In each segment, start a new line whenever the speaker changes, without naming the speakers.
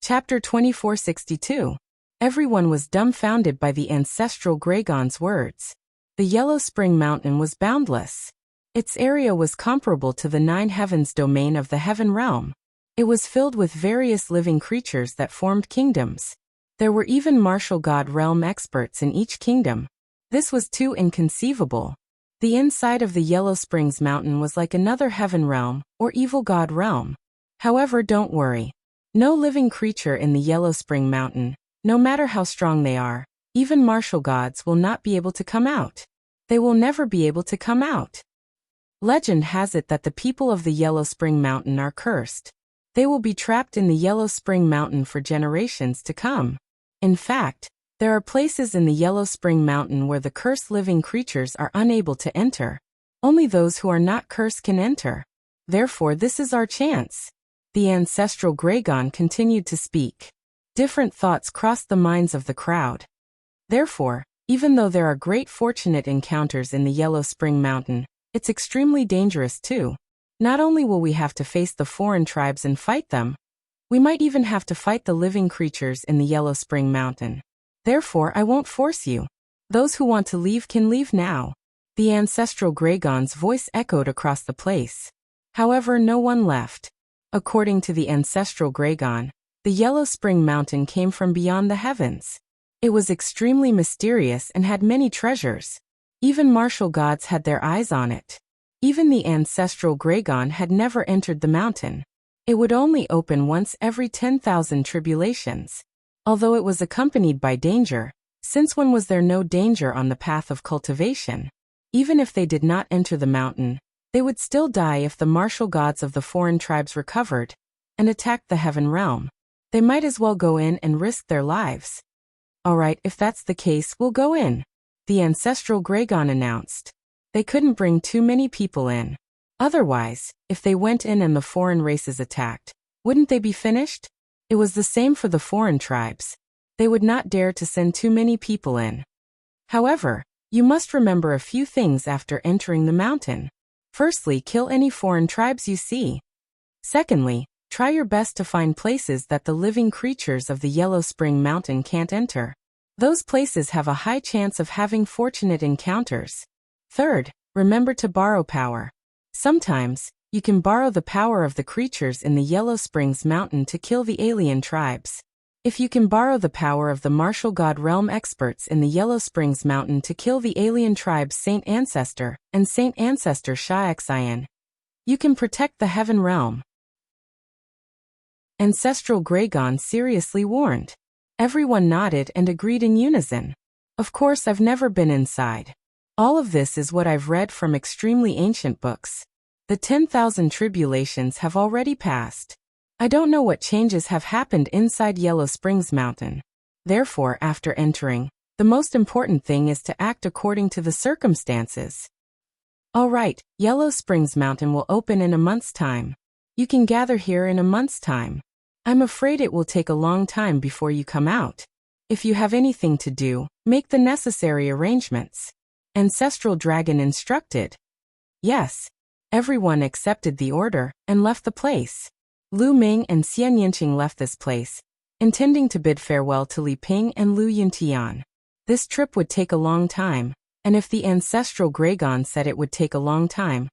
Chapter 2462. Everyone was dumbfounded by the ancestral Gragon's words. The Yellow Spring Mountain was boundless. Its area was comparable to the nine heavens domain of the heaven realm. It was filled with various living creatures that formed kingdoms. There were even martial god realm experts in each kingdom. This was too inconceivable. The inside of the Yellow Springs Mountain was like another heaven realm, or evil god realm. However, don't worry. No living creature in the Yellow Spring Mountain, no matter how strong they are, even martial gods will not be able to come out. They will never be able to come out. Legend has it that the people of the Yellow Spring Mountain are cursed. They will be trapped in the Yellow Spring Mountain for generations to come. In fact, there are places in the Yellow Spring Mountain where the cursed living creatures are unable to enter. Only those who are not cursed can enter. Therefore, this is our chance. The ancestral Gragon continued to speak. Different thoughts crossed the minds of the crowd. Therefore, even though there are great fortunate encounters in the Yellow Spring Mountain, it's extremely dangerous too. Not only will we have to face the foreign tribes and fight them, we might even have to fight the living creatures in the Yellow Spring Mountain. Therefore, I won't force you. Those who want to leave can leave now. The ancestral Gragon's voice echoed across the place. However, no one left. According to the ancestral Gragon, the Yellow Spring Mountain came from beyond the heavens. It was extremely mysterious and had many treasures. Even martial gods had their eyes on it. Even the ancestral Gragon had never entered the mountain. It would only open once every 10,000 tribulations. Although it was accompanied by danger, since when was there no danger on the path of cultivation? Even if they did not enter the mountain, they would still die if the martial gods of the foreign tribes recovered and attacked the heaven realm. They might as well go in and risk their lives. Alright, if that's the case, we'll go in, the ancestral Gragon announced. They couldn't bring too many people in. Otherwise, if they went in and the foreign races attacked, wouldn't they be finished? It was the same for the foreign tribes. They would not dare to send too many people in. However, you must remember a few things after entering the mountain. Firstly, kill any foreign tribes you see. Secondly, try your best to find places that the living creatures of the Yellow Spring Mountain can't enter. Those places have a high chance of having fortunate encounters. Third, remember to borrow power. Sometimes, you can borrow the power of the creatures in the Yellow Springs Mountain to kill the alien tribes. If you can borrow the power of the martial god realm experts in the Yellow Springs Mountain to kill the alien tribes Saint Ancestor and Saint Ancestor Shaxian, you can protect the heaven realm. Ancestral Gragon seriously warned. Everyone nodded and agreed in unison. Of course, I've never been inside. All of this is what I've read from extremely ancient books. The 10,000 tribulations have already passed. I don't know what changes have happened inside Yellow Springs Mountain. Therefore, after entering, the most important thing is to act according to the circumstances. Alright, Yellow Springs Mountain will open in a month's time. You can gather here in a month's time. I'm afraid it will take a long time before you come out. If you have anything to do, make the necessary arrangements. Ancestral Dragon instructed. Yes. Everyone accepted the order and left the place. Lu Ming and Xian Yinqing left this place, intending to bid farewell to Li Ping and Lu Yuntian. This trip would take a long time, and if the ancestral Gragon said it would take a long time,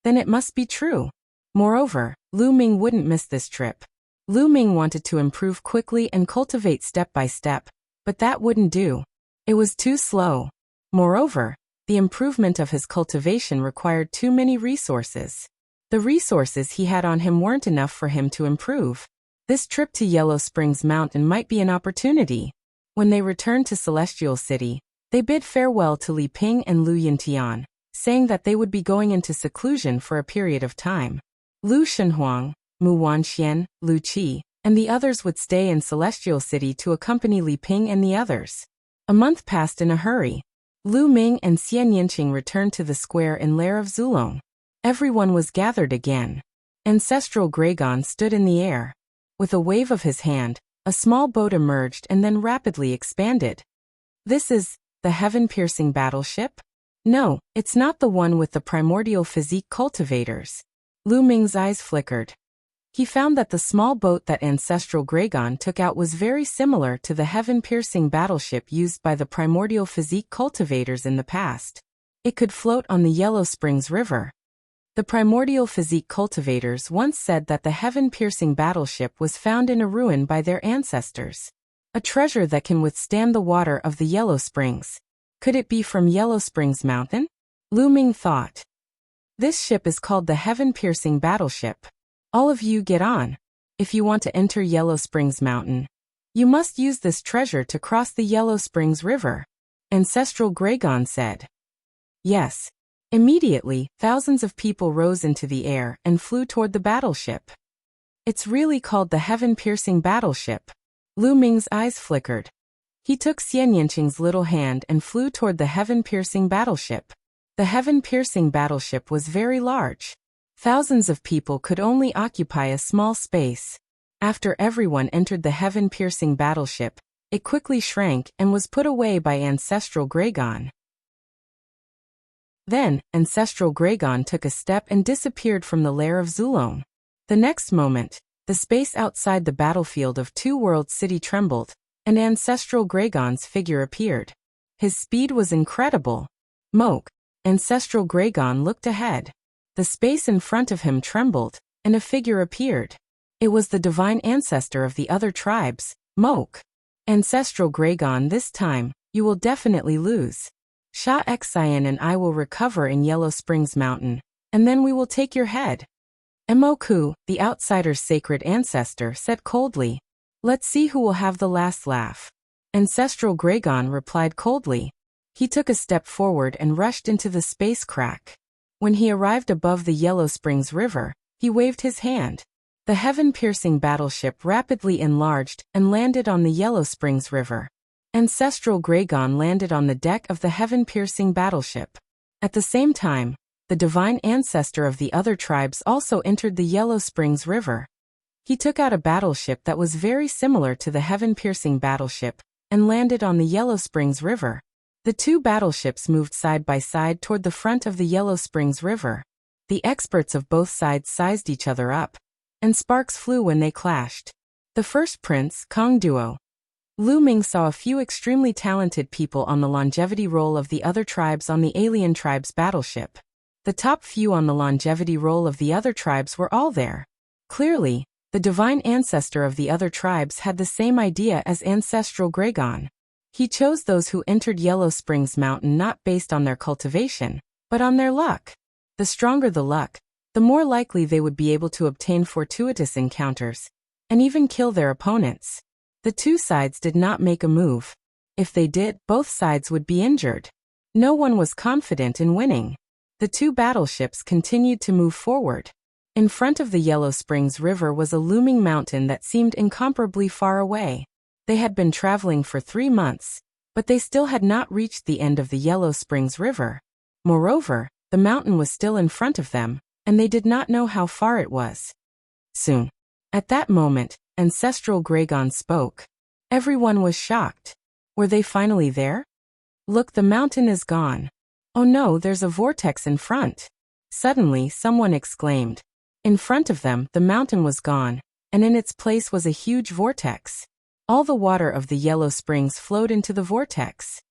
then it must be true. Moreover, Lu Ming wouldn't miss this trip. Lu Ming wanted to improve quickly and cultivate step by step, but that wouldn't do. It was too slow. Moreover, the improvement of his cultivation required too many resources. The resources he had on him weren't enough for him to improve. This trip to Yellow Springs Mountain might be an opportunity. When they returned to Celestial City, they bid farewell to Li Ping and Lu Yuntian, saying that they would be going into seclusion for a period of time. Lu Shenhuang, Mu Wanxian, Lu Qi, and the others would stay in Celestial City to accompany Li Ping and the others. A month passed in a hurry. Lu Ming and Xian Yinqing returned to the square in Lair of Zulong. Everyone was gathered again. Ancestral Gragon stood in the air. With a wave of his hand, a small boat emerged and then rapidly expanded. This is the heaven-piercing battleship? No, it's not the one with the primordial physique cultivators. Lu Ming's eyes flickered. He found that the small boat that ancestral Gragon took out was very similar to the heaven-piercing battleship used by the primordial physique cultivators in the past. It could float on the Yellow Springs River. The primordial physique cultivators once said that the heaven-piercing battleship was found in a ruin by their ancestors. A treasure that can withstand the water of the Yellow Springs. Could it be from Yellow Springs Mountain? Lu Ming thought. This ship is called the heaven-piercing battleship. All of you get on. If you want to enter Yellow Springs Mountain, you must use this treasure to cross the Yellow Springs River. Ancestral Gragon said. Yes. Immediately, thousands of people rose into the air and flew toward the battleship. It's really called the heaven-piercing battleship. Lu Ming's eyes flickered. He took Xian Yanqing's little hand and flew toward the heaven-piercing battleship. The heaven-piercing battleship was very large. Thousands of people could only occupy a small space. After everyone entered the heaven-piercing battleship, it quickly shrank and was put away by Ancestral Gragon. Then, Ancestral Gragon took a step and disappeared from the lair of Zulong. The next moment, the space outside the battlefield of Two Worlds City trembled, and Ancestral Gragon's figure appeared. His speed was incredible. Moke. Ancestral Gragon looked ahead. The space in front of him trembled, and a figure appeared. It was the divine ancestor of the other tribes, Moke. Ancestral Gragon, this time, you will definitely lose. Sha Xian and I will recover in Yellow Springs Mountain, and then we will take your head. Emoku, the outsider's sacred ancestor, said coldly. Let's see who will have the last laugh. Ancestral Gragon replied coldly. He took a step forward and rushed into the space crack. When he arrived above the Yellow Springs River, he waved his hand. The heaven-piercing battleship rapidly enlarged and landed on the Yellow Springs River. Ancestral Gragon landed on the deck of the heaven-piercing battleship. At the same time, the divine ancestor of the other tribes also entered the Yellow Springs River. He took out a battleship that was very similar to the heaven-piercing battleship and landed on the Yellow Springs River. The two battleships moved side by side toward the front of the Yellow Springs River. The experts of both sides sized each other up, and sparks flew when they clashed. The first prince, Kong duo. Lu Ming saw a few extremely talented people on the longevity roll of the other tribes on the alien tribe's battleship. The top few on the longevity roll of the other tribes were all there. Clearly, the divine ancestor of the other tribes had the same idea as Ancestral Gragon. He chose those who entered Yellow Springs Mountain not based on their cultivation, but on their luck. The stronger the luck, the more likely they would be able to obtain fortuitous encounters, and even kill their opponents. The two sides did not make a move. If they did, both sides would be injured. No one was confident in winning. The two battleships continued to move forward. In front of the Yellow Springs River was a looming mountain that seemed incomparably far away. They had been traveling for 3 months, but they still had not reached the end of the Yellow Springs River. Moreover, the mountain was still in front of them, and they did not know how far it was. Soon. At that moment, Ancestral Gragon spoke. Everyone was shocked. Were they finally there? Look, the mountain is gone. Oh no, there's a vortex in front. Suddenly, someone exclaimed. In front of them, the mountain was gone, and in its place was a huge vortex. All the water of the Yellow Springs flowed into the vortex.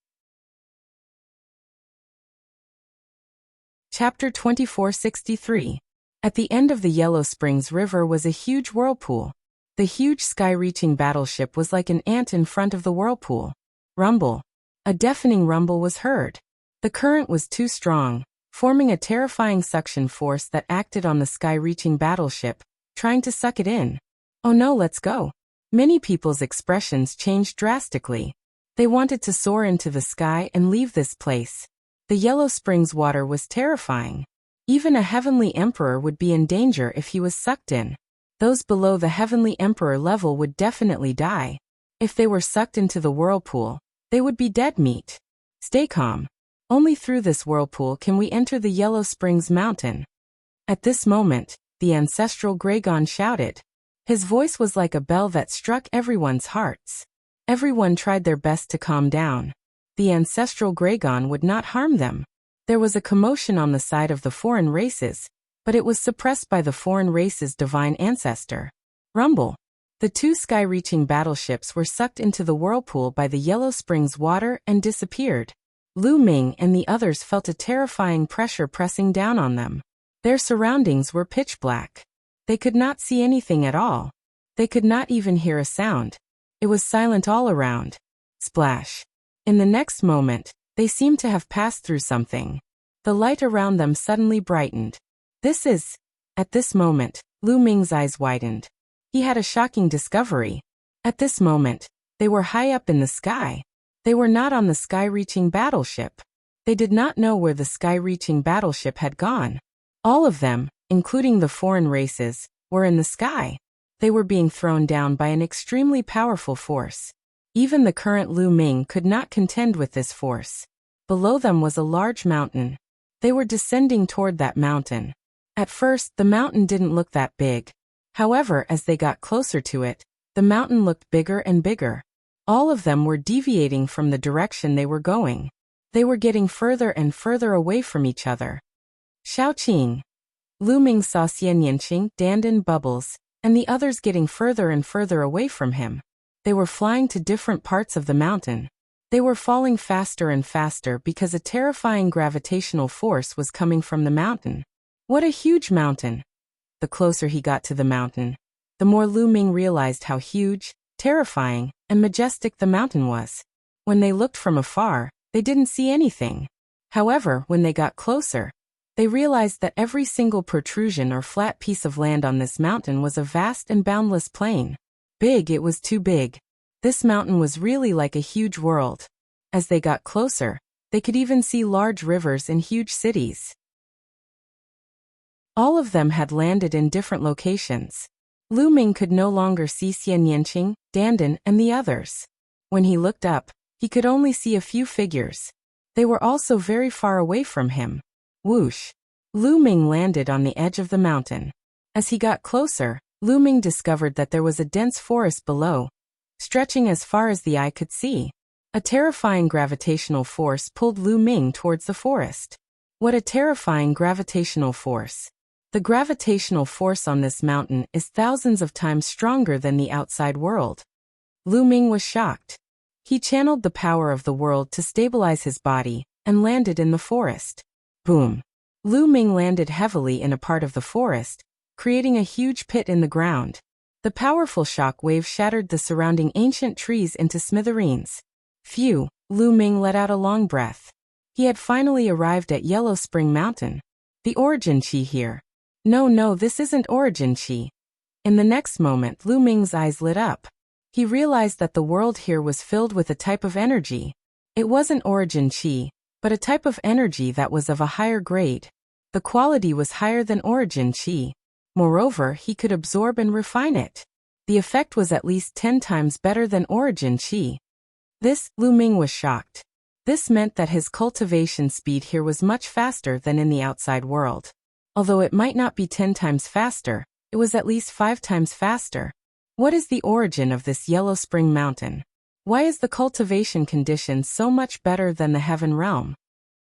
Chapter 2463. At the end of the Yellow Springs River was a huge whirlpool. The huge sky-reaching battleship was like an ant in front of the whirlpool. Rumble. A deafening rumble was heard. The current was too strong, forming a terrifying suction force that acted on the sky-reaching battleship, trying to suck it in. Oh no, let's go. Many people's expressions changed drastically. They wanted to soar into the sky and leave this place. The Yellow Springs water was terrifying. Even a heavenly emperor would be in danger if he was sucked in. Those below the heavenly emperor level would definitely die. If they were sucked into the whirlpool, they would be dead meat. Stay calm. Only through this whirlpool can we enter the Yellow Springs Mountain. At this moment, the Ancestral Gragon shouted. His voice was like a bell that struck everyone's hearts. Everyone tried their best to calm down. The Ancestral Gragon would not harm them. There was a commotion on the side of the foreign races, but it was suppressed by the foreign race's divine ancestor. Rumble. The two sky-reaching battleships were sucked into the whirlpool by the Yellow Spring's water and disappeared. Lu Ming and the others felt a terrifying pressure pressing down on them. Their surroundings were pitch black. They could not see anything at all. They could not even hear a sound. It was silent all around. Splash. In the next moment, they seemed to have passed through something. The light around them suddenly brightened. At this moment, Lu Ming's eyes widened. He had a shocking discovery. At this moment, they were high up in the sky. They were not on the sky-reaching battleship. They did not know where the sky-reaching battleship had gone. All of them, including the foreign races, were in the sky. They were being thrown down by an extremely powerful force. Even the current Lu Ming could not contend with this force. Below them was a large mountain. They were descending toward that mountain. At first, the mountain didn't look that big. However, as they got closer to it, the mountain looked bigger and bigger. All of them were deviating from the direction they were going. They were getting further and further away from each other. Xiaoqing. Lu Ming saw Xian Yanqing, Dandan, Bubbles, and the others getting further and further away from him. They were flying to different parts of the mountain. They were falling faster and faster because a terrifying gravitational force was coming from the mountain. What a huge mountain! The closer he got to the mountain, the more Lu Ming realized how huge, terrifying, and majestic the mountain was. When they looked from afar, they didn't see anything. However, when they got closer, they realized that every single protrusion or flat piece of land on this mountain was a vast and boundless plain. Big, it was too big. This mountain was really like a huge world. As they got closer, they could even see large rivers and huge cities. All of them had landed in different locations. Lu Ming could no longer see Xian Yanqing, Dandan, and the others. When he looked up, he could only see a few figures. They were also very far away from him. Whoosh! Lu Ming landed on the edge of the mountain. As he got closer, Lu Ming discovered that there was a dense forest below, stretching as far as the eye could see. A terrifying gravitational force pulled Lu Ming towards the forest. What a terrifying gravitational force! The gravitational force on this mountain is thousands of times stronger than the outside world. Lu Ming was shocked. He channeled the power of the world to stabilize his body and landed in the forest. Boom! Lu Ming landed heavily in a part of the forest, creating a huge pit in the ground. The powerful shock wave shattered the surrounding ancient trees into smithereens. Phew! Lu Ming let out a long breath. He had finally arrived at Yellow Spring Mountain. The origin chi here. No, this isn't origin chi. In the next moment, Lu Ming's eyes lit up. He realized that the world here was filled with a type of energy. It wasn't origin chi, but a type of energy that was of a higher grade. The quality was higher than origin chi. Moreover, he could absorb and refine it. The effect was at least 10 times better than origin chi. Lu Ming was shocked. This meant that his cultivation speed here was much faster than in the outside world. Although it might not be 10 times faster, it was at least 5 times faster. What is the origin of this Yellow Spring Mountain? Why is the cultivation condition so much better than the heaven realm?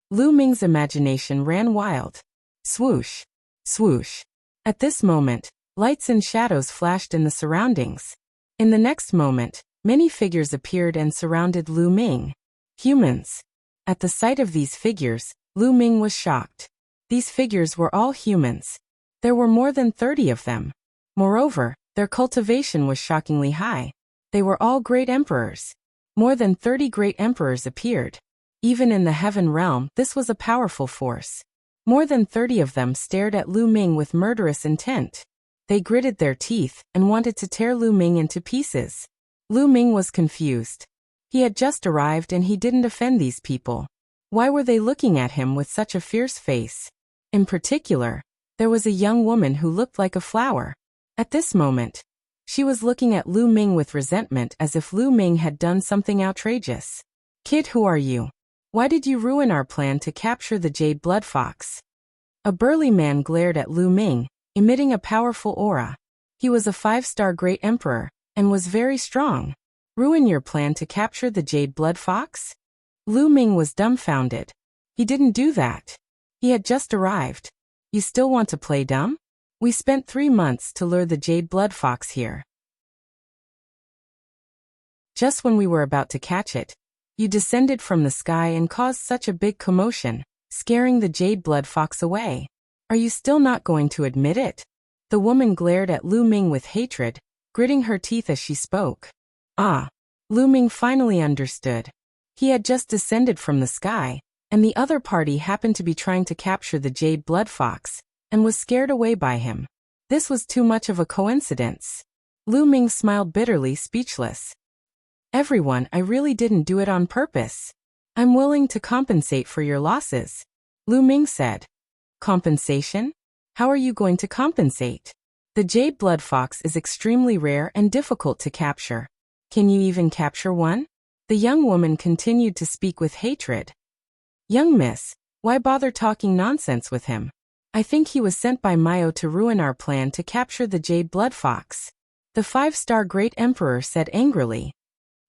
Lu Ming's imagination ran wild. Swoosh! Swoosh! At this moment, lights and shadows flashed in the surroundings. In the next moment, many figures appeared and surrounded Lu Ming. Humans. At the sight of these figures, Lu Ming was shocked. These figures were all humans. There were more than 30 of them. Moreover, their cultivation was shockingly high. They were all great emperors. More than 30 great emperors appeared. Even in the heaven realm, this was a powerful force. More than 30 of them stared at Lu Ming with murderous intent. They gritted their teeth and wanted to tear Lu Ming into pieces. Lu Ming was confused. He had just arrived and he didn't offend these people. Why were they looking at him with such a fierce face? In particular, there was a young woman who looked like a flower. At this moment, she was looking at Lu Ming with resentment as if Lu Ming had done something outrageous. Kid, who are you? Why did you ruin our plan to capture the Jade Blood Fox? A burly man glared at Lu Ming, emitting a powerful aura. He was a 5-star great emperor, and was very strong. Ruin your plan to capture the Jade Blood Fox? Lu Ming was dumbfounded. He didn't do that. He had just arrived. You still want to play dumb? We spent 3 months to lure the jade blood fox here. Just when we were about to catch it, you descended from the sky and caused such a big commotion, scaring the jade blood fox away. Are you still not going to admit it? The woman glared at Lu Ming with hatred, gritting her teeth as she spoke. Ah! Lu Ming finally understood. He had just descended from the sky, and the other party happened to be trying to capture the jade blood fox, and was scared away by him. This was too much of a coincidence. Lu Ming smiled bitterly, speechless. Everyone, I really didn't do it on purpose. I'm willing to compensate for your losses, Lu Ming said. Compensation? How are you going to compensate? The jade blood fox is extremely rare and difficult to capture. Can you even capture one? The young woman continued to speak with hatred. Young miss, why bother talking nonsense with him? I think he was sent by Mayo to ruin our plan to capture the jade blood fox. The 5-star great emperor said angrily.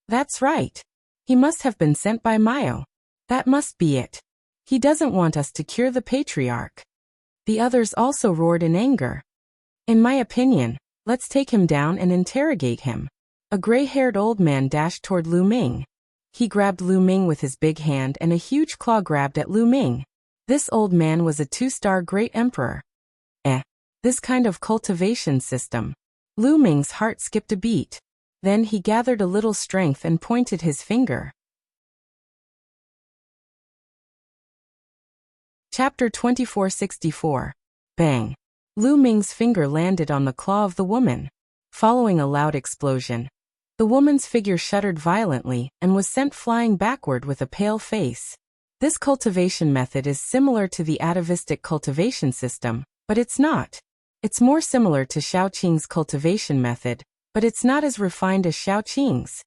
That's right. He must have been sent by Mayo. That must be it. He doesn't want us to cure the patriarch. The others also roared in anger. In my opinion, let's take him down and interrogate him. A gray-haired old man dashed toward Lu Ming. He grabbed Lu Ming with his big hand and a huge claw grabbed at Lu Ming. This old man was a 2-star great emperor. This kind of cultivation system. Lu Ming's heart skipped a beat. Then he gathered a little strength and pointed his finger. Chapter 2464. Bang! Lu Ming's finger landed on the claw of the woman. Following a loud explosion, the woman's figure shuddered violently and was sent flying backward with a pale face. This cultivation method is similar to the atavistic cultivation system, but it's not. It's more similar to Shaoqing's cultivation method, but it's not as refined as Shaoqing's.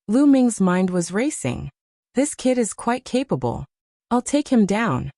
Lu Ming's mind was racing. This kid is quite capable. I'll take him down.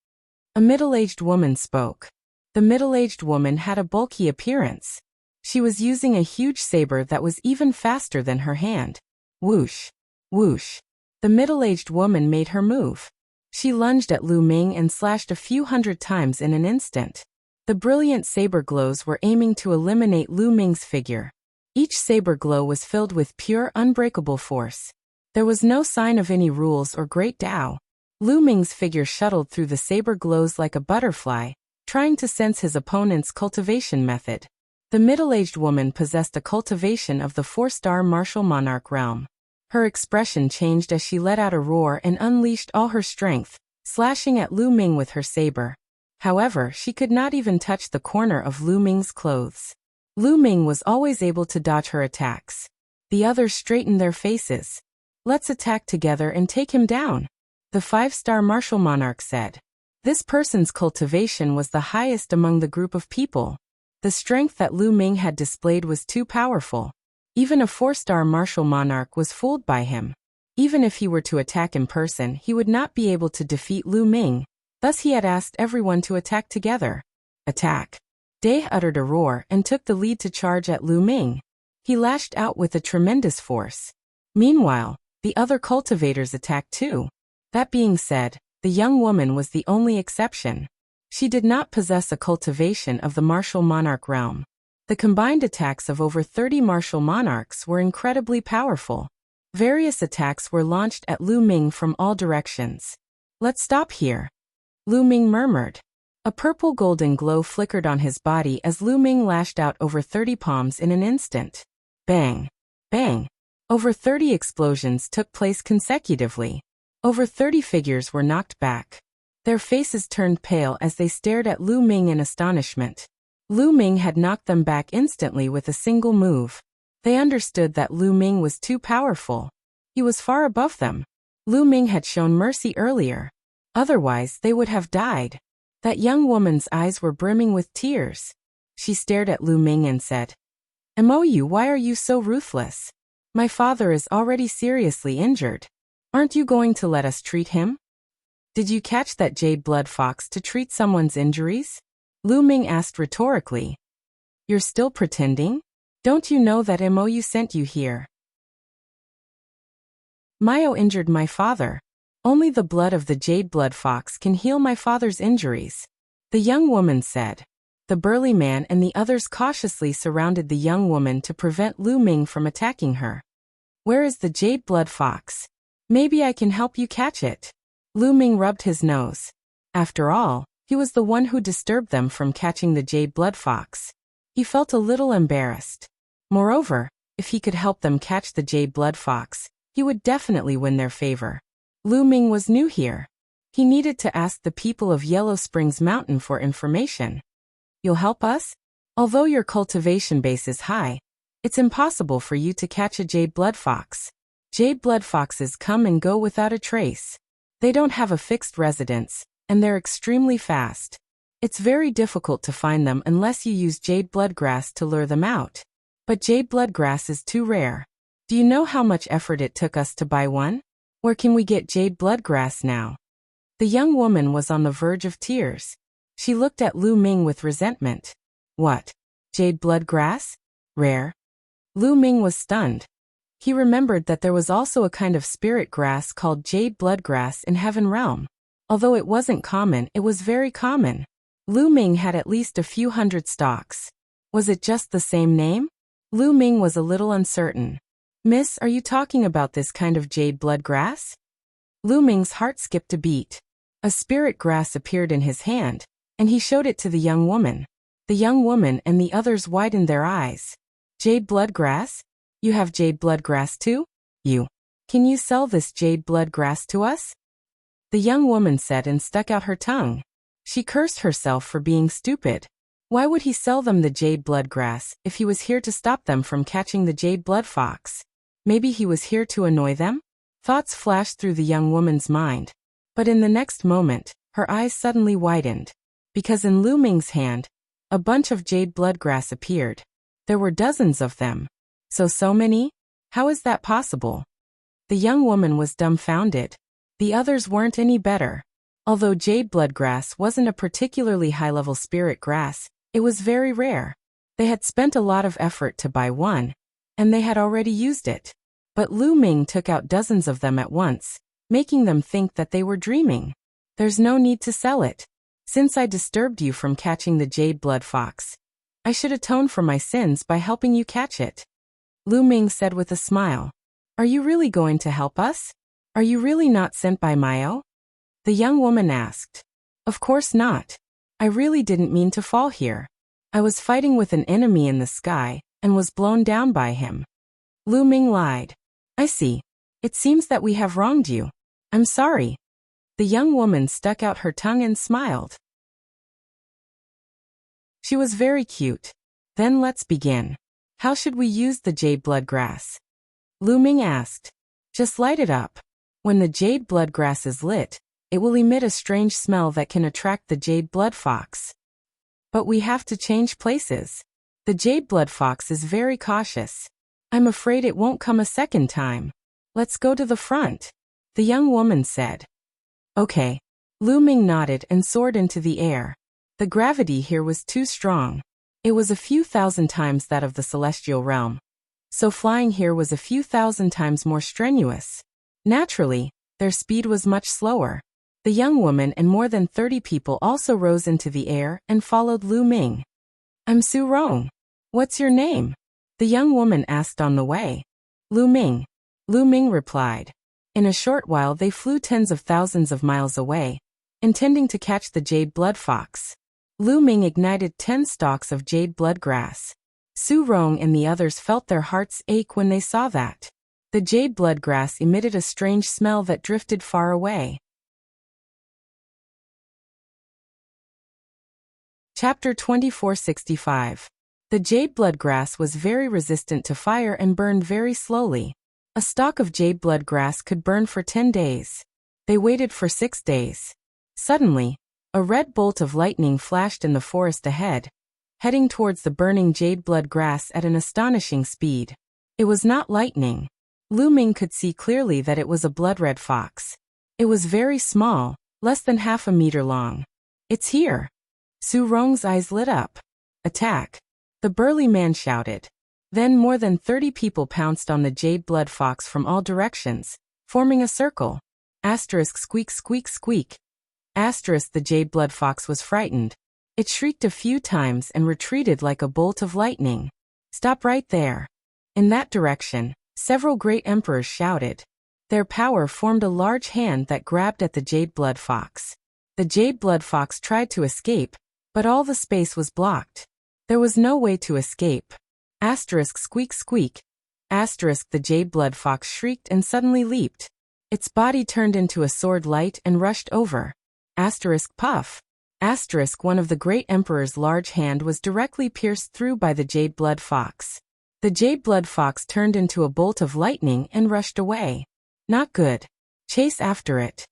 A middle-aged woman spoke. The middle-aged woman had a bulky appearance. She was using a huge saber that was even faster than her hand. Whoosh! Whoosh! The middle-aged woman made her move. She lunged at Lu Ming and slashed a few hundred times in an instant. The brilliant saber glows were aiming to eliminate Lu Ming's figure. Each saber glow was filled with pure, unbreakable force. There was no sign of any rules or great Tao. Lu Ming's figure shuttled through the saber glows like a butterfly, trying to sense his opponent's cultivation method. The middle-aged woman possessed a cultivation of the 4-star martial monarch realm. Her expression changed as she let out a roar and unleashed all her strength, slashing at Lu Ming with her saber. However, she could not even touch the corner of Lu Ming's clothes. Lu Ming was always able to dodge her attacks. The others straightened their faces. Let's attack together and take him down, the 5-star martial monarch said. This person's cultivation was the highest among the group of people. The strength that Lu Ming had displayed was too powerful. Even a 4-star martial monarch was fooled by him. Even if he were to attack in person, he would not be able to defeat Lu Ming. Thus he had asked everyone to attack together. Attack! Dai uttered a roar and took the lead to charge at Lu Ming. He lashed out with a tremendous force. Meanwhile, the other cultivators attacked too. That being said, the young woman was the only exception. She did not possess a cultivation of the martial monarch realm. The combined attacks of over 30 martial monarchs were incredibly powerful. Various attacks were launched at Lu Ming from all directions. Let's stop here, Lu Ming murmured. A purple golden glow flickered on his body as Lu Ming lashed out over 30 palms in an instant. Bang! Bang! Over 30 explosions took place consecutively. Over 30 figures were knocked back. Their faces turned pale as they stared at Lu Ming in astonishment. Lu Ming had knocked them back instantly with a single move. They understood that Lu Ming was too powerful. He was far above them. Lu Ming had shown mercy earlier. Otherwise, they would have died. That young woman's eyes were brimming with tears. She stared at Lu Ming and said, "Mou, why are you so ruthless? My father is already seriously injured. Aren't you going to let us treat him? Did you catch that jade blood fox to treat someone's injuries?" Lu Ming asked rhetorically. "You're still pretending? Don't you know that Mou sent you here?" "Mayo injured my father. Only the blood of the jade blood fox can heal my father's injuries. The young woman said. The burly man and the others cautiously surrounded the young woman to prevent Lu Ming from attacking her. Where is the jade blood fox? Maybe I can help you catch it. Lu Ming rubbed his nose. After all, he was the one who disturbed them from catching the jade blood fox. He felt a little embarrassed. Moreover, if he could help them catch the jade blood fox, he would definitely win their favor. Lu Ming was new here. He needed to ask the people of Yellow Springs Mountain for information. You'll help us? Although your cultivation base is high, it's impossible for you to catch a jade blood fox. Jade blood foxes come and go without a trace. They don't have a fixed residence, and they're extremely fast. It's very difficult to find them unless you use jade blood grass to lure them out. But jade blood grass is too rare. Do you know how much effort it took us to buy one? Where can we get jade blood grass now? The young woman was on the verge of tears. She looked at Lu Ming with resentment. What? Jade blood grass? Rare? Lu Ming was stunned. He remembered that there was also a kind of spirit grass called jade blood grass in Heaven Realm. Although it wasn't common, it was very common. Lu Ming had at least a few hundred stalks. Was it just the same name? Lu Ming was a little uncertain. Miss, are you talking about this kind of jade blood grass? Lu Ming's heart skipped a beat. A spirit grass appeared in his hand, and he showed it to the young woman. The young woman and the others widened their eyes. Jade blood grass? You have jade blood grass too? Can you sell this jade blood grass to us? The young woman said and stuck out her tongue. She cursed herself for being stupid. Why would he sell them the jade blood grass if he was here to stop them from catching the jade blood fox? Maybe he was here to annoy them? Thoughts flashed through the young woman's mind. But in the next moment, her eyes suddenly widened. Because in Lu Ming's hand, a bunch of jade blood grass appeared. There were dozens of them. So many? How is that possible? The young woman was dumbfounded. The others weren't any better. Although jade blood grass wasn't a particularly high-level spirit grass, it was very rare. They had spent a lot of effort to buy one, and they had already used it. But Lu Ming took out dozens of them at once, making them think that they were dreaming. There's no need to sell it. Since I disturbed you from catching the jade blood fox, I should atone for my sins by helping you catch it. Lu Ming said with a smile. Are you really going to help us? Are you really not sent by Mayo? The young woman asked. Of course not. I really didn't mean to fall here. I was fighting with an enemy in the sky, and was blown down by him. Lu Ming lied. I see. It seems that we have wronged you. I'm sorry. The young woman stuck out her tongue and smiled. She was very cute. Then let's begin. How should we use the jade blood grass? Lu Ming asked. Just light it up. When the jade blood grass is lit, it will emit a strange smell that can attract the jade blood fox. But we have to change places. The jade blood fox is very cautious. I'm afraid it won't come a second time. Let's go to the front, the young woman said. Okay. Lu Ming nodded and soared into the air. The gravity here was too strong. It was a few thousand times that of the celestial realm. So flying here was a few thousand times more strenuous. Naturally, their speed was much slower. The young woman and more than 30 people also rose into the air and followed Lu Ming. I'm Su Rong. What's your name? The young woman asked on the way. Lu Ming. Lu Ming replied. In a short while they flew tens of thousands of miles away, intending to catch the jade blood fox. Lu Ming ignited 10 stalks of jade blood grass. Su Rong and the others felt their hearts ache when they saw that. The jade blood grass emitted a strange smell that drifted far away. Chapter 2465. The jade blood grass was very resistant to fire and burned very slowly. A stalk of jade blood grass could burn for 10 days. They waited for 6 days. Suddenly, a red bolt of lightning flashed in the forest ahead, heading towards the burning jade blood grass at an astonishing speed. It was not lightning. Lu Ming could see clearly that it was a blood-red fox. It was very small, less than half a meter long. It's here. Su Rong's eyes lit up. Attack! The burly man shouted. Then more than 30 people pounced on the jade blood fox from all directions, forming a circle. Asterisk squeak squeak squeak. Asterisk the jade blood fox was frightened, It shrieked a few times and retreated like a bolt of lightning. Stop right there. In that direction, several great emperors shouted. Their power formed a large hand that grabbed at the jade blood fox. The jade blood fox tried to escape, but all the space was blocked. There was no way to escape. Asterisk squeak squeak. Asterisk the jade blood fox shrieked and suddenly leaped. Its body turned into a sword light and rushed over. Asterisk puff. Asterisk one of the great emperor's large hand was directly pierced through by the jade blood fox. The jade blood fox turned into a bolt of lightning and rushed away. Not good. Chase after it.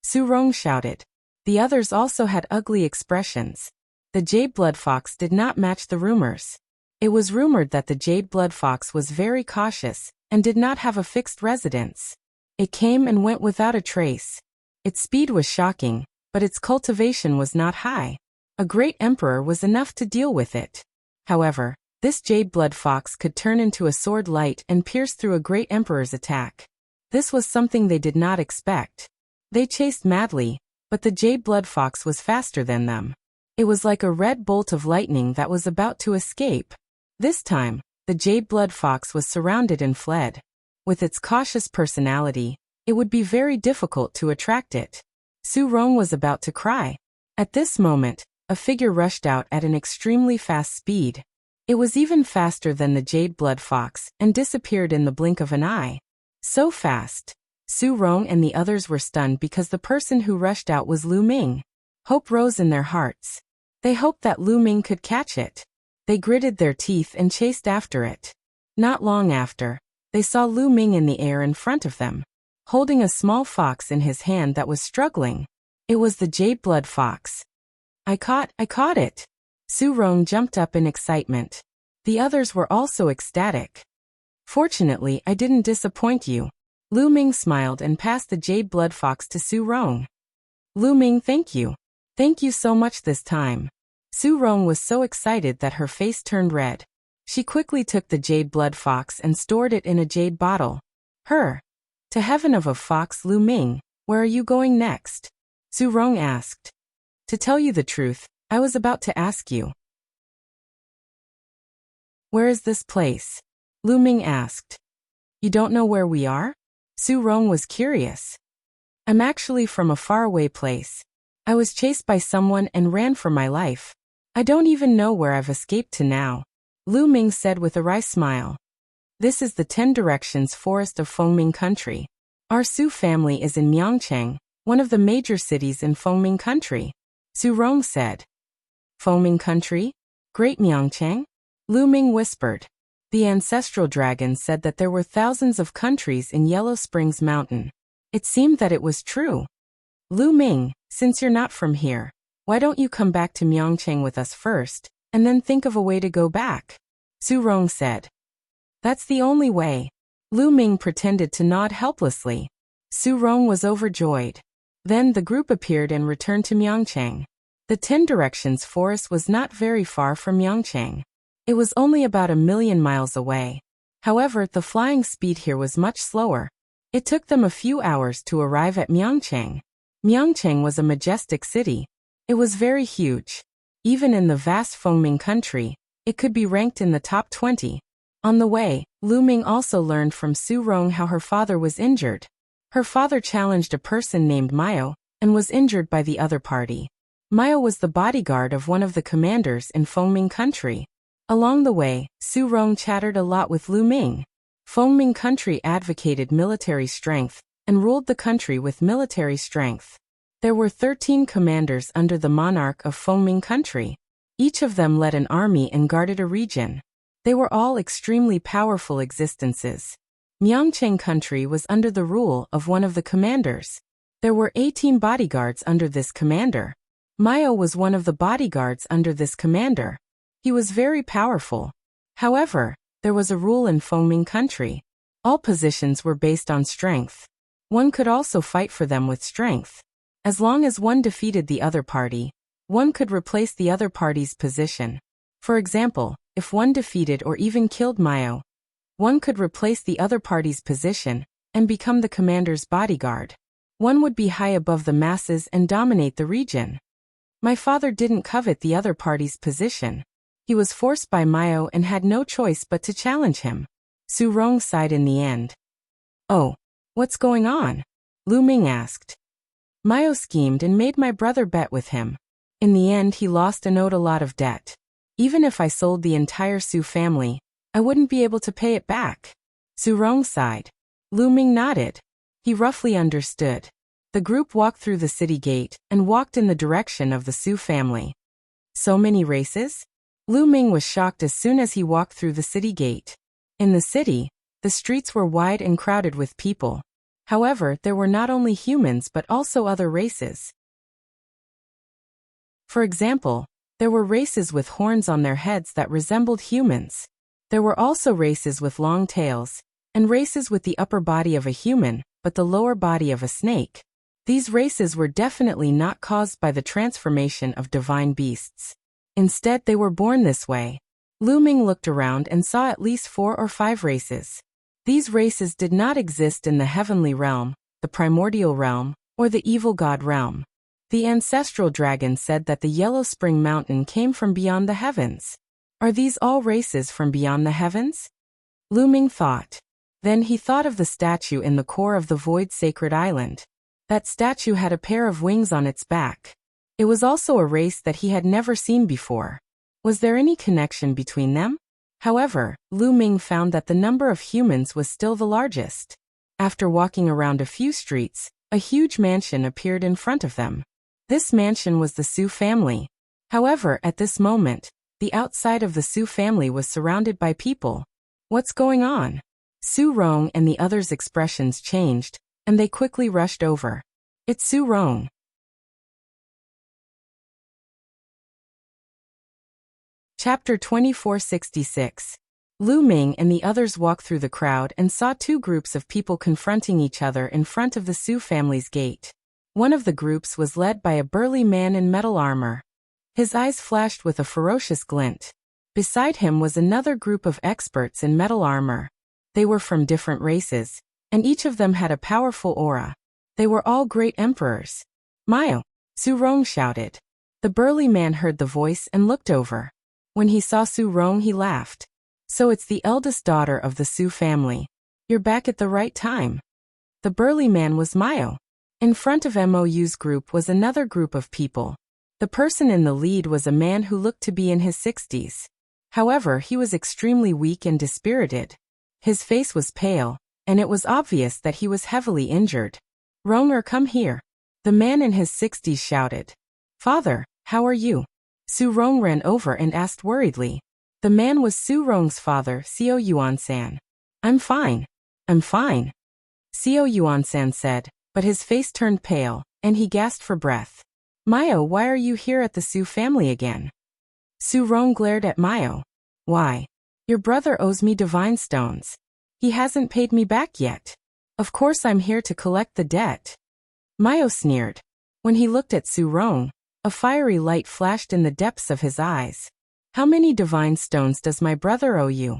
Su Rong shouted. The others also had ugly expressions. The jade blood fox did not match the rumors. It was rumored that the jade blood fox was very cautious and did not have a fixed residence. It came and went without a trace. Its speed was shocking, but its cultivation was not high. A great emperor was enough to deal with it. However, this jade blood fox could turn into a sword light and pierce through a great emperor's attack. This was something they did not expect. They chased madly, but the jade blood fox was faster than them. It was like a red bolt of lightning that was about to escape. This time, the jade blood fox was surrounded and fled. With its cautious personality, it would be very difficult to attract it. Su Rong was about to cry. At this moment, a figure rushed out at an extremely fast speed. It was even faster than the jade blood fox and disappeared in the blink of an eye. So fast. Su Rong and the others were stunned because the person who rushed out was Lu Ming. Hope rose in their hearts. They hoped that Lu Ming could catch it. They gritted their teeth and chased after it. Not long after, they saw Lu Ming in the air in front of them, holding a small fox in his hand that was struggling. It was the jade blood fox. I caught it! Su Rong jumped up in excitement. The others were also ecstatic. Fortunately, I didn't disappoint you. Lu Ming smiled and passed the jade blood fox to Su Rong. Lu Ming, thank you. Thank you so much this time. Su Rong was so excited that her face turned red. She quickly took the jade blood fox and stored it in a jade bottle. To heaven of a fox, Lu Ming, where are you going next? Su Rong asked. To tell you the truth, I was about to ask you. Where is this place? Lu Ming asked. You don't know where we are? Su Rong was curious. I'm actually from a faraway place. I was chased by someone and ran for my life. I don't even know where I've escaped to now. Lu Ming said with a wry smile. This is the 10 Directions Forest of Fengming Country. Our Su family is in Myeongchang, one of the major cities in Fengming Country. Su Rong said. Fengming Country? Great Myeongchang? Lu Ming whispered. The ancestral dragon said that there were thousands of countries in Yellow Springs Mountain. It seemed that it was true. Lu Ming, since you're not from here, why don't you come back to Myeongchang with us first, and then think of a way to go back? Su Rong said. That's the only way. Lu Ming pretended to nod helplessly. Su Rong was overjoyed. Then the group appeared and returned to Myeongchang. The 10 Directions Forest was not very far from Myeongchang. It was only about 1,000,000 miles away. However, the flying speed here was much slower. It took them a few hours to arrive at Myeongchang. Myeongchang was a majestic city. It was very huge. Even in the vast Fengming country, it could be ranked in the top 20. On the way, Lu Ming also learned from Su Rong how her father was injured. Her father challenged a person named Myo and was injured by the other party. Myo was the bodyguard of one of the commanders in Fengming country. Along the way, Su Rong chattered a lot with Lu Ming. Fengming country advocated military strength and ruled the country with military strength. There were 13 commanders under the monarch of Fengming country. Each of them led an army and guarded a region. They were all extremely powerful existences. Myeongchang country was under the rule of one of the commanders. There were 18 bodyguards under this commander. Myo was one of the bodyguards under this commander. He was very powerful. However, there was a rule in Fengming country. All positions were based on strength. One could also fight for them with strength. As long as one defeated the other party, one could replace the other party's position. For example, if one defeated or even killed Myo, one could replace the other party's position and become the commander's bodyguard. One would be high above the masses and dominate the region. My father didn't covet the other party's position. He was forced by Mao and had no choice but to challenge him. Su Rong sighed in the end. Oh, what's going on? Lu Ming asked. Mao schemed and made my brother bet with him. In the end he lost and owed a lot of debt. Even if I sold the entire Su family, I wouldn't be able to pay it back. Su Rong sighed. Lu Ming nodded. He roughly understood. The group walked through the city gate and walked in the direction of the Su family. So many races? Lu Ming was shocked as soon as he walked through the city gate. In the city, the streets were wide and crowded with people. However, there were not only humans but also other races. For example, there were races with horns on their heads that resembled humans. There were also races with long tails, and races with the upper body of a human, but the lower body of a snake. These races were definitely not caused by the transformation of divine beasts. Instead, they were born this way. Lu Ming looked around and saw at least 4 or 5 races. These races did not exist in the heavenly realm, the primordial realm, or the evil god realm. The ancestral dragon said that the Yellow Spring Mountain came from beyond the heavens. Are these all races from beyond the heavens? Lu Ming thought. Then he thought of the statue in the core of the Void Sacred Island. That statue had a pair of wings on its back. It was also a race that he had never seen before. Was there any connection between them? However, Lu Ming found that the number of humans was still the largest. After walking around a few streets, a huge mansion appeared in front of them. This mansion was the Su family. However, at this moment, the outside of the Su family was surrounded by people. What's going on? Su Rong and the others' expressions changed, and they quickly rushed over. It's Su Rong. Chapter 2466. Lu Ming and the others walked through the crowd and saw 2 groups of people confronting each other in front of the Su family's gate. One of the groups was led by a burly man in metal armor. His eyes flashed with a ferocious glint. Beside him was another group of experts in metal armor. They were from different races, and each of them had a powerful aura. They were all great emperors. Mao! Su Rong shouted. The burly man heard the voice and looked over. When he saw Su Rong, he laughed. So it's the eldest daughter of the Su family. You're back at the right time. The burly man was Mao. In front of Mou's group was another group of people. The person in the lead was a man who looked to be in his 60s. However, he was extremely weak and dispirited. His face was pale, and it was obvious that he was heavily injured. Ronger, come here. The man in his 60s shouted. Father, how are you? Su Rong ran over and asked worriedly. The man was Su Rong's father, Xiao Yuan-san. I'm fine. I'm fine. Xiao Yuan-san said, but his face turned pale, and he gasped for breath. Mao, why are you here at the Su family again? Su Rong glared at Mao. Why? Your brother owes me divine stones. He hasn't paid me back yet. Of course I'm here to collect the debt. Mao sneered. When he looked at Su Rong, a fiery light flashed in the depths of his eyes. How many divine stones does my brother owe you?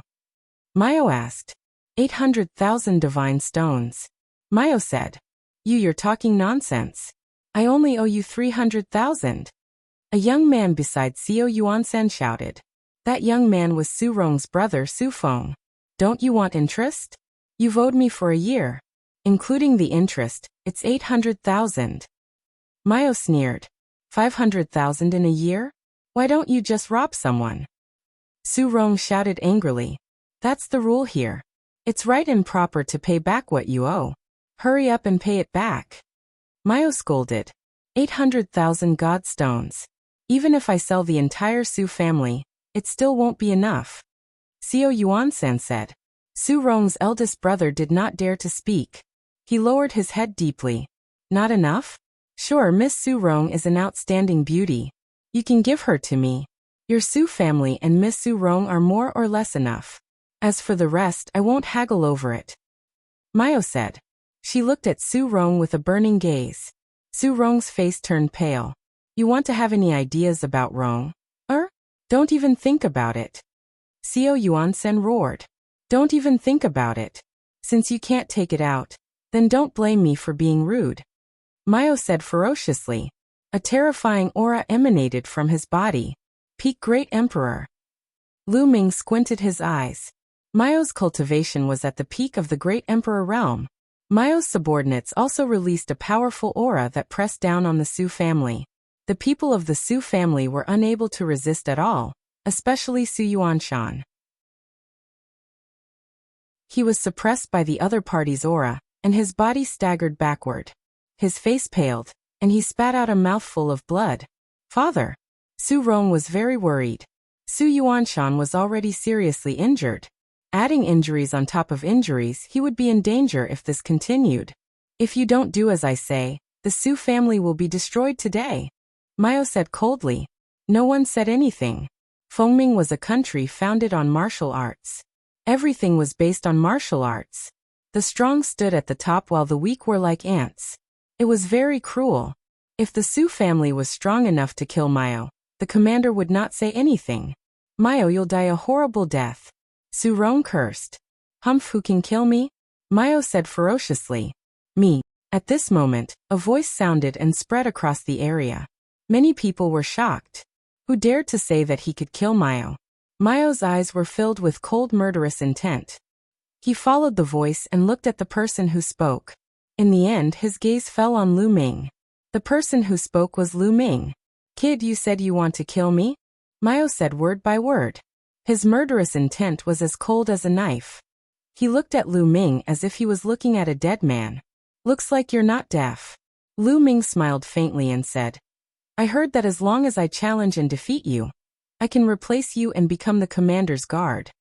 Mao asked. 800,000 divine stones. Mao said. You're talking nonsense. I only owe you 300,000. A young man beside Xiao Yuan-san shouted. That young man was Su Rong's brother Su Feng. Don't you want interest? You've owed me for a year. Including the interest, it's 800,000. Mao sneered. 500,000 in a year? Why don't you just rob someone? Su Rong shouted angrily. That's the rule here. It's right and proper to pay back what you owe. Hurry up and pay it back. Mao scolded. 800,000 god stones. Even if I sell the entire Su family, it still won't be enough. Xiao Yuan-san said. Su Rong's eldest brother did not dare to speak. He lowered his head deeply. Not enough? Sure, Miss Su Rong is an outstanding beauty. You can give her to me. Your Su family and Miss Su Rong are more or less enough. As for the rest, I won't haggle over it. Mao said. She looked at Su Rong with a burning gaze. Su Rong's face turned pale. You want to have any ideas about Rong? Don't even think about it. Xiao Yuan-sen roared. Don't even think about it. Since you can't take it out, then don't blame me for being rude. Mao said ferociously. A terrifying aura emanated from his body. Peak Great Emperor. Lu Ming squinted his eyes. Mao's cultivation was at the peak of the Great Emperor realm. Mao's subordinates also released a powerful aura that pressed down on the Su family. The people of the Su family were unable to resist at all, especially Su Yuanshan. He was suppressed by the other party's aura, and his body staggered backward. His face paled, and he spat out a mouthful of blood. Father! Su Rong was very worried. Su Yuanshan was already seriously injured. Adding injuries on top of injuries, he would be in danger if this continued. If you don't do as I say, the Su family will be destroyed today. Mao said coldly. No one said anything. Fengming was a country founded on martial arts. Everything was based on martial arts. The strong stood at the top while the weak were like ants. It was very cruel. If the Su family was strong enough to kill Mao, the commander would not say anything. Mao, you'll die a horrible death. Su Rong cursed. Humph, who can kill me? Mao said ferociously. Me. At this moment, a voice sounded and spread across the area. Many people were shocked. Who dared to say that he could kill Mao? Mao's eyes were filled with cold murderous intent. He followed the voice and looked at the person who spoke. In the end, his gaze fell on Lu Ming. The person who spoke was Lu Ming. Kid, you said you want to kill me? Mao said word by word. His murderous intent was as cold as a knife. He looked at Lu Ming as if he was looking at a dead man. Looks like you're not deaf. Lu Ming smiled faintly and said, I heard that as long as I challenge and defeat you, I can replace you and become the commander's guard.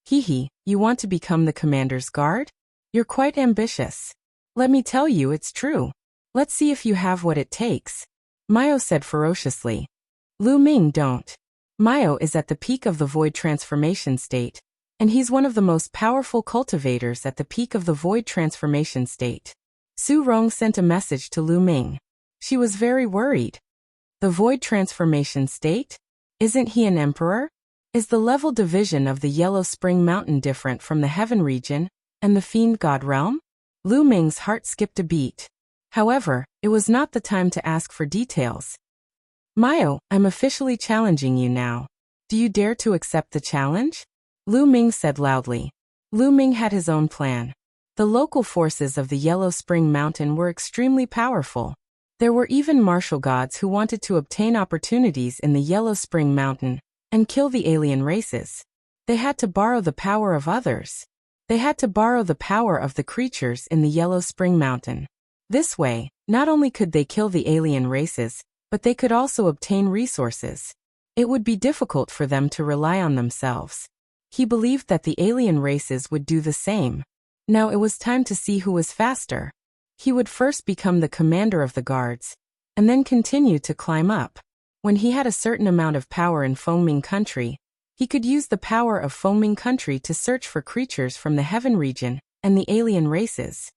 Hee, you want to become the commander's guard? You're quite ambitious. Let me tell you it's true. Let's see if you have what it takes. Mao said ferociously. Lu Ming, don't. Mao is at the peak of the void transformation state, and he's one of the most powerful cultivators at the peak of the void transformation state. Su Rong sent a message to Lu Ming. She was very worried. The void transformation state? Isn't he an emperor? Is the level division of the Yellow Spring Mountain different from the Heaven region and the Fiend God realm? Lu Ming's heart skipped a beat. However, it was not the time to ask for details. Mao, I'm officially challenging you now. Do you dare to accept the challenge? Lu Ming said loudly. Lu Ming had his own plan. The local forces of the Yellow Spring Mountain were extremely powerful. There were even martial gods who wanted to obtain opportunities in the Yellow Spring Mountain and kill the alien races. They had to borrow the power of others. They had to borrow the power of the creatures in the Yellow Spring Mountain. This way, not only could they kill the alien races, but they could also obtain resources. It would be difficult for them to rely on themselves. He believed that the alien races would do the same. Now it was time to see who was faster. He would first become the commander of the guards, and then continue to climb up. When he had a certain amount of power in Fengming country, he could use the power of Fengming country to search for creatures from the Heaven region and the alien races.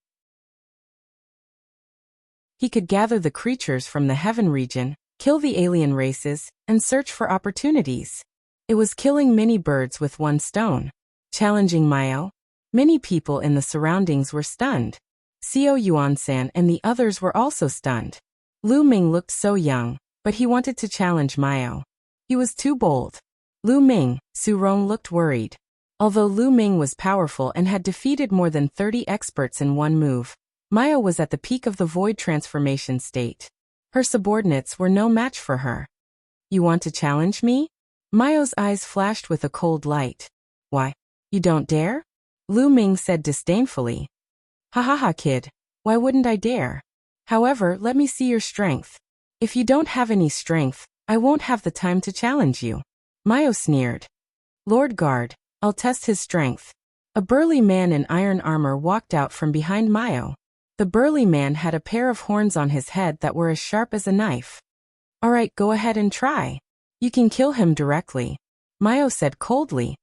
He could gather the creatures from the Heaven region, kill the alien races, and search for opportunities. It was killing many birds with one stone. Challenging Mao. Many people in the surroundings were stunned. Xiao Yuansan and the others were also stunned. Lu Ming looked so young, but he wanted to challenge Mao. He was too bold. Lu Ming, Su Rong looked worried. Although Lu Ming was powerful and had defeated more than 30 experts in one move, Mao was at the peak of the void transformation state. Her subordinates were no match for her. You want to challenge me? Mao's eyes flashed with a cold light. Why? You don't dare? Lu Ming said disdainfully. Ha ha ha, kid. Why wouldn't I dare? However, let me see your strength. If you don't have any strength, I won't have the time to challenge you. Mao sneered. Lord Guard, I'll test his strength. A burly man in iron armor walked out from behind Mao. The burly man had a pair of horns on his head that were as sharp as a knife. Alright, go ahead and try. You can kill him directly. Mao said coldly.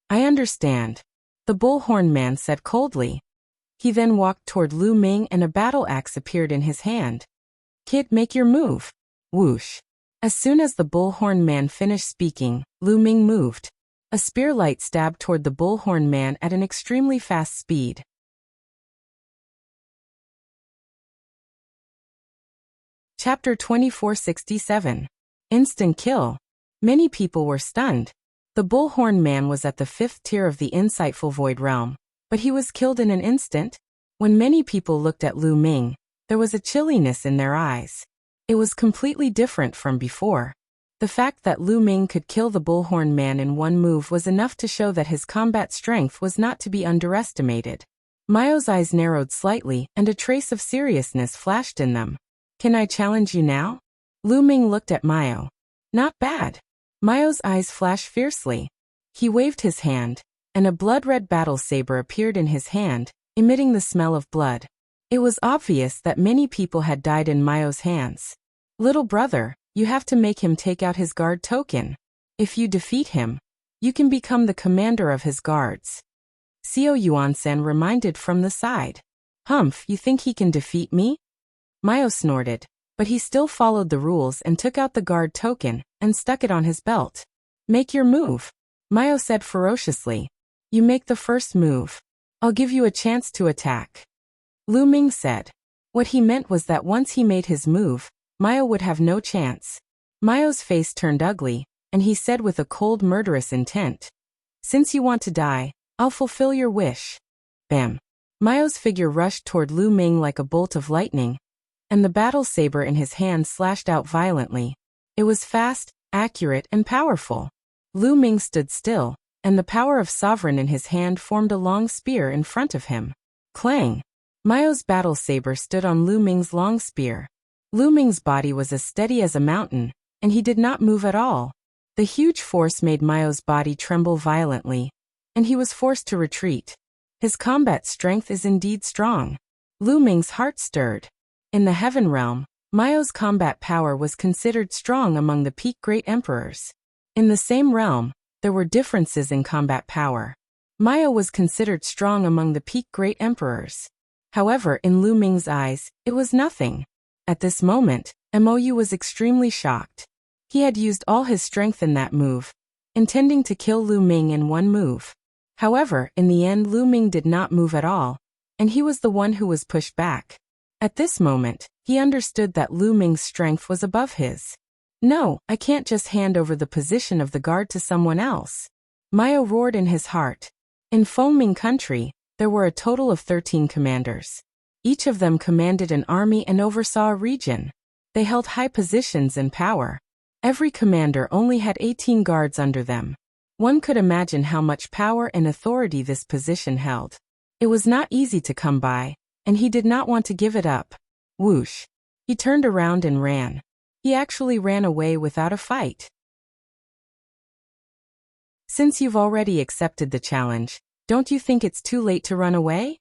I understand. The bullhorn man said coldly. He then walked toward Lu Ming and a battle axe appeared in his hand. Kid, make your move. Whoosh. As soon as the bullhorn man finished speaking, Lu Ming moved. A spear light stabbed toward the bullhorn man at an extremely fast speed. Chapter 2467. Instant kill. Many people were stunned. The bullhorn man was at the 5th tier of the insightful void realm, but he was killed in an instant. When many people looked at Lu Ming, there was a chilliness in their eyes. It was completely different from before. The fact that Lu Ming could kill the bullhorn man in one move was enough to show that his combat strength was not to be underestimated. Mao's eyes narrowed slightly and a trace of seriousness flashed in them. Can I challenge you now? Lu Ming looked at Mao. Not bad. Mao's eyes flashed fiercely. He waved his hand, and a blood-red battle saber appeared in his hand, emitting the smell of blood. It was obvious that many people had died in Mao's hands. Little brother, you have to make him take out his guard token. If you defeat him, you can become the commander of his guards. Xiao Yuansan reminded from the side. Humph, you think he can defeat me? Mao snorted, but he still followed the rules and took out the guard token and stuck it on his belt. Make your move, Mao said ferociously. You make the first move. I'll give you a chance to attack. Lu Ming said. What he meant was that once he made his move, Mao would have no chance. Mao's face turned ugly, and he said with a cold murderous intent. Since you want to die, I'll fulfill your wish. Bam. Mao's figure rushed toward Lu Ming like a bolt of lightning, and the battle saber in his hand slashed out violently. It was fast, accurate, and powerful. Lu Ming stood still, and the power of sovereign in his hand formed a long spear in front of him. Clang! Mao's battle saber stood on Lu Ming's long spear. Lu Ming's body was as steady as a mountain, and he did not move at all. The huge force made Mao's body tremble violently, and he was forced to retreat. His combat strength is indeed strong. Lu Ming's heart stirred. In the Heaven Realm, Mao's combat power was considered strong among the peak great emperors. In the same realm, there were differences in combat power. Mao was considered strong among the peak great emperors. However, in Lu Ming's eyes, it was nothing. At this moment, Mou was extremely shocked. He had used all his strength in that move, intending to kill Lu Ming in one move. However, in the end Lu Ming did not move at all, and he was the one who was pushed back. At this moment, he understood that Lu Ming's strength was above his. No, I can't just hand over the position of the guard to someone else. Mao roared in his heart. In Fengming country, there were a total of 13 commanders. Each of them commanded an army and oversaw a region. They held high positions and power. Every commander only had 18 guards under them. One could imagine how much power and authority this position held. It was not easy to come by, and he did not want to give it up. Whoosh! He turned around and ran. He actually ran away without a fight. Since you've already accepted the challenge, don't you think it's too late to run away?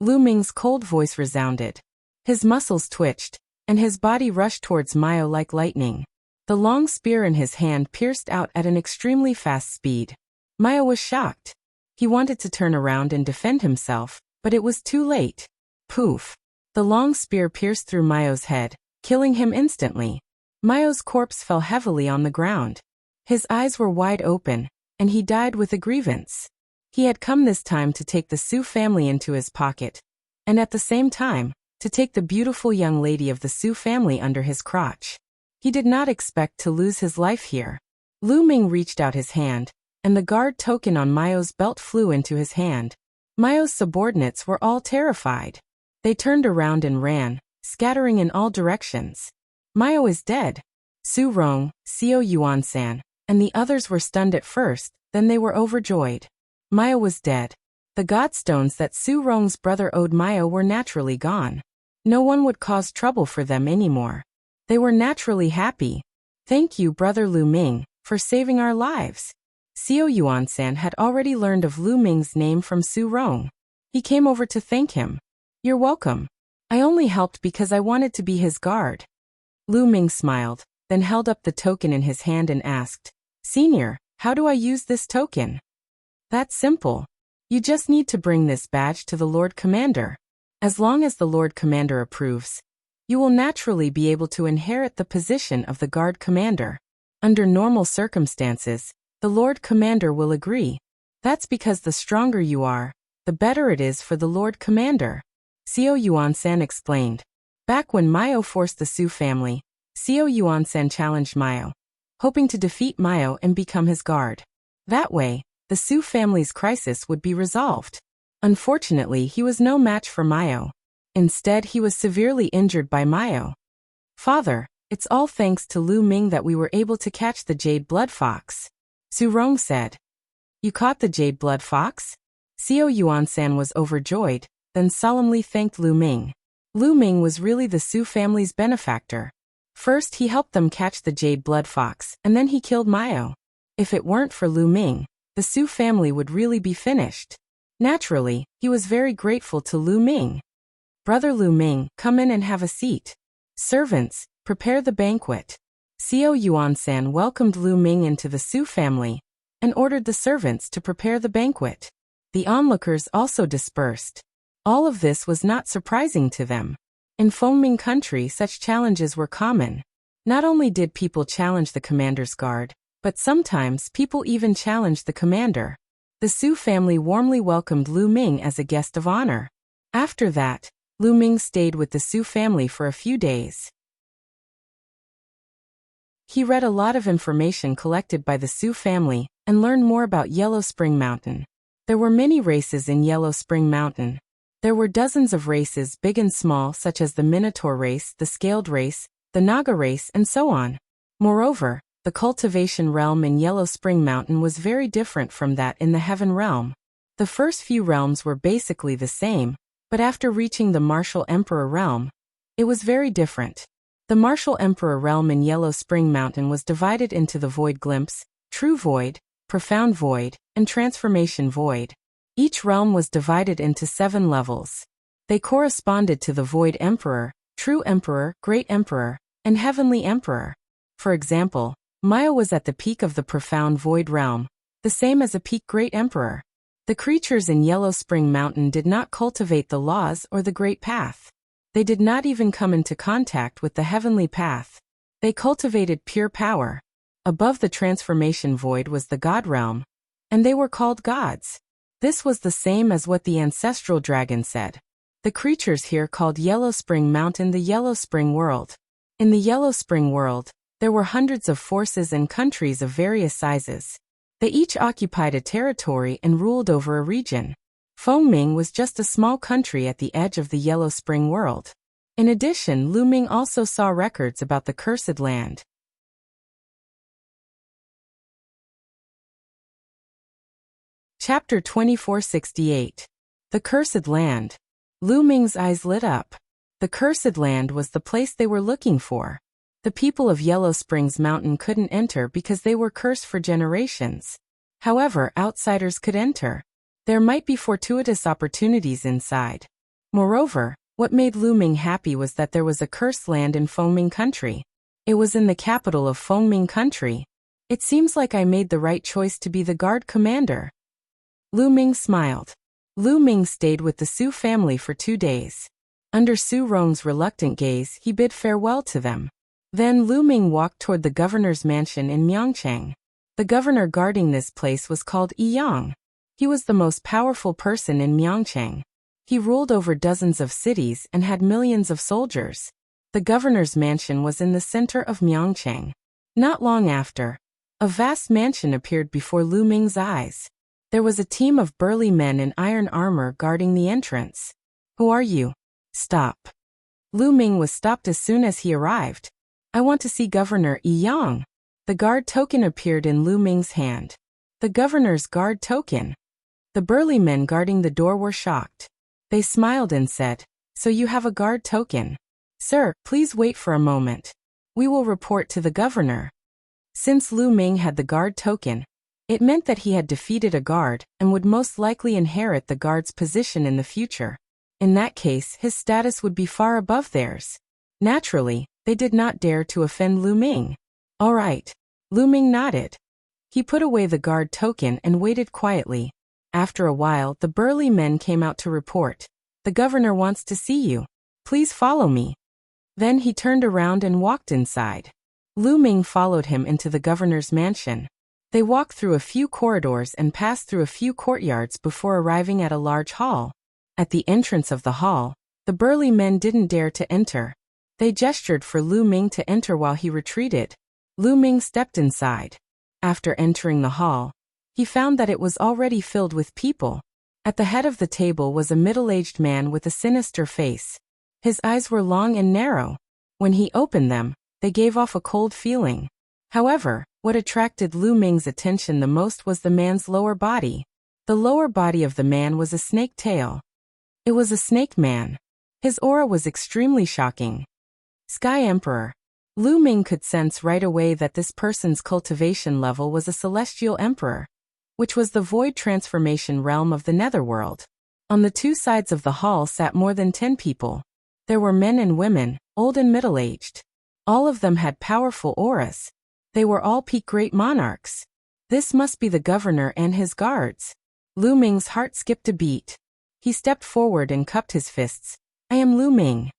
Lu Ming's cold voice resounded. His muscles twitched, and his body rushed towards Mao like lightning. The long spear in his hand pierced out at an extremely fast speed. Mao was shocked. He wanted to turn around and defend himself, but it was too late. Poof! The long spear pierced through Mao's head, killing him instantly. Mao's corpse fell heavily on the ground. His eyes were wide open, and he died with a grievance. He had come this time to take the Su family into his pocket, and at the same time, to take the beautiful young lady of the Su family under his crotch. He did not expect to lose his life here. Lu Ming reached out his hand, and the guard token on Mao's belt flew into his hand. Mao's subordinates were all terrified. They turned around and ran, scattering in all directions. Mao is dead. Su Rong, Xiao Yuansan, and the others were stunned at first, then they were overjoyed. Mao was dead. The godstones that Su Rong's brother owed Mao were naturally gone. No one would cause trouble for them anymore. They were naturally happy. Thank you, brother Lu Ming, for saving our lives. Xiao Yuansan had already learned of Lu Ming's name from Su Rong. He came over to thank him. You're welcome. I only helped because I wanted to be his guard. Lu Ming smiled, then held up the token in his hand and asked, Senior, how do I use this token? That's simple. You just need to bring this badge to the Lord Commander. As long as the Lord Commander approves, you will naturally be able to inherit the position of the Guard Commander. Under normal circumstances, the Lord Commander will agree. That's because the stronger you are, the better it is for the Lord Commander. Xiao Yuansan explained. Back when Mayo forced the Su family, Xiao Yuansen challenged Mayo, hoping to defeat Mayo and become his guard. That way, the Su family's crisis would be resolved. Unfortunately, he was no match for Mayo. Instead, he was severely injured by Mayo. "Father, it's all thanks to Lu Ming that we were able to catch the jade blood fox," Su Rong said. "You caught the jade blood fox?" Xiao Yuansan was overjoyed, then solemnly thanked Lu Ming. Lu Ming was really the Su family's benefactor. First he helped them catch the jade blood fox, and then he killed Mayo. If it weren't for Lu Ming, the Su family would really be finished. Naturally, he was very grateful to Lu Ming. "Brother Lu Ming, come in and have a seat. Servants, prepare the banquet." Xiao Yuansan welcomed Lu Ming into the Su family and ordered the servants to prepare the banquet. The onlookers also dispersed. All of this was not surprising to them. In Fengming country, such challenges were common. Not only did people challenge the commander's guard, but sometimes people even challenged the commander. The Su family warmly welcomed Lu Ming as a guest of honor. After that, Lu Ming stayed with the Su family for a few days. He read a lot of information collected by the Su family and learned more about Yellow Spring Mountain. There were many races in Yellow Spring Mountain. There were dozens of races, big and small, such as the Minotaur race, the Scaled race, the Naga race, and so on. Moreover, the cultivation realm in Yellow Spring Mountain was very different from that in the Heaven realm. The first few realms were basically the same, but after reaching the Martial Emperor realm, it was very different. The Martial Emperor realm in Yellow Spring Mountain was divided into the Void Glimpse, True Void, Profound Void, and Transformation Void. Each realm was divided into 7 levels. They corresponded to the Void Emperor, True Emperor, Great Emperor, and Heavenly Emperor. For example, Mayo was at the peak of the Profound Void realm, the same as a peak Great Emperor. The creatures in Yellow Spring Mountain did not cultivate the laws or the Great Path. They did not even come into contact with the Heavenly Path. They cultivated pure power. Above the Transformation Void was the God realm, and they were called gods. This was the same as what the ancestral dragon said. The creatures here called Yellow Spring Mountain the Yellow Spring World. In the Yellow Spring World, there were hundreds of forces and countries of various sizes. They each occupied a territory and ruled over a region. Fengming was just a small country at the edge of the Yellow Spring World. In addition, Lu Ming also saw records about the Cursed Land. Chapter 2468. The Cursed Land. Lu Ming's eyes lit up. The Cursed Land was the place they were looking for. The people of Yellow Springs Mountain couldn't enter because they were cursed for generations. However, outsiders could enter. There might be fortuitous opportunities inside. Moreover, what made Lu Ming happy was that there was a cursed land in Fengming country. It was in the capital of Fengming country. It seems like I made the right choice to be the guard commander. Lu Ming smiled. Lu Ming stayed with the Su family for 2 days. Under Su Rong's reluctant gaze, he bid farewell to them. Then Lu Ming walked toward the governor's mansion in Myeongchang. The governor guarding this place was called Yi Yang. He was the most powerful person in Myeongchang. He ruled over dozens of cities and had millions of soldiers. The governor's mansion was in the center of Myeongchang. Not long after, a vast mansion appeared before Lu Ming's eyes. There was a team of burly men in iron armor guarding the entrance. "Who are you?" "Stop." Lu Ming was stopped as soon as he arrived. "I want to see Governor Yi Yang." The guard token appeared in Lu Ming's hand. The governor's guard token. The burly men guarding the door were shocked. They smiled and said, "So you have a guard token? Sir, please wait for a moment. We will report to the governor." Since Lu Ming had the guard token, it meant that he had defeated a guard and would most likely inherit the guard's position in the future. In that case, his status would be far above theirs. Naturally, they did not dare to offend Lu Ming. "All right." Lu Ming nodded. He put away the guard token and waited quietly. After a while, the burly men came out to report. "The governor wants to see you. Please follow me." Then he turned around and walked inside. Lu Ming followed him into the governor's mansion. They walked through a few corridors and passed through a few courtyards before arriving at a large hall. At the entrance of the hall, the burly men didn't dare to enter. They gestured for Lu Ming to enter while he retreated. Lu Ming stepped inside. After entering the hall, he found that it was already filled with people. At the head of the table was a middle-aged man with a sinister face. His eyes were long and narrow. When he opened them, they gave off a cold feeling. However, what attracted Lu Ming's attention the most was the man's lower body. The lower body of the man was a snake tail. It was a snake man. His aura was extremely shocking. Sky Emperor. Lu Ming could sense right away that this person's cultivation level was a celestial emperor, which was the void transformation realm of the netherworld. On the two sides of the hall sat more than 10 people. There were men and women, old and middle-aged. All of them had powerful auras. They were all peak great monarchs. This must be the governor and his guards. Lu Ming's heart skipped a beat. He stepped forward and cupped his fists. I am Lu Ming.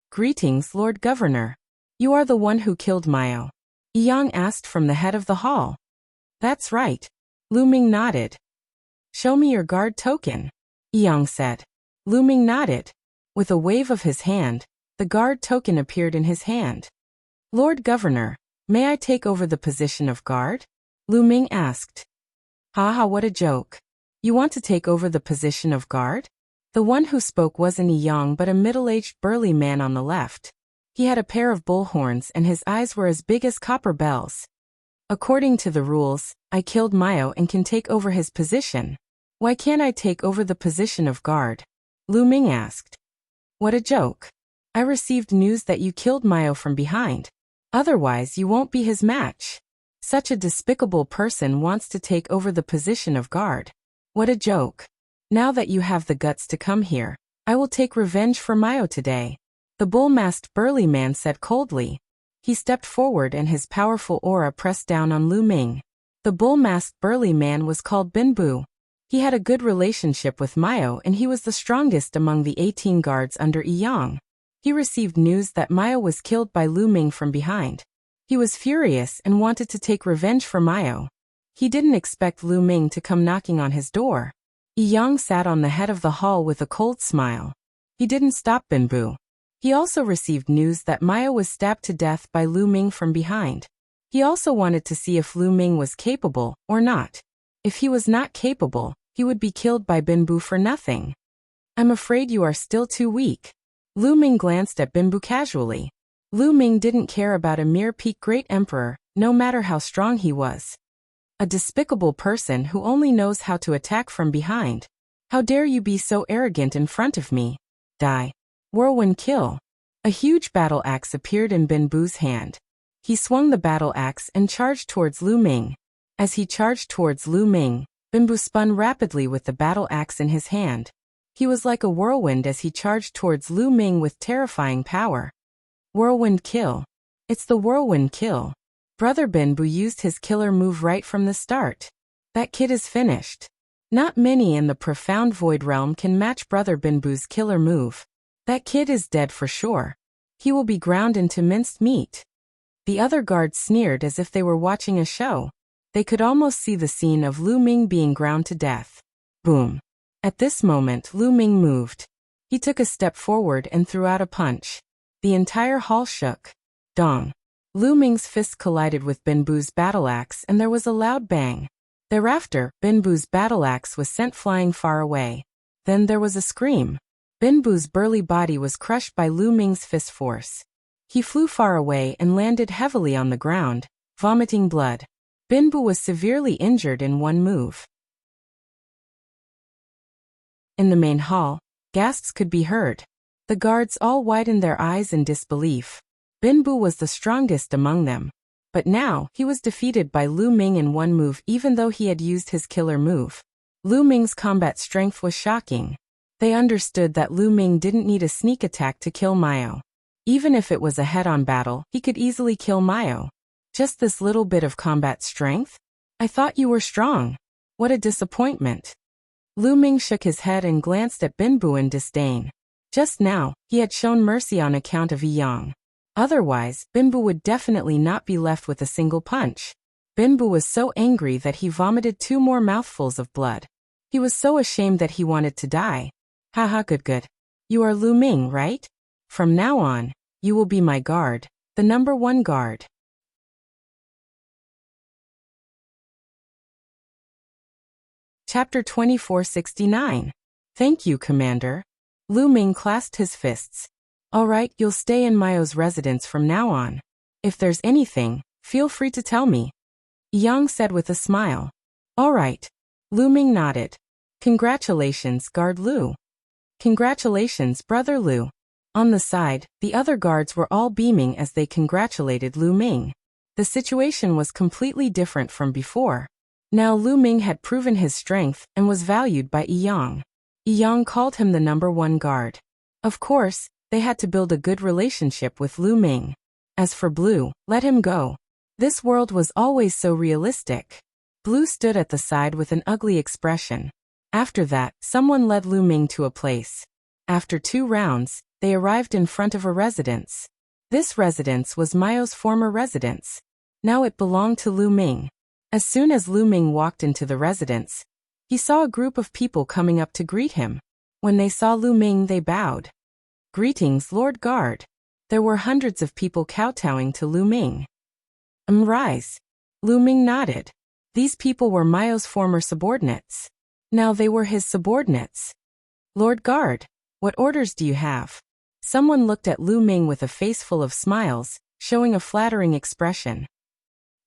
Greetings, Lord Governor. You are the one who killed Mio? Yang asked from the head of the hall. That's right. Lu Ming nodded. Show me your guard token, Yang said. Lu Ming nodded. With a wave of his hand, the guard token appeared in his hand. Lord Governor, may I take over the position of guard? Lu Ming asked. Haha, what a joke. You want to take over the position of guard? The one who spoke wasn't Yang but a middle-aged burly man on the left. He had a pair of bull horns and his eyes were as big as copper bells. According to the rules, I killed Mio and can take over his position. Why can't I take over the position of guard? Lu Ming asked. What a joke. I received news that you killed Mio from behind. Otherwise you won't be his match. Such a despicable person wants to take over the position of guard. What a joke. Now that you have the guts to come here, I will take revenge for Mio today, the bull-masked burly man said coldly. He stepped forward and his powerful aura pressed down on Lu Ming. The bull-masked burly man was called Binbu. He had a good relationship with Mio and he was the strongest among the 18 guards under Yang. He received news that Mio was killed by Lu Ming from behind. He was furious and wanted to take revenge for Mio. He didn't expect Lu Ming to come knocking on his door. Yang sat on the head of the hall with a cold smile. He didn't stop Binbu. He also received news that Mio was stabbed to death by Lu Ming from behind. He also wanted to see if Lu Ming was capable or not. If he was not capable, he would be killed by Binbu for nothing. I'm afraid you are still too weak. Lu Ming glanced at Binbu casually. Lu Ming didn't care about a mere peak great emperor, no matter how strong he was. A despicable person who only knows how to attack from behind. How dare you be so arrogant in front of me? Die. Whirlwind kill. A huge battle axe appeared in Binbu's hand. He swung the battle axe and charged towards Lu Ming. As he charged towards Lu Ming, Binbu spun rapidly with the battle axe in his hand. He was like a whirlwind as he charged towards Lu Ming with terrifying power. Whirlwind kill. It's the whirlwind kill. Brother Binbu used his killer move right from the start. That kid is finished. Not many in the profound void realm can match Brother Binbu's killer move. That kid is dead for sure. He will be ground into minced meat. The other guards sneered as if they were watching a show. They could almost see the scene of Lu Ming being ground to death. Boom. At this moment Lu Ming moved. He took a step forward and threw out a punch. The entire hall shook. Dong. Lu Ming's fist collided with Binbu's battle axe and there was a loud bang. Thereafter, Binbu's battle axe was sent flying far away. Then there was a scream. Binbu's burly body was crushed by Lu Ming's fist force. He flew far away and landed heavily on the ground, vomiting blood. Binbu was severely injured in one move. In the main hall, gasps could be heard. The guards all widened their eyes in disbelief. Binbu was the strongest among them. But now, he was defeated by Lu Ming in one move even though he had used his killer move. Lu Ming's combat strength was shocking. They understood that Lu Ming didn't need a sneak attack to kill Mio. Even if it was a head-on battle, he could easily kill Mio. Just this little bit of combat strength? I thought you were strong. What a disappointment. Lu Ming shook his head and glanced at Binbu in disdain. Just now, he had shown mercy on account of Yang. Otherwise, Binbu would definitely not be left with a single punch. Binbu was so angry that he vomited 2 more mouthfuls of blood. He was so ashamed that he wanted to die. Haha, good. You are Lu Ming, right? From now on, you will be my guard, the number one guard. Chapter 2469. Thank you, Commander. Lu Ming clasped his fists. All right, you'll stay in Mao's residence from now on. If there's anything, feel free to tell me. Yang said with a smile. All right. Lu Ming nodded. Congratulations, Guard Lu. Congratulations, Brother Lu. On the side, the other guards were all beaming as they congratulated Lu Ming. The situation was completely different from before. Now Lu Ming had proven his strength and was valued by Yang. Yang called him the number one guard. Of course, they had to build a good relationship with Lu Ming. As for Blue, let him go. This world was always so realistic. Blue stood at the side with an ugly expression. After that, someone led Lu Ming to a place. After 2 rounds, they arrived in front of a residence. This residence was Mao's former residence. Now it belonged to Lu Ming. As soon as Lu Ming walked into the residence, he saw a group of people coming up to greet him. When they saw Lu Ming, they bowed. Greetings, Lord Guard. There were hundreds of people kowtowing to Lu Ming. Rise. Lu Ming nodded. These people were Mao's former subordinates. Now they were his subordinates. Lord Guard, what orders do you have? Someone looked at Lu Ming with a face full of smiles, showing a flattering expression.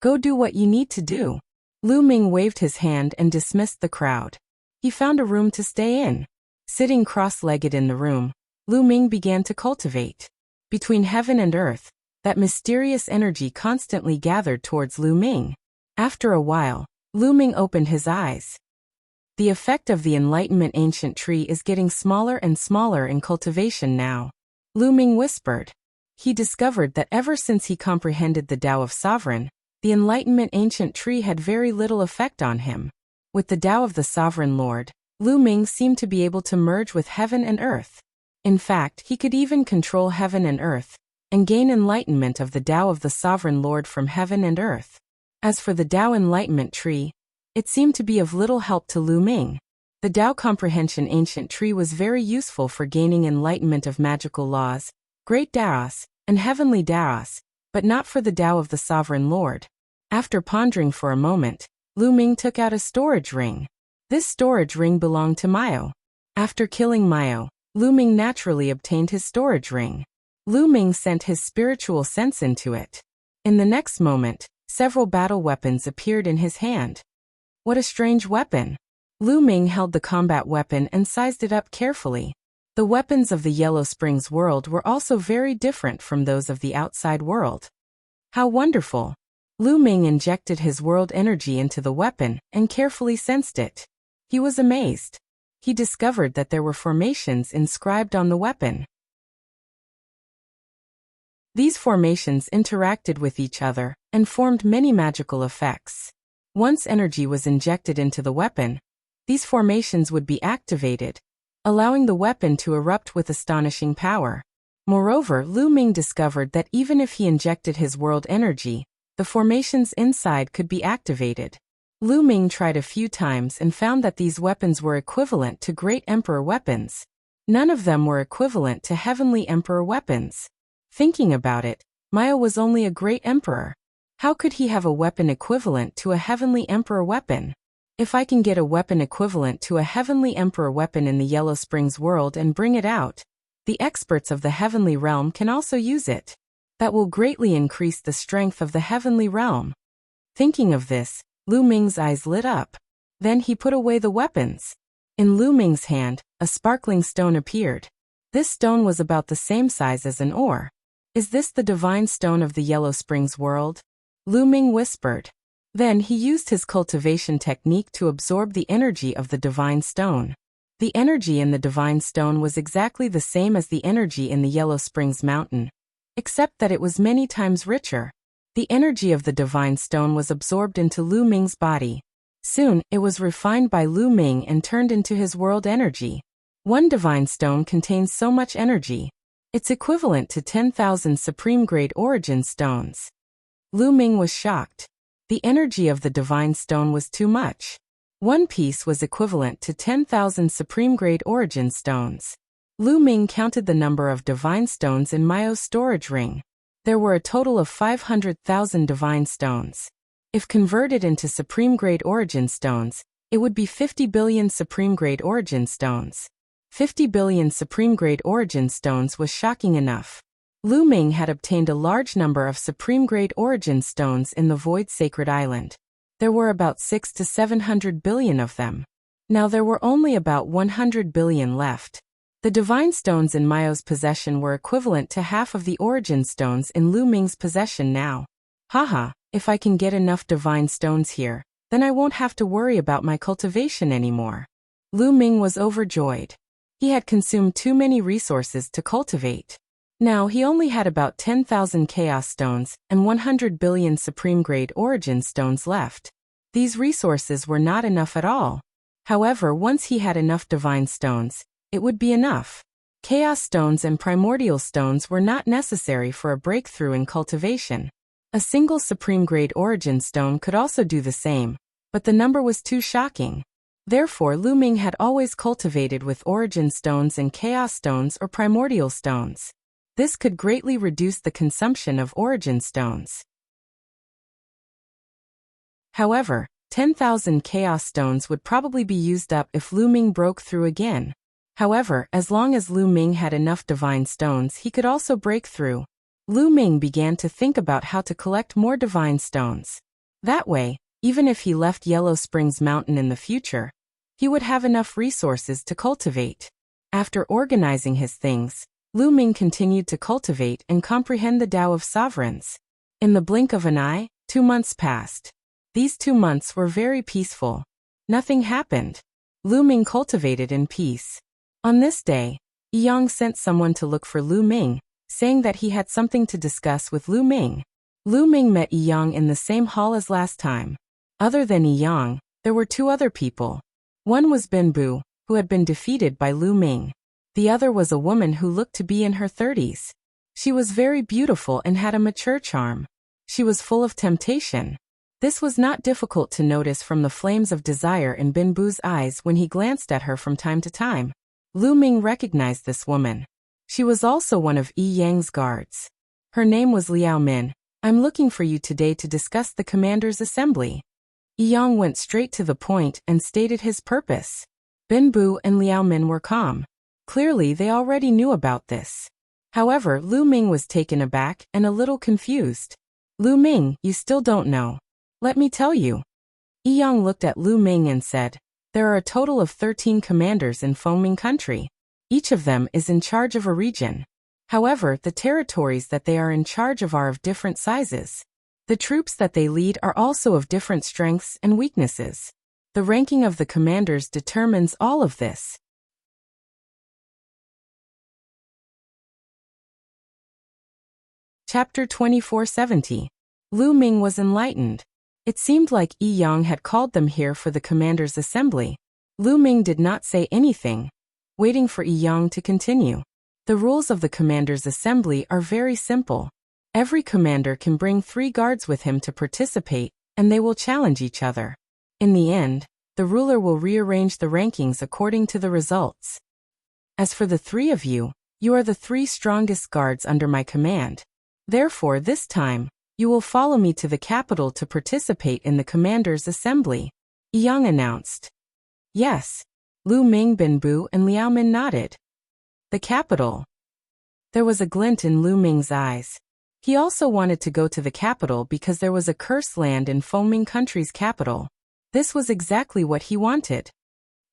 Go do what you need to do. Lu Ming waved his hand and dismissed the crowd. He found a room to stay in. Sitting cross-legged in the room, Lu Ming began to cultivate. Between heaven and earth, that mysterious energy constantly gathered towards Lu Ming. After a while, Lu Ming opened his eyes. The effect of the Enlightenment ancient tree is getting smaller and smaller in cultivation now. Lu Ming whispered. He discovered that ever since he comprehended the Tao of Sovereign, the Enlightenment ancient tree had very little effect on him. With the Tao of the Sovereign Lord, Lu Ming seemed to be able to merge with heaven and earth. In fact, he could even control heaven and earth, and gain enlightenment of the Tao of the Sovereign Lord from heaven and earth. As for the Tao Enlightenment tree, it seemed to be of little help to Lu Ming. The Tao Comprehension ancient tree was very useful for gaining enlightenment of magical laws, great Taos, and heavenly Taos, but not for the Tao of the Sovereign Lord. After pondering for a moment, Lu Ming took out a storage ring. This storage ring belonged to Mao. After killing Mao, Lu Ming naturally obtained his storage ring. Lu Ming sent his spiritual sense into it. In the next moment, several battle weapons appeared in his hand. What a strange weapon! Lu Ming held the combat weapon and sized it up carefully. The weapons of the Yellow Springs world were also very different from those of the outside world. How wonderful! Lu Ming injected his world energy into the weapon and carefully sensed it. He was amazed. He discovered that there were formations inscribed on the weapon. These formations interacted with each other and formed many magical effects. Once energy was injected into the weapon, these formations would be activated, allowing the weapon to erupt with astonishing power. Moreover, Lu Ming discovered that even if he injected his world energy, the formations inside could be activated. Lu Ming tried a few times and found that these weapons were equivalent to Great Emperor weapons. None of them were equivalent to Heavenly Emperor weapons. Thinking about it, Mao was only a Great Emperor. How could he have a weapon equivalent to a Heavenly Emperor weapon? If I can get a weapon equivalent to a Heavenly Emperor weapon in the Yellow Springs world and bring it out, the experts of the Heavenly Realm can also use it. That will greatly increase the strength of the Heavenly Realm. Thinking of this, Lu Ming's eyes lit up. Then he put away the weapons. In Lu Ming's hand, a sparkling stone appeared. This stone was about the same size as an ore. Is this the divine stone of the Yellow Springs world? Lu Ming whispered. Then he used his cultivation technique to absorb the energy of the divine stone. The energy in the divine stone was exactly the same as the energy in the Yellow Springs mountain, except that it was many times richer. The energy of the divine stone was absorbed into Lu Ming's body. Soon, it was refined by Lu Ming and turned into his world energy. One divine stone contains so much energy. It's equivalent to 10,000 supreme-grade origin stones. Lu Ming was shocked. The energy of the divine stone was too much. One piece was equivalent to 10,000 supreme-grade origin stones. Lu Ming counted the number of divine stones in Mao's storage ring. There were a total of 500,000 divine stones. If converted into supreme-grade origin stones, it would be 50 billion supreme-grade origin stones. 50 billion supreme-grade origin stones was shocking enough. Lu Ming had obtained a large number of supreme-grade origin stones in the Void Sacred Island. There were about 600 to 700 billion of them. Now there were only about 100 billion left. The divine stones in Mao's possession were equivalent to half of the origin stones in Lu Ming's possession now. Haha, if I can get enough divine stones here, then I won't have to worry about my cultivation anymore. Lu Ming was overjoyed. He had consumed too many resources to cultivate. Now he only had about 10,000 chaos stones and 100 billion supreme-grade origin stones left. These resources were not enough at all. However, once he had enough divine stones, it would be enough. Chaos stones and primordial stones were not necessary for a breakthrough in cultivation. A single supreme-grade origin stone could also do the same, but the number was too shocking. Therefore, Lu Ming had always cultivated with origin stones and chaos stones or primordial stones. This could greatly reduce the consumption of origin stones. However, 10,000 chaos stones would probably be used up if Lu Ming broke through again. However, as long as Lu Ming had enough divine stones, he could also break through. Lu Ming began to think about how to collect more divine stones. That way, even if he left Yellow Springs Mountain in the future, he would have enough resources to cultivate. After organizing his things, Lu Ming continued to cultivate and comprehend the Tao of Sovereigns. In the blink of an eye, 2 months passed. These 2 months were very peaceful. Nothing happened. Lu Ming cultivated in peace. On this day, Yang sent someone to look for Lu Ming, saying that he had something to discuss with Lu Ming. Lu Ming met Yang in the same hall as last time. Other than Yang, there were 2 other people. One was Benbu, who had been defeated by Lu Ming. The other was a woman who looked to be in her 30s. She was very beautiful and had a mature charm. She was full of temptation. This was not difficult to notice from the flames of desire in Benbu's eyes when he glanced at her from time to time. Lu Ming recognized this woman. She was also one of Yi Yang's guards. Her name was Liao Min. I'm looking for you today to discuss the commander's assembly. Yi Yang went straight to the point and stated his purpose. Benbu and Liao Min were calm. Clearly, they already knew about this. However, Lu Ming was taken aback and a little confused. Lu Ming, you still don't know. Let me tell you. Yi Yang looked at Lu Ming and said, there are a total of 13 commanders in Foaming Country. Each of them is in charge of a region. However, the territories that they are in charge of are of different sizes. The troops that they lead are also of different strengths and weaknesses. The ranking of the commanders determines all of this. Chapter 2470. Lu Ming was enlightened. It seemed like Yi Yang had called them here for the commander's assembly. Lu Ming did not say anything, waiting for Yi Yang to continue. The rules of the commander's assembly are very simple. Every commander can bring 3 guards with him to participate, and they will challenge each other. In the end, the ruler will rearrange the rankings according to the results. As for the 3 of you, you are the 3 strongest guards under my command. Therefore, this time, you will follow me to the capital to participate in the commander's assembly. Yi Yang announced. Yes. Lu Ming, Benbu, and Liao Min nodded. The capital. There was a glint in Lu Ming's eyes. He also wanted to go to the capital because there was a cursed land in Foaming Country's capital. This was exactly what he wanted.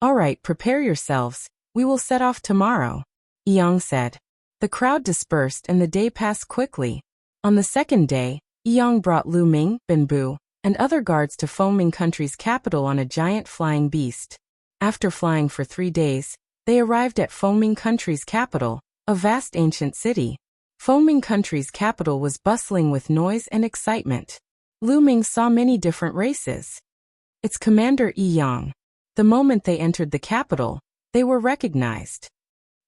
All right, prepare yourselves. We will set off tomorrow, Yi Yang said. The crowd dispersed and the day passed quickly. On the second day, Yi Yang brought Lu Ming, Benbu, and other guards to Foaming Country's capital on a giant flying beast. After flying for 3 days, they arrived at Foaming Country's capital, a vast ancient city. Foaming Country's capital was bustling with noise and excitement. Lu Ming saw many different races. Its commander Yi Yang. The moment they entered the capital, they were recognized.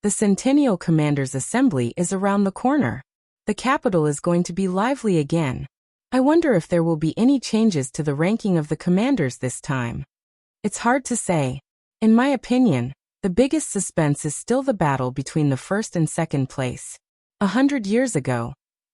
The Centennial Commander's Assembly is around the corner. The capital is going to be lively again. I wonder if there will be any changes to the ranking of the commanders this time. It's hard to say. In my opinion, The biggest suspense is still the battle between the first and second place. 100 years ago,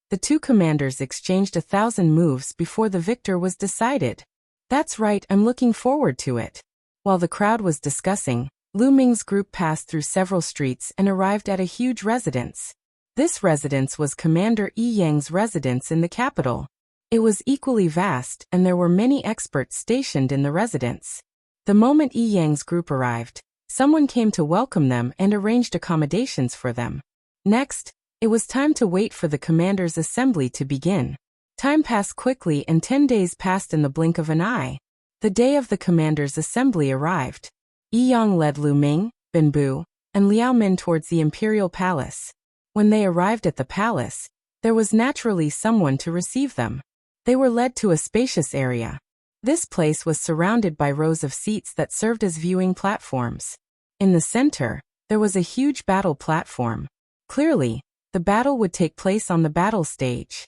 the two commanders exchanged 1,000 moves before the victor was decided. That's right, I'm looking forward to it. While the crowd was discussing, Lu Ming's group passed through several streets and arrived at a huge residence. This residence was Commander Yi Yang's residence in the capital. It was equally vast, and there were many experts stationed in the residence. The moment Yi Yang's group arrived, someone came to welcome them and arranged accommodations for them. Next, it was time to wait for the commander's assembly to begin. Time passed quickly and 10 days passed in the blink of an eye. The day of the commander's assembly arrived. Yi Yang led Lu Ming, Bin Bu, and Liao Min towards the imperial palace. When they arrived at the palace, there was naturally someone to receive them. They were led to a spacious area. This place was surrounded by rows of seats that served as viewing platforms. In the center, there was a huge battle platform. Clearly, the battle would take place on the battle stage.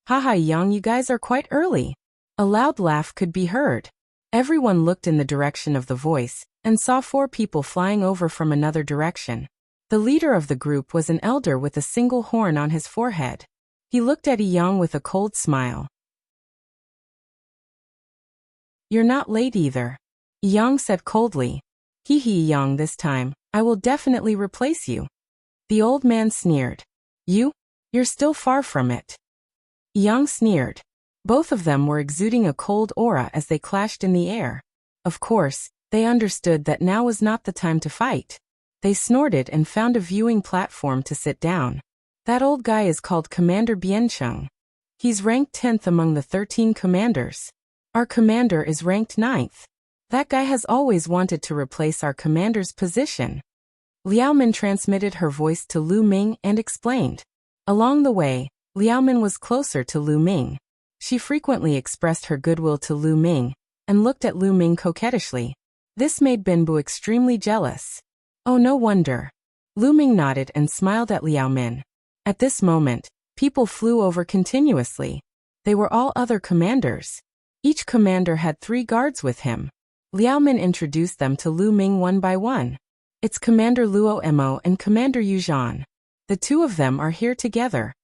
Haha, Yang, you guys are quite early. A loud laugh could be heard. Everyone looked in the direction of the voice and saw 4 people flying over from another direction. The leader of the group was an elder with a single horn on his forehead. He looked at Yi Yang with a cold smile. You're not late either. Yi Yang said coldly. Hee hee, Yang, this time, I will definitely replace you. The old man sneered. You're still far from it. Yi Yang sneered. Both of them were exuding a cold aura as they clashed in the air. Of course, they understood that now was not the time to fight. They snorted and found a viewing platform to sit down. That old guy is called Commander Biancheng. He's ranked 10th among the 13 commanders. Our commander is ranked 9th. That guy has always wanted to replace our commander's position. Liao Min transmitted her voice to Lu Ming and explained. Along the way, Liao Min was closer to Lu Ming. She frequently expressed her goodwill to Lu Ming and looked at Lu Ming coquettishly. This made Bin Bu extremely jealous. Oh, no wonder. Lu Ming nodded and smiled at Liao Min. At this moment, people flew over continuously. They were all other commanders. Each commander had 3 guards with him. Liao Min introduced them to Lu Ming one by one. It's Commander Luo Mo and Commander Yu Zhan. The 2 of them are here together.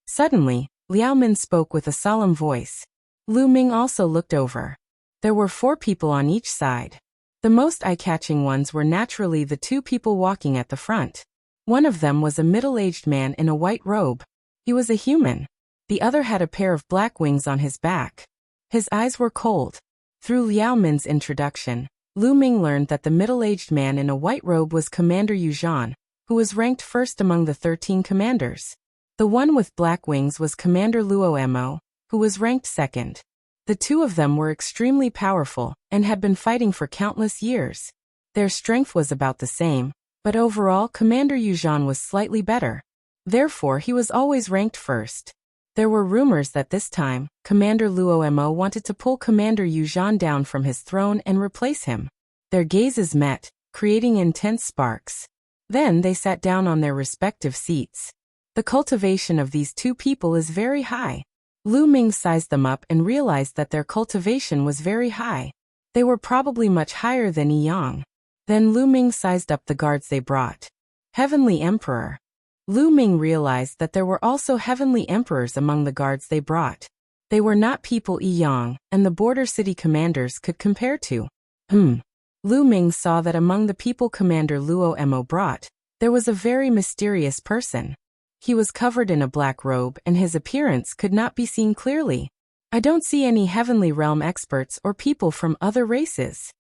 Suddenly, Liao Min spoke with a solemn voice. Lu Ming also looked over. There were 4 people on each side. The most eye-catching ones were naturally the 2 people walking at the front. One of them was a middle-aged man in a white robe. He was a human. The other had a pair of black wings on his back. His eyes were cold. Through Liao Min's introduction, Lu Ming learned that the middle-aged man in a white robe was Commander Yu Zhan, who was ranked first among the 13 commanders. The one with black wings was Commander Luo Mo, who was ranked second. The 2 of them were extremely powerful and had been fighting for countless years. Their strength was about the same, but overall Commander Yu Zhan was slightly better. Therefore, he was always ranked first. There were rumors that this time, Commander Luo Mo wanted to pull Commander Yu Zhan down from his throne and replace him. Their gazes met, creating intense sparks. Then they sat down on their respective seats. The cultivation of these 2 people is very high. Lu Ming sized them up and realized that their cultivation was very high. They were probably much higher than Yi Yang. Then Lu Ming sized up the guards they brought. Heavenly Emperor. Lu Ming realized that there were also heavenly emperors among the guards they brought. They were not people Yi Yang and the border city commanders could compare to. Lu Ming saw that among the people Commander Luo Mo brought, there was a very mysterious person. He was covered in a black robe and his appearance could not be seen clearly. I don't see any heavenly realm experts or people from other races.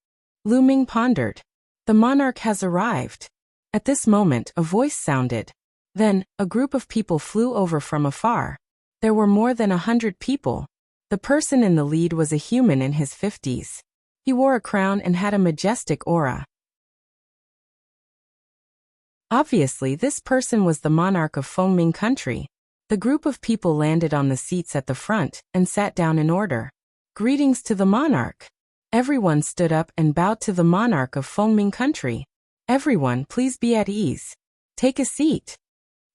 Lu Ming pondered. The monarch has arrived. At this moment, a voice sounded. Then, a group of people flew over from afar. There were more than 100 people. The person in the lead was a human in his 50s. He wore a crown and had a majestic aura. Obviously, this person was the monarch of Fengming country. The group of people landed on the seats at the front and sat down in order. Greetings to the monarch. Everyone stood up and bowed to the monarch of Fengming country. Everyone, please be at ease. Take a seat.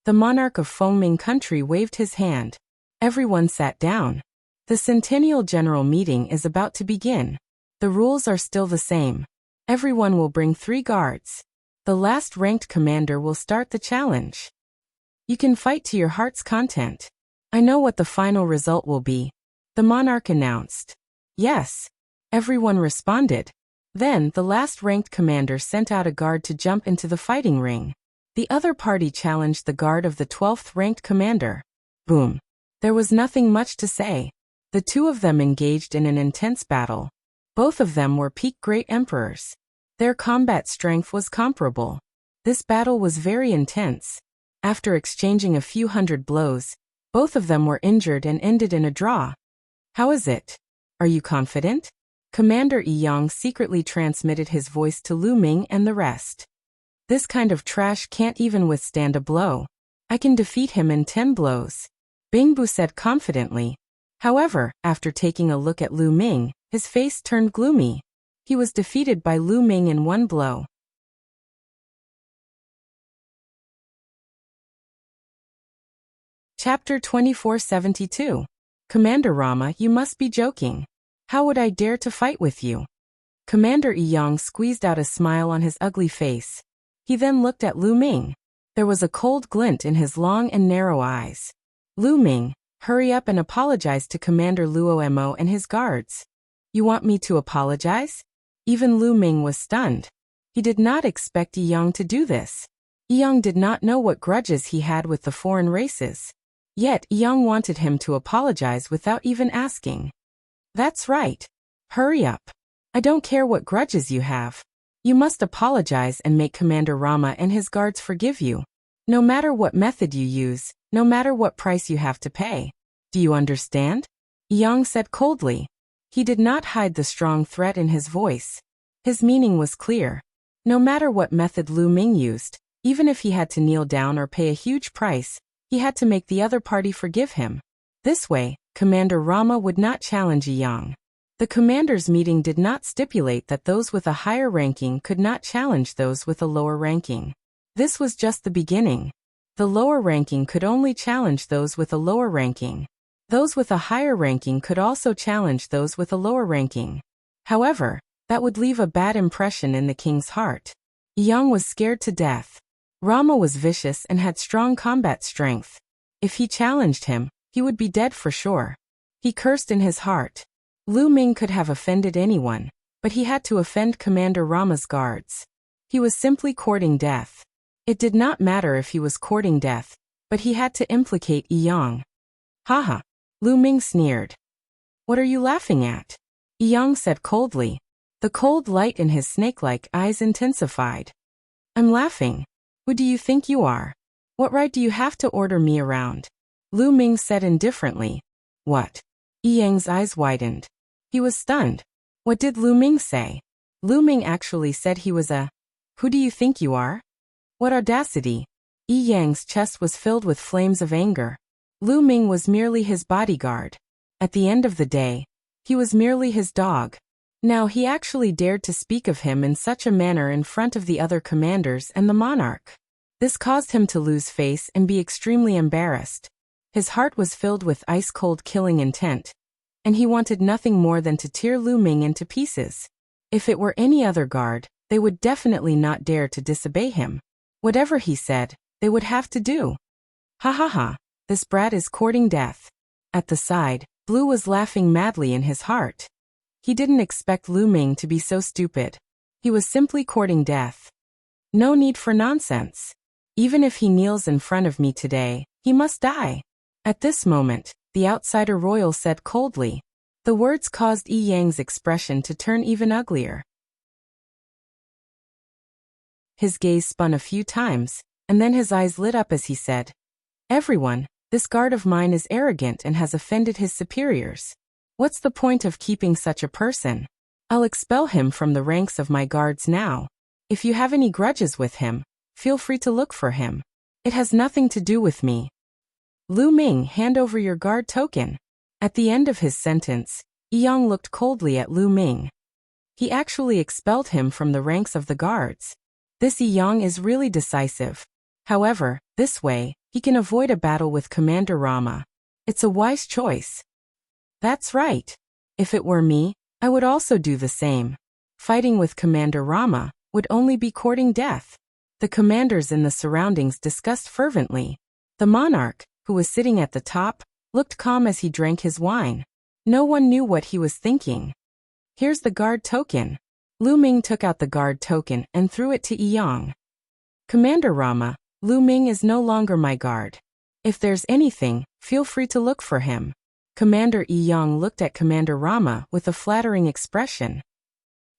The monarch of Fengming country waved his hand. Everyone sat down. The Centennial General Meeting is about to begin. The rules are still the same. Everyone will bring 3 guards. The last ranked commander will start the challenge. You can fight to your heart's content. I know what the final result will be, the monarch announced. Yes. Everyone responded. Then, the last ranked commander sent out a guard to jump into the fighting ring. The other party challenged the guard of the 12th ranked commander. Boom. There was nothing much to say. The two of them engaged in an intense battle. Both of them were peak great emperors. Their combat strength was comparable. This battle was very intense. After exchanging a few hundred blows, both of them were injured and ended in a draw. How is it? Are you confident? Commander Yi Yang secretly transmitted his voice to Lu Ming and the rest. This kind of trash can't even withstand a blow. I can defeat him in 10 blows. Bing Bu said confidently. However, after taking a look at Lu Ming, his face turned gloomy. He was defeated by Lu Ming in 1 blow. Chapter 2472. Commander Rama, you must be joking. How would I dare to fight with you? Commander Yi Yang squeezed out a smile on his ugly face. He then looked at Lu Ming. There was a cold glint in his long and narrow eyes. Lu Ming, hurry up and apologize to Commander Luo Mo and his guards. You want me to apologize? Even Lu Ming was stunned. He did not expect Yi Yang to do this. Yi Yang did not know what grudges he had with the foreign races. Yet Yi Yang wanted him to apologize without even asking. That's right. Hurry up. I don't care what grudges you have. You must apologize and make Commander Rama and his guards forgive you. No matter what method you use, no matter what price you have to pay. Do you understand? Yi Yang said coldly. He did not hide the strong threat in his voice. His meaning was clear. No matter what method Lu Ming used, even if he had to kneel down or pay a huge price, he had to make the other party forgive him. This way, Commander Rama would not challenge Yi Yang. The commanders' meeting did not stipulate that those with a higher ranking could not challenge those with a lower ranking. This was just the beginning. The lower ranking could only challenge those with a lower ranking. Those with a higher ranking could also challenge those with a lower ranking. However, that would leave a bad impression in the king's heart. Yi Yang was scared to death. Rama was vicious and had strong combat strength. If he challenged him, he would be dead for sure. He cursed in his heart. Lu Ming could have offended anyone, but he had to offend Commander Rama's guards. He was simply courting death. It did not matter if he was courting death, but he had to implicate Yi Yang. Haha. Lu Ming sneered. What are you laughing at? Yi Yang said coldly. The cold light in his snake-like eyes intensified. I'm laughing. Who do you think you are? What right do you have to order me around? Lu Ming said indifferently. What? Yi Yang's eyes widened. He was stunned. What did Lu Ming say? Lu Ming actually said he was a... Who do you think you are? What audacity! Yi Yang's chest was filled with flames of anger. Lu Ming was merely his bodyguard. At the end of the day, he was merely his dog. Now he actually dared to speak of him in such a manner in front of the other commanders and the monarch. This caused him to lose face and be extremely embarrassed. His heart was filled with ice-cold killing intent, and he wanted nothing more than to tear Lu Ming into pieces. If it were any other guard, they would definitely not dare to disobey him. Whatever he said, they would have to do. Ha ha ha, this brat is courting death. At the side, Blue was laughing madly in his heart. He didn't expect Lu Ming to be so stupid. He was simply courting death. No need for nonsense. Even if he kneels in front of me today, he must die. At this moment, the outsider royal said coldly. The words caused Yi Yang's expression to turn even uglier. His gaze spun a few times, and then his eyes lit up as he said, Everyone, this guard of mine is arrogant and has offended his superiors. What's the point of keeping such a person? I'll expel him from the ranks of my guards now. If you have any grudges with him, feel free to look for him. It has nothing to do with me. Lu Ming, hand over your guard token. At the end of his sentence, Yi Yang looked coldly at Lu Ming. He actually expelled him from the ranks of the guards. This Yi Yang is really decisive. However, this way, he can avoid a battle with Commander Rama. It's a wise choice. That's right. If it were me, I would also do the same. Fighting with Commander Rama would only be courting death. The commanders in the surroundings discussed fervently. The monarch, who was sitting at the top, looked calm as he drank his wine. No one knew what he was thinking. Here's the guard token. Lu Ming took out the guard token and threw it to Yang. Commander Rama, Lu Ming is no longer my guard. If there's anything, feel free to look for him. Commander Yang looked at Commander Rama with a flattering expression.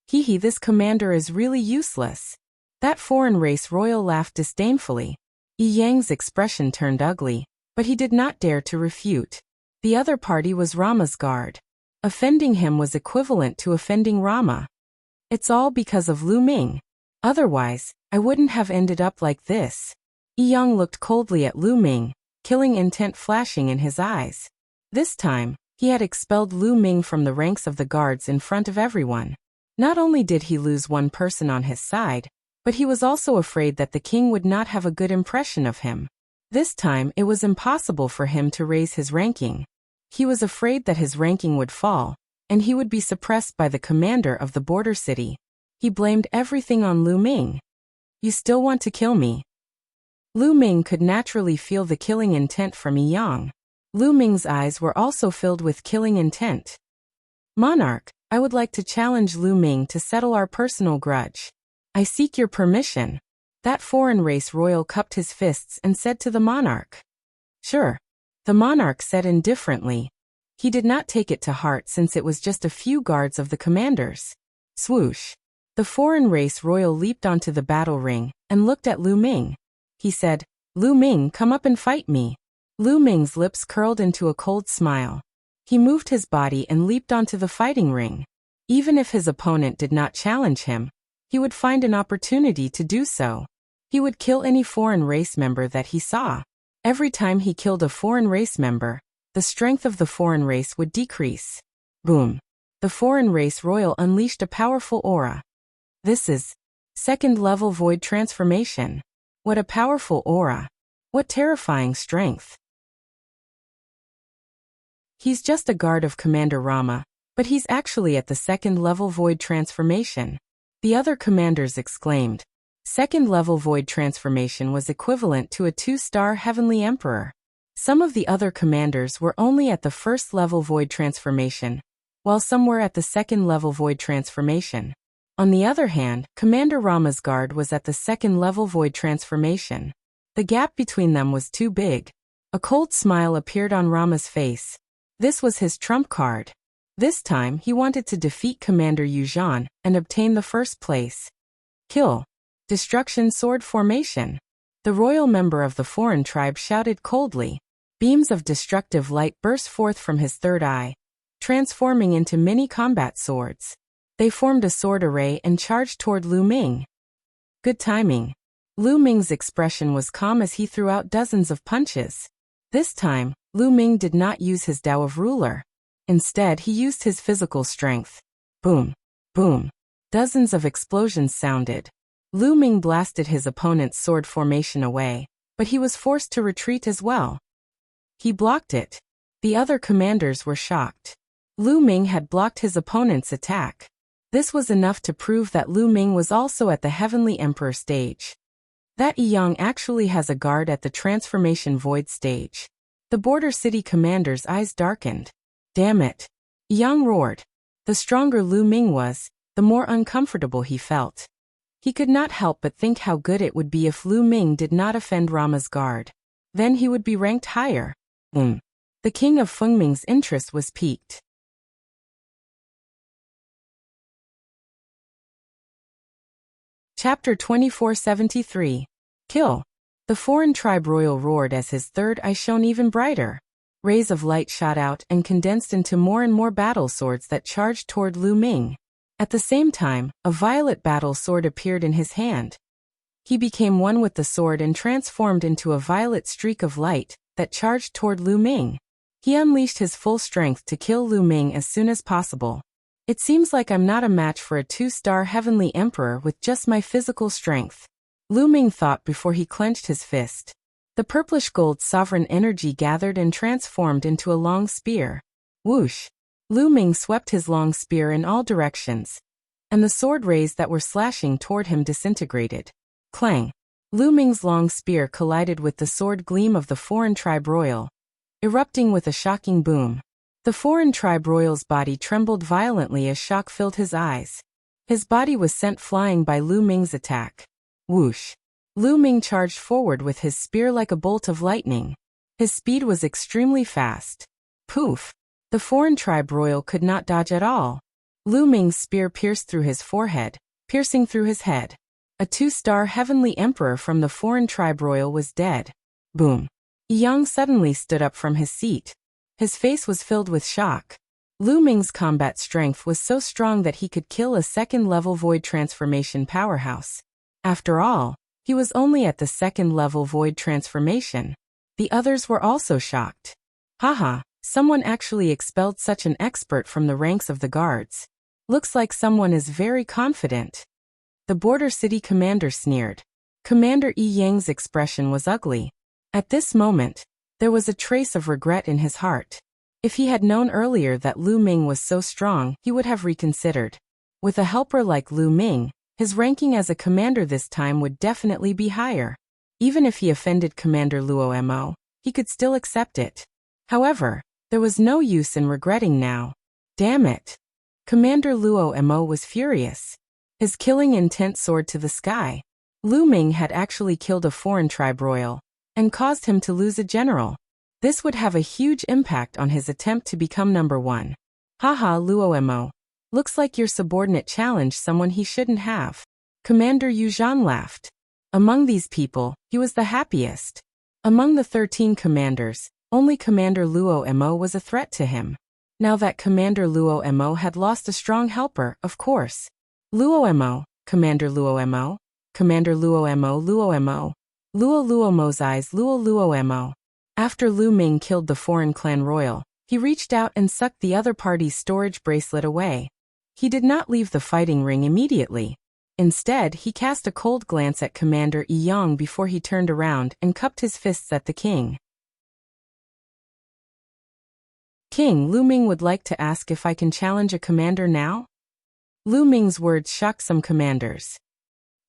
Hee, this commander is really useless. That foreign race royal laughed disdainfully. Yang's expression turned ugly, but he did not dare to refute. The other party was Rama's guard. Offending him was equivalent to offending Rama. It's all because of Lu Ming. Otherwise, I wouldn't have ended up like this. Yang looked coldly at Lu Ming, killing intent flashing in his eyes. This time, he had expelled Lu Ming from the ranks of the guards in front of everyone. Not only did he lose one person on his side, but he was also afraid that the king would not have a good impression of him. This time it was impossible for him to raise his ranking. He was afraid that his ranking would fall, and he would be suppressed by the commander of the border city. He blamed everything on Lu Ming. You still want to kill me? Lu Ming could naturally feel the killing intent from Yang. Lu Ming's eyes were also filled with killing intent. Monarch, I would like to challenge Lu Ming to settle our personal grudge. I seek your permission. That foreign race royal cupped his fists and said to the monarch. Sure. The monarch said indifferently. He did not take it to heart since it was just a few guards of the commanders. Swoosh. The foreign race royal leaped onto the battle ring and looked at Lu Ming. He said, Lu Ming, come up and fight me. Lu Ming's lips curled into a cold smile. He moved his body and leaped onto the fighting ring. Even if his opponent did not challenge him, he would find an opportunity to do so. He would kill any foreign race member that he saw. Every time he killed a foreign race member, the strength of the foreign race would decrease. Boom. The foreign race royal unleashed a powerful aura. This is second-level void transformation. What a powerful aura. What terrifying strength. He's just a guard of Commander Rama, but he's actually at the second-level void transformation. The other commanders exclaimed. Second-level void transformation was equivalent to a 2-star heavenly emperor. Some of the other commanders were only at the first-level void transformation, while some were at the second-level void transformation. On the other hand, Commander Rama's guard was at the second-level void transformation. The gap between them was too big. A cold smile appeared on Rama's face. This was his trump card. This time he wanted to defeat Commander Yuzhan and obtain the first place. Kill. Destruction sword formation. The royal member of the foreign tribe shouted coldly. Beams of destructive light burst forth from his third eye, transforming into mini combat swords. They formed a sword array and charged toward Lu Ming. Good timing. Lu Ming's expression was calm as he threw out dozens of punches. This time, Lu Ming did not use his Tao of ruler. Instead, he used his physical strength. Boom. Boom. Dozens of explosions sounded. Lu Ming blasted his opponent's sword formation away, but he was forced to retreat as well. He blocked it. The other commanders were shocked. Lu Ming had blocked his opponent's attack. This was enough to prove that Lu Ming was also at the Heavenly Emperor stage. That Yang actually has a guard at the Transformation Void stage. The border city commander's eyes darkened. Damn it. Yang roared. The stronger Lu Ming was, the more uncomfortable he felt. He could not help but think how good it would be if Lu Ming did not offend Rama's guard. Then he would be ranked higher. The king of Fengming's interest was piqued. Chapter 2473. Kill. The foreign tribe royal roared as his third eye shone even brighter. Rays of light shot out and condensed into more and more battle swords that charged toward Lu Ming. At the same time, a violet battle sword appeared in his hand. He became one with the sword and transformed into a violet streak of light that charged toward Lu Ming. He unleashed his full strength to kill Lu Ming as soon as possible. It seems like I'm not a match for a 2-star heavenly emperor with just my physical strength. Lu Ming thought before he clenched his fist. The purplish gold sovereign energy gathered and transformed into a long spear. Whoosh! Lu Ming swept his long spear in all directions, and the sword rays that were slashing toward him disintegrated. Clang! Lu Ming's long spear collided with the sword gleam of the foreign tribe royal, erupting with a shocking boom. The foreign tribe royal's body trembled violently as shock filled his eyes. His body was sent flying by Lu Ming's attack. Whoosh! Lu Ming charged forward with his spear like a bolt of lightning. His speed was extremely fast. Poof! The foreign tribe royal could not dodge at all. Lu Ming's spear pierced through his forehead, piercing through his head. A 2-star heavenly emperor from the foreign tribe royal was dead. Boom! Yang suddenly stood up from his seat. His face was filled with shock. Lu Ming's combat strength was so strong that he could kill a second-level void transformation powerhouse. After all, he was only at the second-level void transformation. The others were also shocked. Haha, someone actually expelled such an expert from the ranks of the guards. Looks like someone is very confident. The border city commander sneered. Commander Yi Yang's expression was ugly. At this moment, there was a trace of regret in his heart. If he had known earlier that Lu Ming was so strong, he would have reconsidered. With a helper like Lu Ming, his ranking as a commander this time would definitely be higher. Even if he offended Commander Luo Mo, he could still accept it. However, there was no use in regretting now. Damn it! Commander Luo Mo was furious. His killing intent soared to the sky. Lu Ming had actually killed a foreign tribe royal, and caused him to lose a general. This would have a huge impact on his attempt to become number 1. Haha, Luo Mo. Looks like your subordinate challenged someone he shouldn't have. Commander Yu Zhan laughed. Among these people, he was the happiest. Among the 13 commanders, only Commander Luo Mo was a threat to him. Now that Commander Luo Mo had lost a strong helper, of course. Luo Mo, Commander Luo Mo, Commander Luo Mo, Luo Mo. Luo Mo's eyes, Luo Mo. After Lu Ming killed the foreign clan royal, he reached out and sucked the other party's storage bracelet away. He did not leave the fighting ring immediately. Instead, he cast a cold glance at Commander Yi Yang before he turned around and cupped his fists at the king. King, Lu Ming would like to ask if I can challenge a commander now? Lu Ming's words shocked some commanders.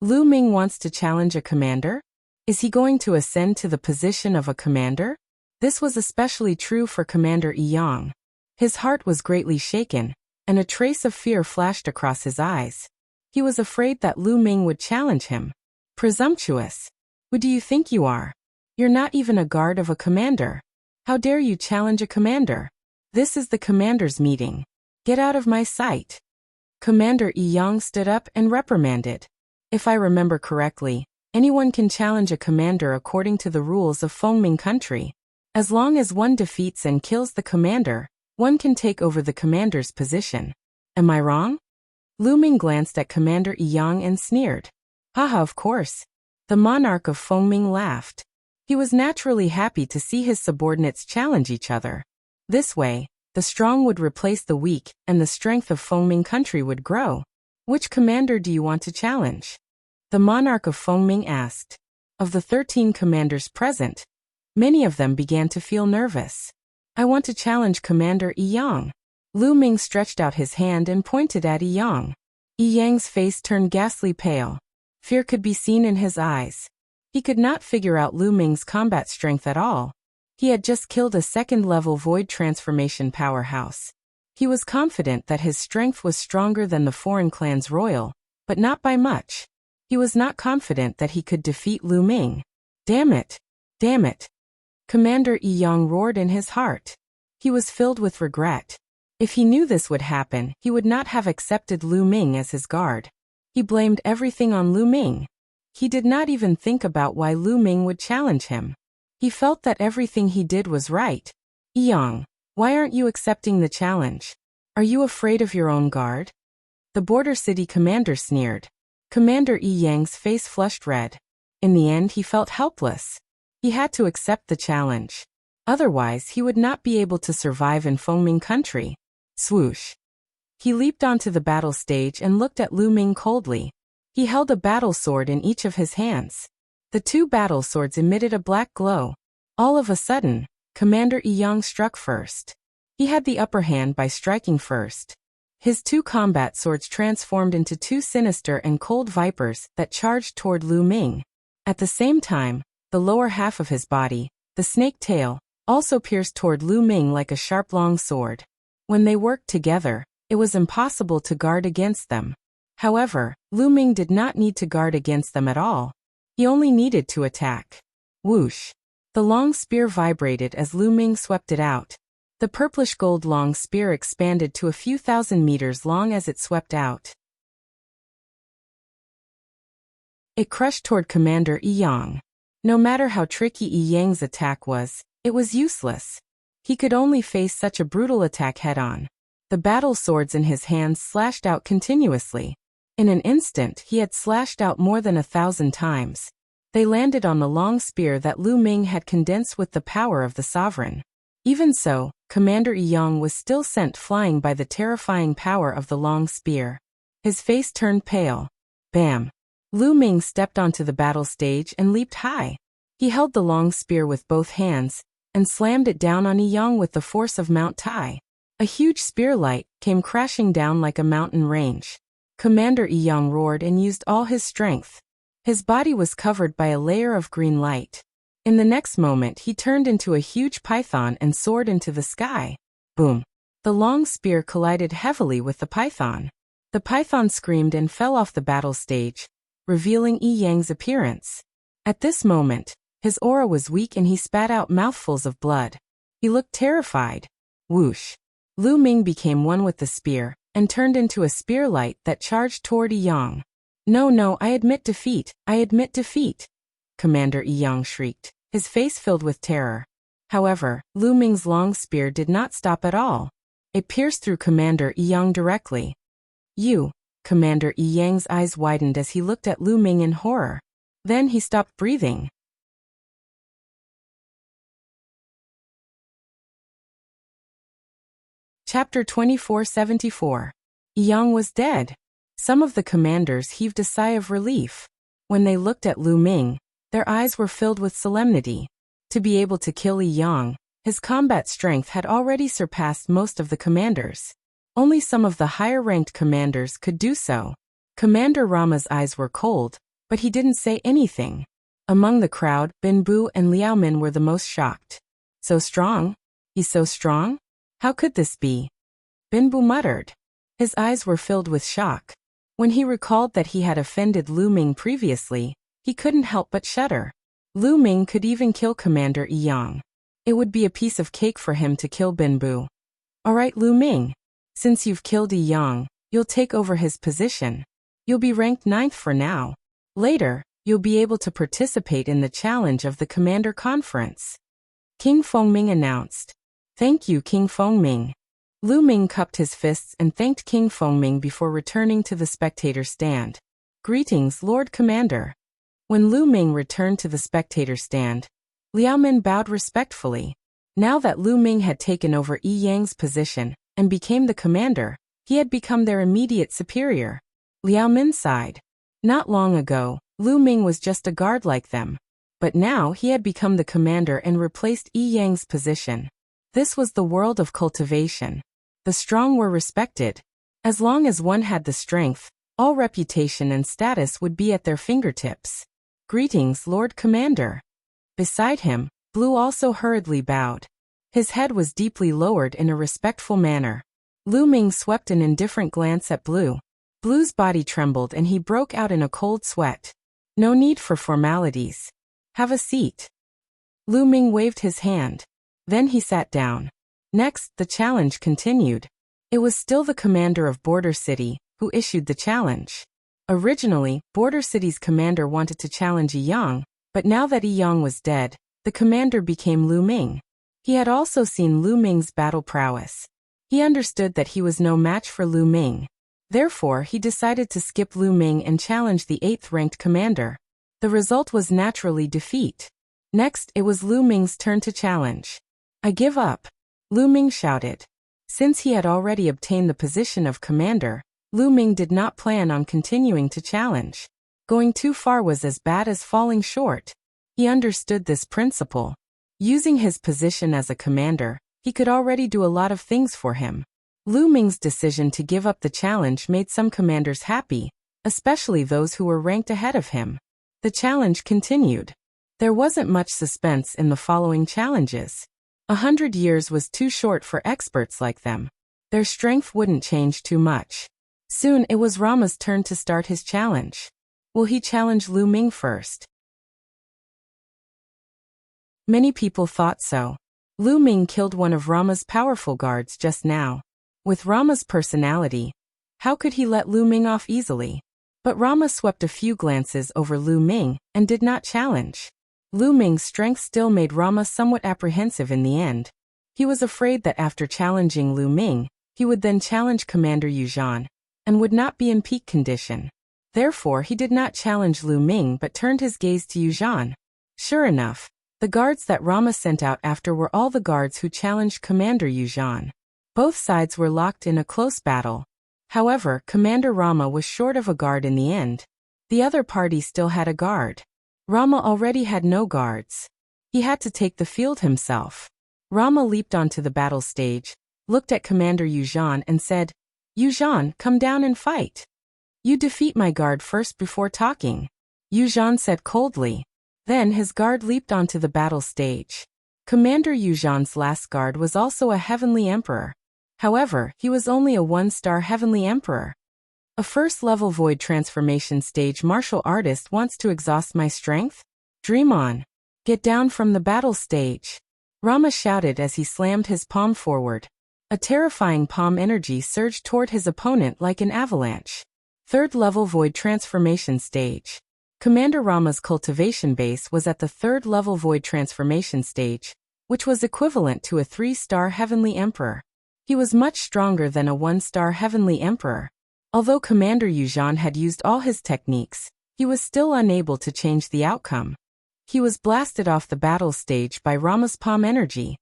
Lu Ming wants to challenge a commander? Is he going to ascend to the position of a commander? This was especially true for Commander Yi Yang. His heart was greatly shaken, and a trace of fear flashed across his eyes. He was afraid that Lu Ming would challenge him. Presumptuous. Who do you think you are? You're not even a guard of a commander. How dare you challenge a commander? This is the commander's meeting. Get out of my sight. Commander Yi Yang stood up and reprimanded. If I remember correctly, anyone can challenge a commander according to the rules of Fengming country. As long as one defeats and kills the commander, one can take over the commander's position. Am I wrong? Lu Ming glanced at Commander Yi Yang and sneered. Haha, of course. The monarch of Fengming laughed. He was naturally happy to see his subordinates challenge each other. This way, the strong would replace the weak, and the strength of Fengming country would grow. Which commander do you want to challenge? The monarch of Fengming asked. Of the 13 commanders present, many of them began to feel nervous. I want to challenge Commander Yi Yang. Lu Ming stretched out his hand and pointed at Yi Yang. Yi Yang's face turned ghastly pale. Fear could be seen in his eyes. He could not figure out Lu Ming's combat strength at all. He had just killed a second-level void transformation powerhouse. He was confident that his strength was stronger than the foreign clan's royal, but not by much. He was not confident that he could defeat Lu Ming. Damn it! Damn it! Commander Yi Yang roared in his heart. He was filled with regret. If he knew this would happen, he would not have accepted Lu Ming as his guard. He blamed everything on Lu Ming. He did not even think about why Lu Ming would challenge him. He felt that everything he did was right. Yi Yang, why aren't you accepting the challenge? Are you afraid of your own guard? The border city commander sneered. Commander Yi Yang's face flushed red. In the end, he felt helpless. He had to accept the challenge. Otherwise, he would not be able to survive in Fengming country. Swoosh. He leaped onto the battle stage and looked at Lu Ming coldly. He held a battle sword in each of his hands. The 2 battle swords emitted a black glow. All of a sudden, Commander Yi Yang struck first. He had the upper hand by striking first. His 2 combat swords transformed into 2 sinister and cold vipers that charged toward Lu Ming. At the same time, the lower half of his body, the snake tail, also pierced toward Lu Ming like a sharp long sword. When they worked together, it was impossible to guard against them. However, Lu Ming did not need to guard against them at all. He only needed to attack. Whoosh! The long spear vibrated as Lu Ming swept it out. The purplish gold long spear expanded to a few thousand meters long as it swept out. It crushed toward Commander Yi Yang. No matter how tricky Yi Yang's attack was, it was useless. He could only face such a brutal attack head-on. The battle swords in his hands slashed out continuously. In an instant, he had slashed out more than 1,000 times. They landed on the long spear that Lu Ming had condensed with the power of the sovereign. Even so, Commander Yi Yang was still sent flying by the terrifying power of the long spear. His face turned pale. Bam! Lu Ming stepped onto the battle stage and leaped high. He held the long spear with both hands, and slammed it down on Yi Yang with the force of Mount Tai. A huge spear light came crashing down like a mountain range. Commander Yi Yang roared and used all his strength. His body was covered by a layer of green light. In the next moment he turned into a huge python and soared into the sky. Boom! The long spear collided heavily with the python. The python screamed and fell off the battle stage, revealing Yi Yang's appearance. At this moment, his aura was weak and he spat out mouthfuls of blood. He looked terrified. Whoosh! Lu Ming became one with the spear, and turned into a spear light that charged toward Yi Yang. No, I admit defeat, I admit defeat! Commander Yi Yang shrieked, his face filled with terror. However, Lu Ming's long spear did not stop at all. It pierced through Commander Yi Yang directly. You! Commander Yi Yang's eyes widened as he looked at Lu Ming in horror. Then he stopped breathing. Chapter 2474. Yi Yang was dead. Some of the commanders heaved a sigh of relief. When they looked at Lu Ming, their eyes were filled with solemnity. To be able to kill Yi Yang, his combat strength had already surpassed most of the commanders. Only some of the higher-ranked commanders could do so. Commander Rama's eyes were cold, but he didn't say anything. Among the crowd, Bin Bu and Liao Min were the most shocked. So strong? He's so strong? How could this be? Bin Bu muttered. His eyes were filled with shock. When he recalled that he had offended Lu Ming previously, he couldn't help but shudder. Lu Ming could even kill Commander Yi Yang. It would be a piece of cake for him to kill Bin Bu. Alright, Lu Ming. Since you've killed Yi Yang, you'll take over his position. You'll be ranked 9th for now. Later, you'll be able to participate in the challenge of the Commander Conference. King Fengming announced. Thank you, King Fengming. Lu Ming cupped his fists and thanked King Fengming before returning to the spectator stand. Greetings, Lord Commander. When Lu Ming returned to the spectator stand, Liao Min bowed respectfully. Now that Lu Ming had taken over Yi Yang's position and became the commander, he had become their immediate superior. Liao Min sighed. Not long ago, Lu Ming was just a guard like them. But now he had become the commander and replaced Yi Yang's position. This was the world of cultivation. The strong were respected. As long as one had the strength, all reputation and status would be at their fingertips. Greetings, Lord Commander. Beside him, Blue also hurriedly bowed. His head was deeply lowered in a respectful manner. Lu Ming swept an indifferent glance at Blue. Blue's body trembled and he broke out in a cold sweat. No need for formalities. Have a seat. Lu Ming waved his hand. Then he sat down. Next, the challenge continued. It was still the commander of Border City who issued the challenge. Originally, Border City's commander wanted to challenge Yi Yang, but now that Yi Yang was dead, the commander became Lu Ming. He had also seen Lu Ming's battle prowess. He understood that he was no match for Lu Ming. Therefore, he decided to skip Lu Ming and challenge the 8th-ranked commander. The result was naturally defeat. Next, it was Lu Ming's turn to challenge. I give up. Lu Ming shouted. Since he had already obtained the position of commander, Lu Ming did not plan on continuing to challenge. Going too far was as bad as falling short. He understood this principle. Using his position as a commander, he could already do a lot of things for him. Lu Ming's decision to give up the challenge made some commanders happy, especially those who were ranked ahead of him. The challenge continued. There wasn't much suspense in the following challenges. 100 years was too short for experts like them. Their strength wouldn't change too much. Soon it was Rama's turn to start his challenge. Will he challenge Lu Ming first? Many people thought so. Lu Ming killed one of Rama's powerful guards just now. With Rama's personality, how could he let Lu Ming off easily? But Rama swept a few glances over Lu Ming and did not challenge. Lu Ming's strength still made Rama somewhat apprehensive in the end. He was afraid that after challenging Lu Ming, he would then challenge Commander Yu Zhan, and would not be in peak condition. Therefore he did not challenge Lu Ming but turned his gaze to Yu Zhan. Sure enough, the guards that Rama sent out after were all the guards who challenged Commander Yu Zhan. Both sides were locked in a close battle. However, Commander Rama was short of a guard in the end. The other party still had a guard. Rama already had no guards. He had to take the field himself. Rama leaped onto the battle stage, looked at Commander Yu Zhan and said, "Yu Zhan, come down and fight. You defeat my guard first before talking." Yu Zhan said coldly. Then his guard leaped onto the battle stage. Commander Yu Zhan's last guard was also a heavenly emperor. However, he was only a 1-star heavenly emperor. A first-level void transformation stage martial artist wants to exhaust my strength? Dream on. Get down from the battle stage. Rama shouted as he slammed his palm forward. A terrifying palm energy surged toward his opponent like an avalanche. Third-level void transformation stage. Commander Rama's cultivation base was at the third-level void transformation stage, which was equivalent to a 3-star heavenly emperor. He was much stronger than a 1-star heavenly emperor. Although Commander Yu Zhan had used all his techniques, he was still unable to change the outcome. He was blasted off the battle stage by Rama's palm energy.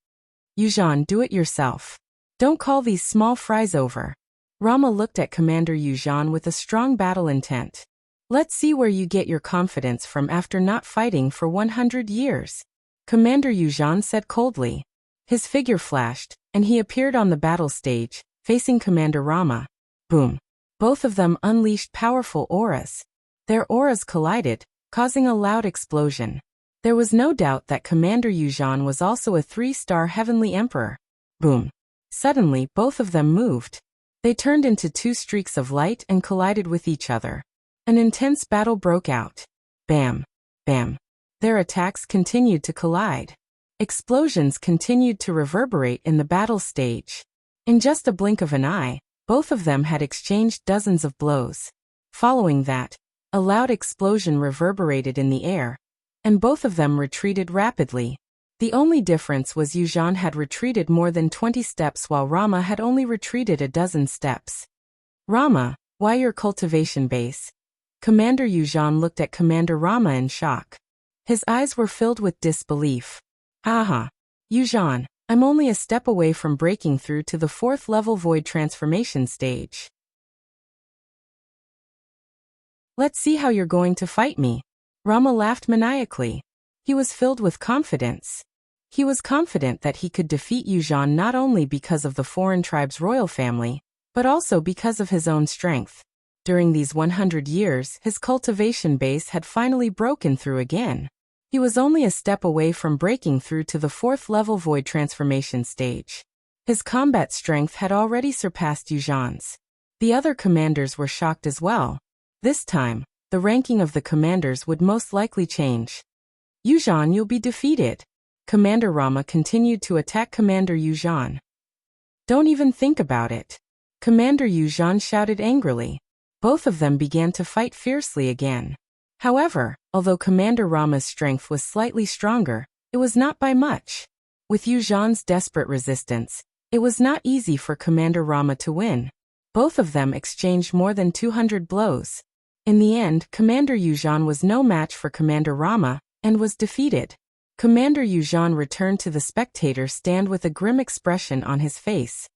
Yu Zhan, do it yourself. Don't call these small fries over. Rama looked at Commander Yu Zhan with a strong battle intent. Let's see where you get your confidence from after not fighting for 100 years. Commander Yu Zhan said coldly. His figure flashed, and he appeared on the battle stage, facing Commander Rama. Boom. Both of them unleashed powerful auras. Their auras collided, causing a loud explosion. There was no doubt that Commander Yu Zhan was also a 3-star heavenly emperor. Boom. Suddenly, both of them moved. They turned into 2 streaks of light and collided with each other. An intense battle broke out. Bam. Bam. Their attacks continued to collide. Explosions continued to reverberate in the battle stage. In just a blink of an eye, both of them had exchanged dozens of blows. Following that, a loud explosion reverberated in the air, and both of them retreated rapidly. The only difference was Yu Zhan had retreated more than 20 steps while Rama had only retreated a dozen steps. Rama, why your cultivation base? Commander Yu Zhan looked at Commander Rama in shock. His eyes were filled with disbelief. Aha! Yu Zhan, I'm only a step away from breaking through to the 4th-level void transformation stage. Let's see how you're going to fight me. Rama laughed maniacally. He was filled with confidence. He was confident that he could defeat Yu Zhan not only because of the foreign tribe's royal family, but also because of his own strength. During these 100 years, his cultivation base had finally broken through again. He was only a step away from breaking through to the 4th-level void transformation stage. His combat strength had already surpassed Yu Zhan's. The other commanders were shocked as well. This time, the ranking of the commanders would most likely change. Yu Zhan, you'll be defeated. Commander Rama continued to attack Commander Yu Zhan. Don't even think about it. Commander Yu Zhan shouted angrily. Both of them began to fight fiercely again. However, although Commander Rama's strength was slightly stronger, it was not by much. With Yu Zhan's desperate resistance, it was not easy for Commander Rama to win. Both of them exchanged more than 200 blows. In the end, Commander Yu Zhan was no match for Commander Rama, and was defeated. Commander Yu Zhan returned to the spectator stand with a grim expression on his face.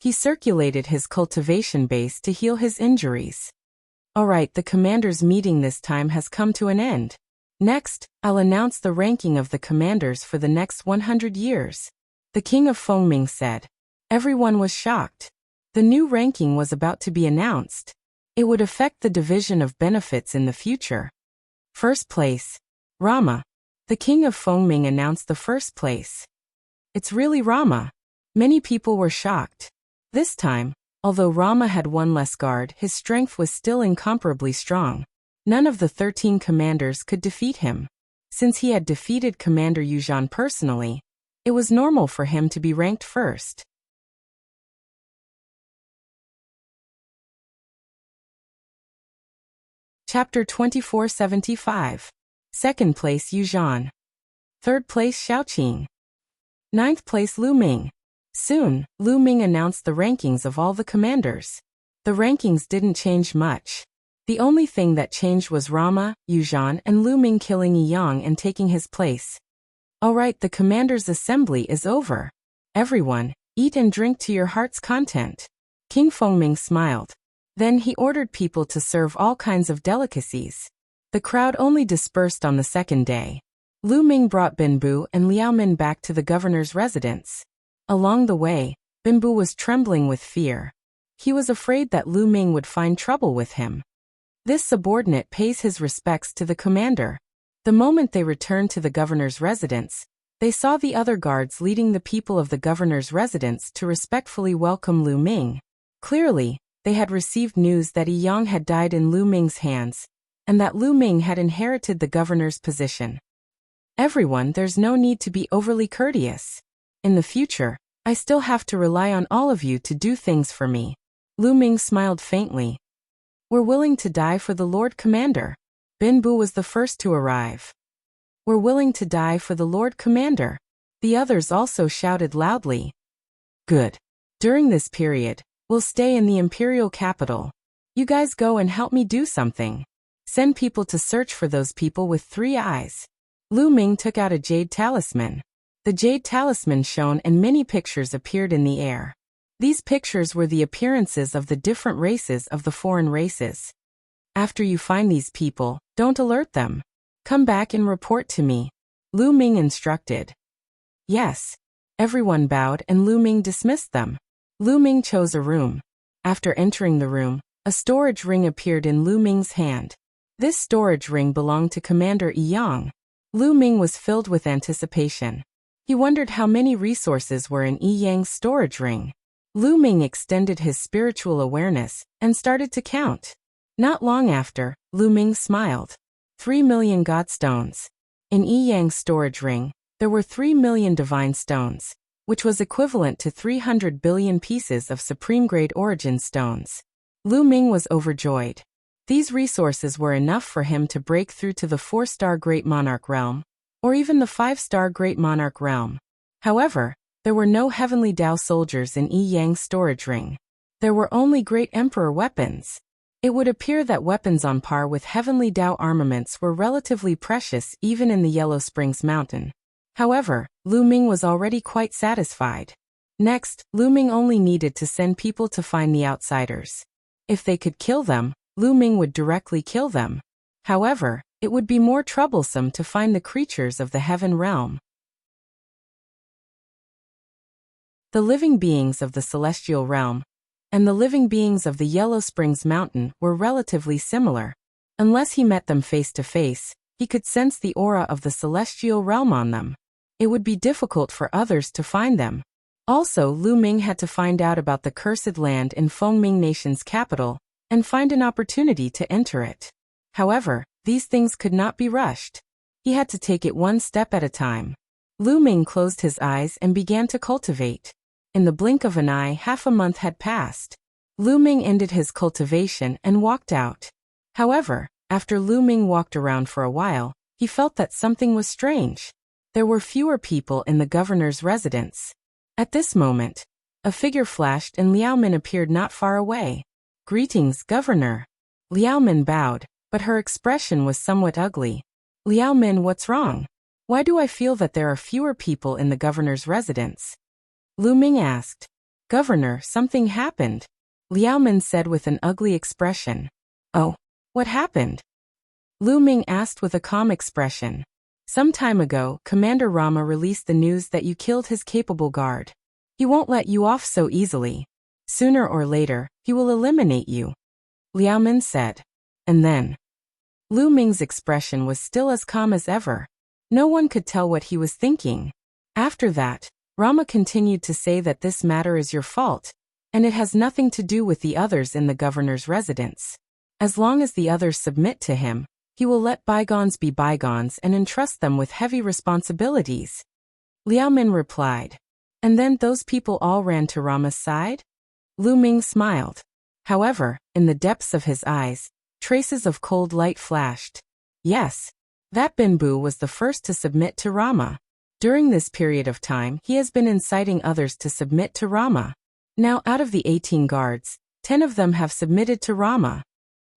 He circulated his cultivation base to heal his injuries. Alright, the commander's meeting this time has come to an end. Next, I'll announce the ranking of the commanders for the next 100 years. The king of Fengming said. Everyone was shocked. The new ranking was about to be announced. It would affect the division of benefits in the future. First place. Rama. The king of Fengming announced the first place. It's really Rama. Many people were shocked. This time, although Rama had one less guard, his strength was still incomparably strong. None of the 13 commanders could defeat him. Since he had defeated Commander Yuzhan personally, it was normal for him to be ranked first. Chapter 2475. Second place Yuzhan. Third place Xiaoqing. Ninth place Lu Ming. Soon, Lu Ming announced the rankings of all the commanders. The rankings didn't change much. The only thing that changed was Rama, Yuzhan, and Lu Ming killing Yi Yang and taking his place. Alright, the commander's assembly is over. Everyone, eat and drink to your heart's content. King Fengming smiled. Then he ordered people to serve all kinds of delicacies. The crowd only dispersed on the second day. Lu Ming brought Binbu and Liao Min back to the governor's residence. Along the way, Binbu was trembling with fear. He was afraid that Lu Ming would find trouble with him. This subordinate pays his respects to the commander. The moment they returned to the governor's residence, they saw the other guards leading the people of the governor's residence to respectfully welcome Lu Ming. Clearly, they had received news that Yi Yang had died in Lu Ming's hands, and that Lu Ming had inherited the governor's position. Everyone, there's no need to be overly courteous. In the future, I still have to rely on all of you to do things for me. Lu Ming smiled faintly. We're willing to die for the Lord Commander. Binbu was the first to arrive. We're willing to die for the Lord Commander. The others also shouted loudly. Good. During this period, we'll stay in the imperial capital. You guys go and help me do something. Send people to search for those people with 3 eyes. Lu Ming took out a jade talisman. The jade talisman shone and many pictures appeared in the air. These pictures were the appearances of the different races of the foreign races. After you find these people, don't alert them. Come back and report to me. Lu Ming instructed. Yes. Everyone bowed and Lu Ming dismissed them. Lu Ming chose a room. After entering the room, a storage ring appeared in Lu Ming's hand. This storage ring belonged to Commander Yi Yang. Lu Ming was filled with anticipation. He wondered how many resources were in Yi Yang's storage ring. Lu Ming extended his spiritual awareness and started to count. Not long after, Lu Ming smiled. 3 million God stones. In Yi Yang's storage ring, there were 3 million divine stones, which was equivalent to 300 billion pieces of supreme-grade origin stones. Lu Ming was overjoyed. These resources were enough for him to break through to the 4-star Great Monarch realm, or even the 5-star Great Monarch realm. However, there were no heavenly Dao soldiers in Yi Yang's storage ring. There were only Great Emperor weapons. It would appear that weapons on par with heavenly Dao armaments were relatively precious even in the Yellow Springs Mountain. However, Lu Ming was already quite satisfied. Next, Lu Ming only needed to send people to find the outsiders. If they could kill them, Lu Ming would directly kill them. However, it would be more troublesome to find the creatures of the heaven realm. The living beings of the celestial realm and the living beings of the Yellow Springs Mountain were relatively similar. Unless he met them face to face, he could sense the aura of the celestial realm on them. It would be difficult for others to find them. Also, Lu Ming had to find out about the cursed land in Fengming Nation's capital and find an opportunity to enter it. However, these things could not be rushed. He had to take it one step at a time. Lu Ming closed his eyes and began to cultivate. In the blink of an eye, half a month had passed. Lu Ming ended his cultivation and walked out. However, after Lu Ming walked around for a while, he felt that something was strange. There were fewer people in the governor's residence. At this moment, a figure flashed and Liao Min appeared not far away. Greetings, Governor. Liao Min bowed, but her expression was somewhat ugly. Liao Min, what's wrong? Why do I feel that there are fewer people in the governor's residence? Lu Ming asked. Governor, something happened. Liao Min said with an ugly expression. Oh, what happened? Lu Ming asked with a calm expression. Some time ago, Commander Rama released the news that you killed his capable guard. He won't let you off so easily. Sooner or later, he will eliminate you. Liao Min said. And then. Lu Ming's expression was still as calm as ever. No one could tell what he was thinking. After that, Rama continued to say that this matter is your fault, and it has nothing to do with the others in the governor's residence. As long as the others submit to him, he will let bygones be bygones and entrust them with heavy responsibilities. Liao Min replied. And then those people all ran to Rama's side? Lu Ming smiled. However, in the depths of his eyes, traces of cold light flashed. Yes, that Binbu was the first to submit to Rama. During this period of time, he has been inciting others to submit to Rama. Now out of the 18 guards, 10 of them have submitted to Rama.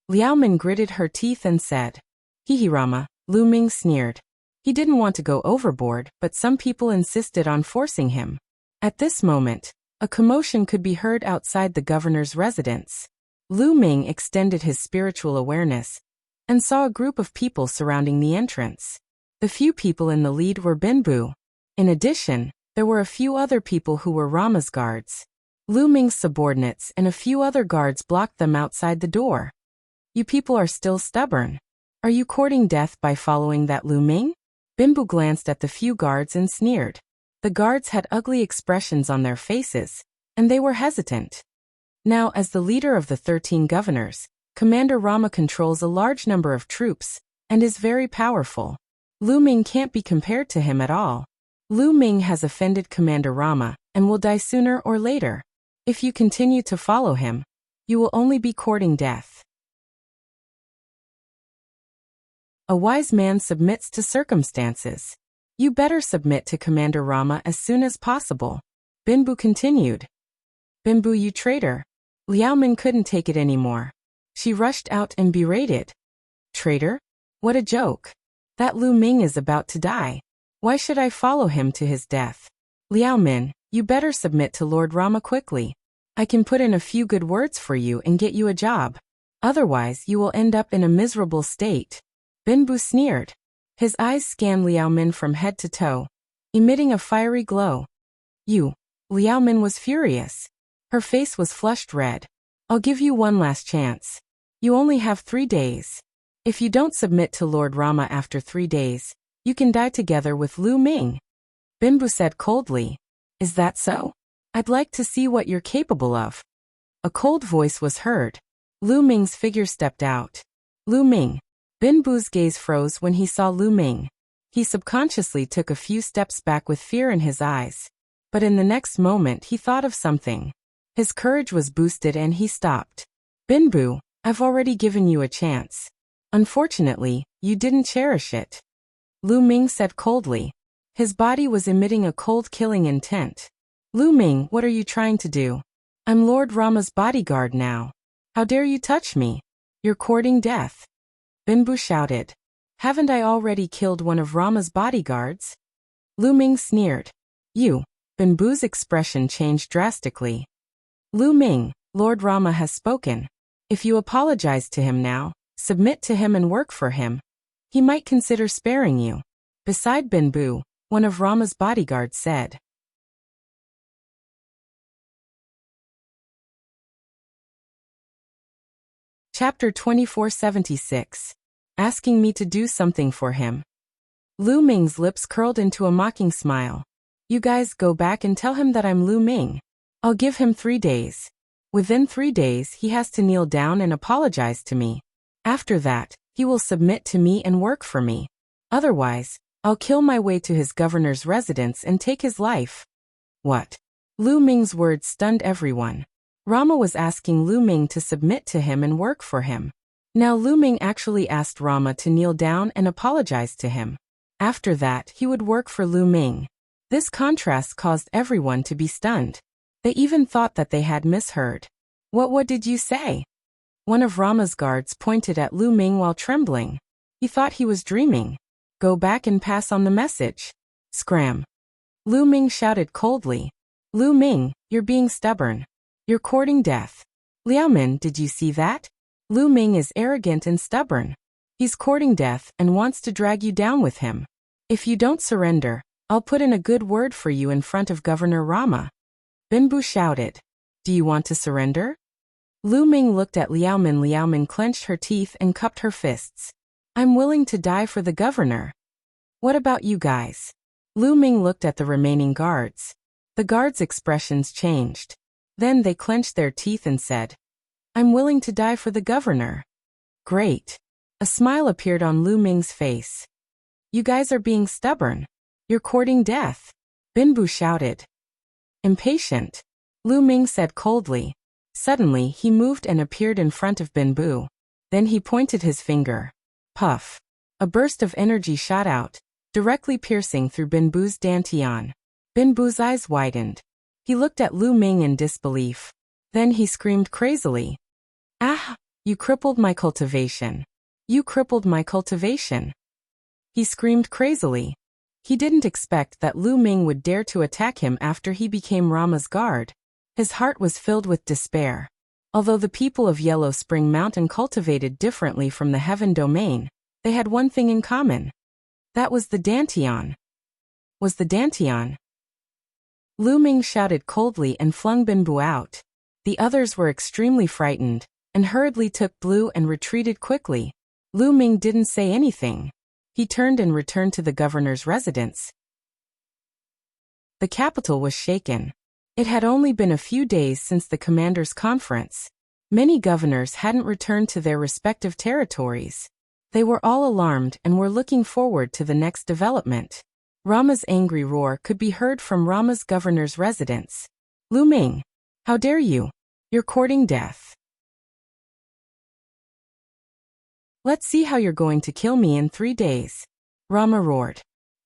Liao Min gritted her teeth and said, Hihi Rama. Lu Ming sneered. He didn't want to go overboard, but some people insisted on forcing him. At this moment, a commotion could be heard outside the governor's residence. Lu Ming extended his spiritual awareness and saw a group of people surrounding the entrance. The few people in the lead were Binbu. In addition, there were a few other people who were Rama's guards. Lu Ming's subordinates and a few other guards blocked them outside the door. You people are still stubborn. Are you courting death by following that Lu Ming? Binbu glanced at the few guards and sneered. The guards had ugly expressions on their faces, and they were hesitant. Now, as the leader of the 13 governors, Commander Rama controls a large number of troops and is very powerful. Lu Ming can't be compared to him at all. Lu Ming has offended Commander Rama and will die sooner or later. If you continue to follow him, you will only be courting death. A wise man submits to circumstances. You better submit to Commander Rama as soon as possible. Binbu continued. Binbu, you traitor. Liao Min couldn't take it anymore. She rushed out and berated. Traitor? What a joke. That Lu Ming is about to die. Why should I follow him to his death? Liao Min, you better submit to Lord Rama quickly. I can put in a few good words for you and get you a job. Otherwise, you will end up in a miserable state. Binbu sneered. His eyes scanned Liao Min from head to toe, emitting a fiery glow. You. Liao Min was furious. Her face was flushed red. I'll give you one last chance. You only have 3 days. If you don't submit to Lord Rama after 3 days, you can die together with Lu Ming. Binbu said coldly. Is that so? I'd like to see what you're capable of. A cold voice was heard. Lu Ming's figure stepped out. Lu Ming. Binbu's gaze froze when he saw Lu Ming. He subconsciously took a few steps back with fear in his eyes. But in the next moment he thought of something. His courage was boosted and he stopped. Binbu, I've already given you a chance. Unfortunately, you didn't cherish it. Lu Ming said coldly. His body was emitting a cold killing intent. Lu Ming, what are you trying to do? I'm Lord Rama's bodyguard now. How dare you touch me? You're courting death. Binbu shouted. Haven't I already killed one of Rama's bodyguards? Lu Ming sneered. You. Binbu's expression changed drastically. Lu Ming, Lord Rama has spoken. If you apologize to him now, submit to him and work for him, he might consider sparing you. Beside Binbu, one of Rama's bodyguards said. Chapter 2476. Asking me to do something for him. Lu Ming's lips curled into a mocking smile. You guys go back and tell him that I'm Lu Ming. I'll give him 3 days. Within 3 days he has to kneel down and apologize to me. After that, he will submit to me and work for me. Otherwise, I'll kill my way to his governor's residence and take his life. What? Lu Ming's words stunned everyone. Rama was asking Lu Ming to submit to him and work for him. Now Lu Ming actually asked Rama to kneel down and apologize to him. After that, he would work for Lu Ming. This contrast caused everyone to be stunned. They even thought that they had misheard. What did you say? One of Rama's guards pointed at Lu Ming while trembling. He thought he was dreaming. Go back and pass on the message. Scram. Lu Ming shouted coldly. Lu Ming, you're being stubborn. You're courting death. Liao Min, did you see that? Lu Ming is arrogant and stubborn. He's courting death and wants to drag you down with him. If you don't surrender, I'll put in a good word for you in front of Governor Rama. Binbu shouted. Do you want to surrender? Lu Ming looked at Liao Min. Liao Min clenched her teeth and cupped her fists. I'm willing to die for the governor. What about you guys? Lu Ming looked at the remaining guards. The guards' expressions changed. Then they clenched their teeth and said, I'm willing to die for the governor. Great. A smile appeared on Lu Ming's face. You guys are being stubborn. You're courting death. Binbu shouted. Impatient. Lu Ming said coldly. Suddenly, he moved and appeared in front of Binbu. Then he pointed his finger. Puff. A burst of energy shot out, directly piercing through Binbu's dantian. Binbu's eyes widened. He looked at Lu Ming in disbelief. Then he screamed crazily. Ah! You crippled my cultivation. You crippled my cultivation. He screamed crazily. He didn't expect that Lu Ming would dare to attack him after he became Rama's guard. His heart was filled with despair. Although the people of Yellow Spring Mountain cultivated differently from the Heaven Domain, they had one thing in common. That was the dantian. Was the dantian? Lu Ming shouted coldly and flung Binbu out. The others were extremely frightened, and hurriedly took Blue and retreated quickly. Lu Ming didn't say anything. He turned and returned to the governor's residence. The capital was shaken. It had only been a few days since the commanders' conference. Many governors hadn't returned to their respective territories. They were all alarmed and were looking forward to the next development. Rama's angry roar could be heard from Rama's governor's residence. Lu Ming, how dare you? You're courting death. Let's see how you're going to kill me in 3 days. Rama roared.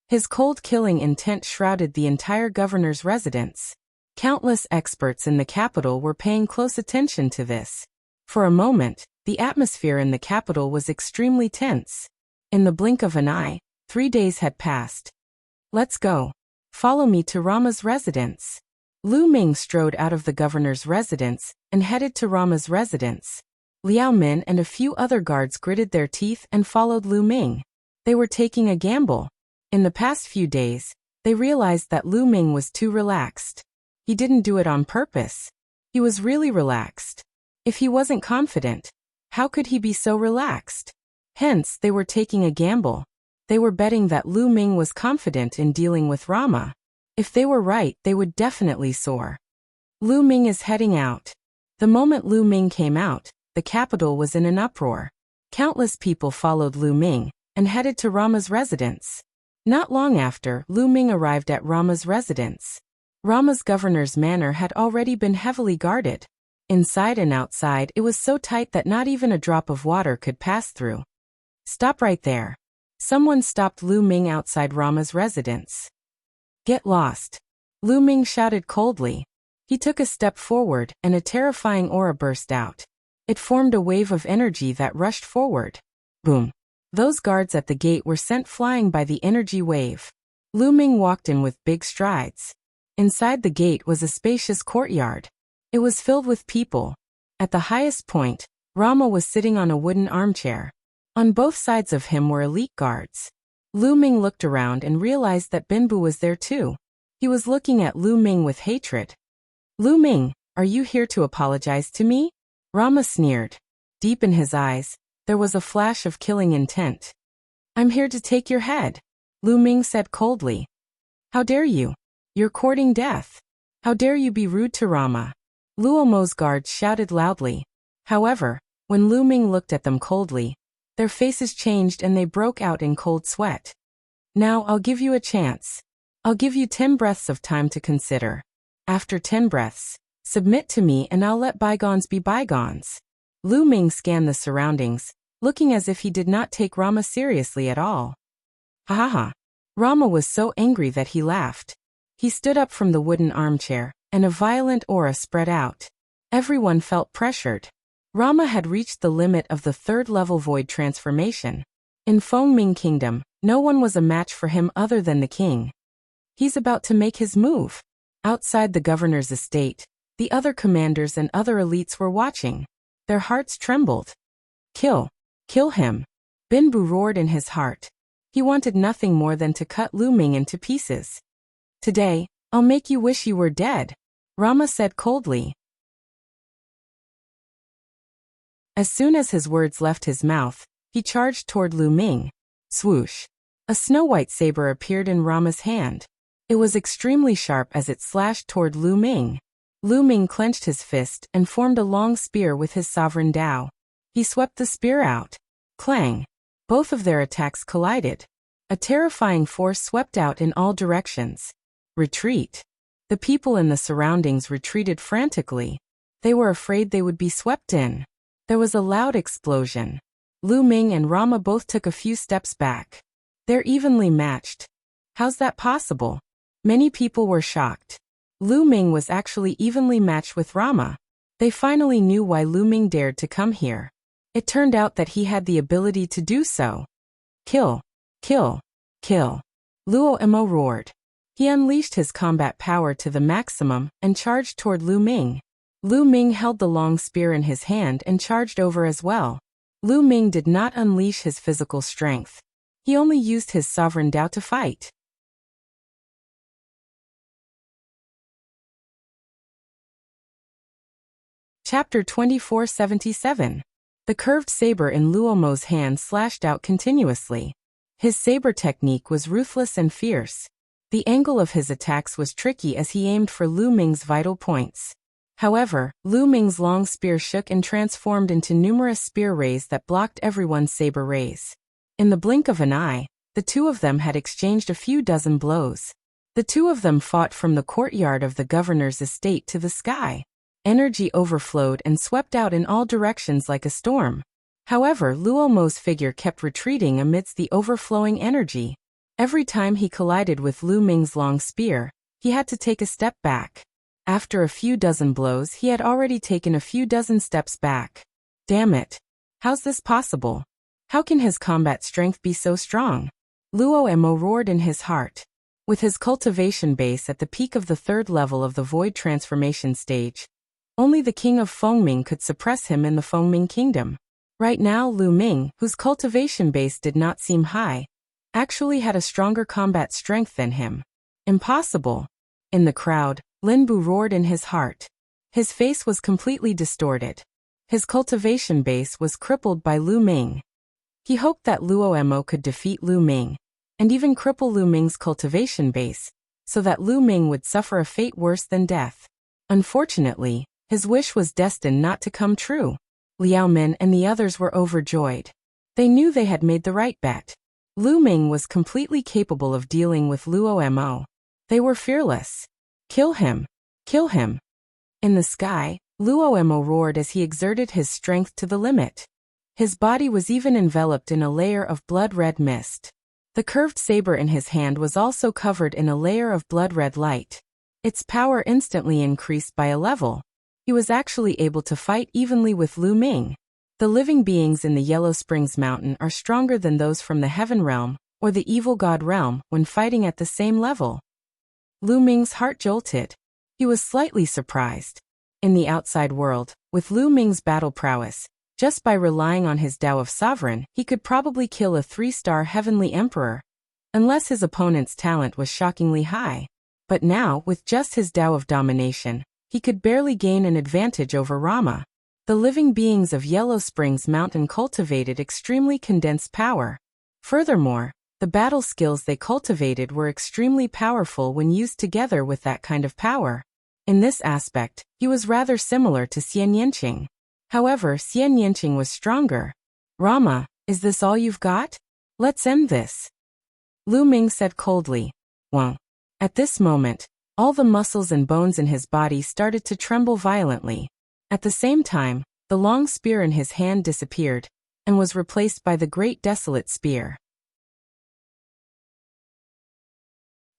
His cold killing intent shrouded the entire governor's residence. Countless experts in the capital were paying close attention to this. For a moment, the atmosphere in the capital was extremely tense. In the blink of an eye, 3 days had passed. Let's go. Follow me to Rama's residence. Lu Ming strode out of the governor's residence and headed to Rama's residence. Liao Min and a few other guards gritted their teeth and followed Lu Ming. They were taking a gamble. In the past few days, they realized that Lu Ming was too relaxed. He didn't do it on purpose. He was really relaxed. If he wasn't confident, how could he be so relaxed? Hence, they were taking a gamble. They were betting that Lu Ming was confident in dealing with Rama. If they were right, they would definitely soar. Lu Ming is heading out. The moment Lu Ming came out, the capital was in an uproar. Countless people followed Lu Ming and headed to Rama's residence. Not long after, Lu Ming arrived at Rama's residence. Rama's governor's manor had already been heavily guarded. Inside and outside, it was so tight that not even a drop of water could pass through. Stop right there. Someone stopped Lu Ming outside Rama's residence. Get lost. Lu Ming shouted coldly. He took a step forward and a terrifying aura burst out. It formed a wave of energy that rushed forward. Boom. Those guards at the gate were sent flying by the energy wave. Lu Ming walked in with big strides. Inside the gate was a spacious courtyard. It was filled with people. At the highest point, Rama was sitting on a wooden armchair. On both sides of him were elite guards. Lu Ming looked around and realized that Binbu was there too. He was looking at Lu Ming with hatred. Lu Ming, are you here to apologize to me? Rama sneered. Deep in his eyes, there was a flash of killing intent. I'm here to take your head, Lu Ming said coldly. How dare you? You're courting death. How dare you be rude to Rama? Luomo's guards shouted loudly. However, when Lu Ming looked at them coldly, their faces changed and they broke out in cold sweat. Now I'll give you a chance. I'll give you 10 breaths of time to consider. After 10 breaths, submit to me and I'll let bygones be bygones. Lu Ming scanned the surroundings, looking as if he did not take Rama seriously at all. Ha ha ha. Rama was so angry that he laughed. He stood up from the wooden armchair, and a violent aura spread out. Everyone felt pressured. Rama had reached the limit of the 3rd level void transformation. In Fengming Kingdom, no one was a match for him other than the king. He's about to make his move. Outside the governor's estate, the other commanders and other elites were watching. Their hearts trembled. Kill him. Binbu roared in his heart. He wanted nothing more than to cut Lu Ming into pieces. Today, I'll make you wish you were dead, Rama said coldly. As soon as his words left his mouth, He charged toward Lu Ming. Swoosh! A snow-white saber appeared in Rama's hand. It was extremely sharp as it slashed toward Lu Ming. Lu Ming clenched his fist and formed a long spear with his sovereign Dao. He swept the spear out. Clang! Both of their attacks collided. A terrifying force swept out in all directions. Retreat! The people in the surroundings retreated frantically. They were afraid they would be swept in. There was a loud explosion. Lu Ming and Rama both took a few steps back. They're evenly matched. How's that possible? Many people were shocked. Lu Ming was actually evenly matched with Rama. They finally knew why Lu Ming dared to come here. It turned out that he had the ability to do so. Kill! Kill! Kill! Luo Mo roared. He unleashed his combat power to the maximum and charged toward Lu Ming. Lu Ming held the long spear in his hand and charged over as well. Lu Ming did not unleash his physical strength. He only used his sovereign Dao to fight. Chapter 2477. The curved saber in Luo Mo's hand slashed out continuously. His saber technique was ruthless and fierce. The angle of his attacks was tricky as he aimed for Lu Ming's vital points. However, Lu Ming's long spear shook and transformed into numerous spear rays that blocked everyone's saber rays. In the blink of an eye, the two of them had exchanged a few dozen blows. The two of them fought from the courtyard of the governor's estate to the sky. Energy overflowed and swept out in all directions like a storm. However, Luo Mo's figure kept retreating amidst the overflowing energy. Every time he collided with Lu Ming's long spear, he had to take a step back. After a few dozen blows, he had already taken a few dozen steps back. Damn it! How's this possible? How can his combat strength be so strong? Luo Mo roared in his heart. With his cultivation base at the peak of the third level of the void transformation stage, only the king of Fengming could suppress him in the Fengming kingdom. Right now Lu Ming, whose cultivation base did not seem high, actually had a stronger combat strength than him. Impossible! In the crowd, Lin Bu roared in his heart. His face was completely distorted. His cultivation base was crippled by Lu Ming. He hoped that Luo Mo could defeat Lu Ming, and even cripple Lu Ming's cultivation base, so that Lu Ming would suffer a fate worse than death. Unfortunately, his wish was destined not to come true. Liao Min and the others were overjoyed. They knew they had made the right bet. Lu Ming was completely capable of dealing with Luo Mo. They were fearless. Kill him! Kill him! In the sky, Luo Mo roared as he exerted his strength to the limit. His body was even enveloped in a layer of blood-red mist. The curved saber in his hand was also covered in a layer of blood-red light. Its power instantly increased by a level. He was actually able to fight evenly with Lu Ming. The living beings in the Yellow Springs Mountain are stronger than those from the Heaven Realm or the Evil God Realm when fighting at the same level. Lu Ming's heart jolted. He was slightly surprised. In the outside world, with Lu Ming's battle prowess, just by relying on his Dao of Sovereign, he could probably kill a 3-star Heavenly Emperor, unless his opponent's talent was shockingly high. But now, with just his Dao of Domination, he could barely gain an advantage over Rama. The living beings of Yellow Springs Mountain cultivated extremely condensed power. Furthermore, the battle skills they cultivated were extremely powerful when used together with that kind of power. In this aspect, he was rather similar to Xian Yanqing. However, Xian Yanqing was stronger. Rama, is this all you've got? Let's end this. Lu Ming said coldly. Well, at this moment, all the muscles and bones in his body started to tremble violently. At the same time, the long spear in his hand disappeared, and was replaced by the Great Desolate Spear.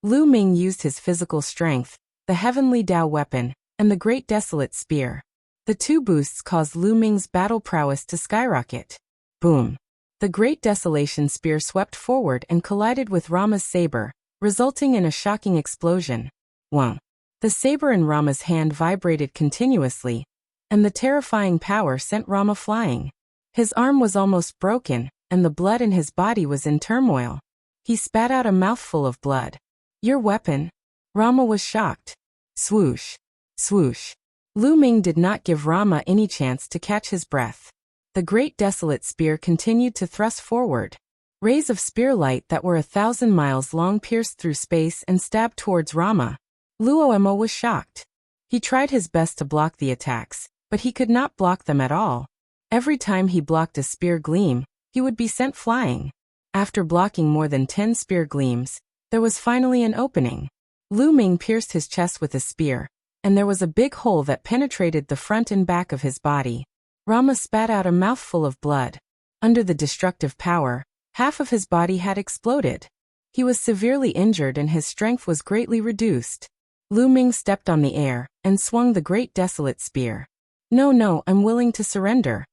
Lu Ming used his physical strength, the Heavenly Dao weapon, and the Great Desolate Spear. The two boosts caused Lu Ming's battle prowess to skyrocket. Boom! The Great Desolation Spear swept forward and collided with Rama's saber, resulting in a shocking explosion. Wow! The saber in Rama's hand vibrated continuously, and the terrifying power sent Rama flying. His arm was almost broken, and the blood in his body was in turmoil. He spat out a mouthful of blood. Your weapon? Rama was shocked. Swoosh! Swoosh! Lu Ming did not give Rama any chance to catch his breath. The great desolate spear continued to thrust forward. Rays of spear light that were 1,000 miles long pierced through space and stabbed towards Rama. Luomo was shocked. He tried his best to block the attacks, but he could not block them at all. Every time he blocked a spear gleam, he would be sent flying. After blocking more than 10 spear gleams, there was finally an opening. Lu Ming pierced his chest with a spear, and there was a big hole that penetrated the front and back of his body. Rama spat out a mouthful of blood. Under the destructive power, half of his body had exploded. He was severely injured and his strength was greatly reduced. Lu Ming stepped on the air and swung the great desolate spear. No, I'm willing to surrender,"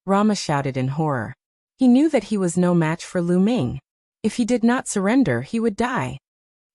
Rama shouted in horror. He knew that he was no match for Lu Ming. If he did not surrender, he would die.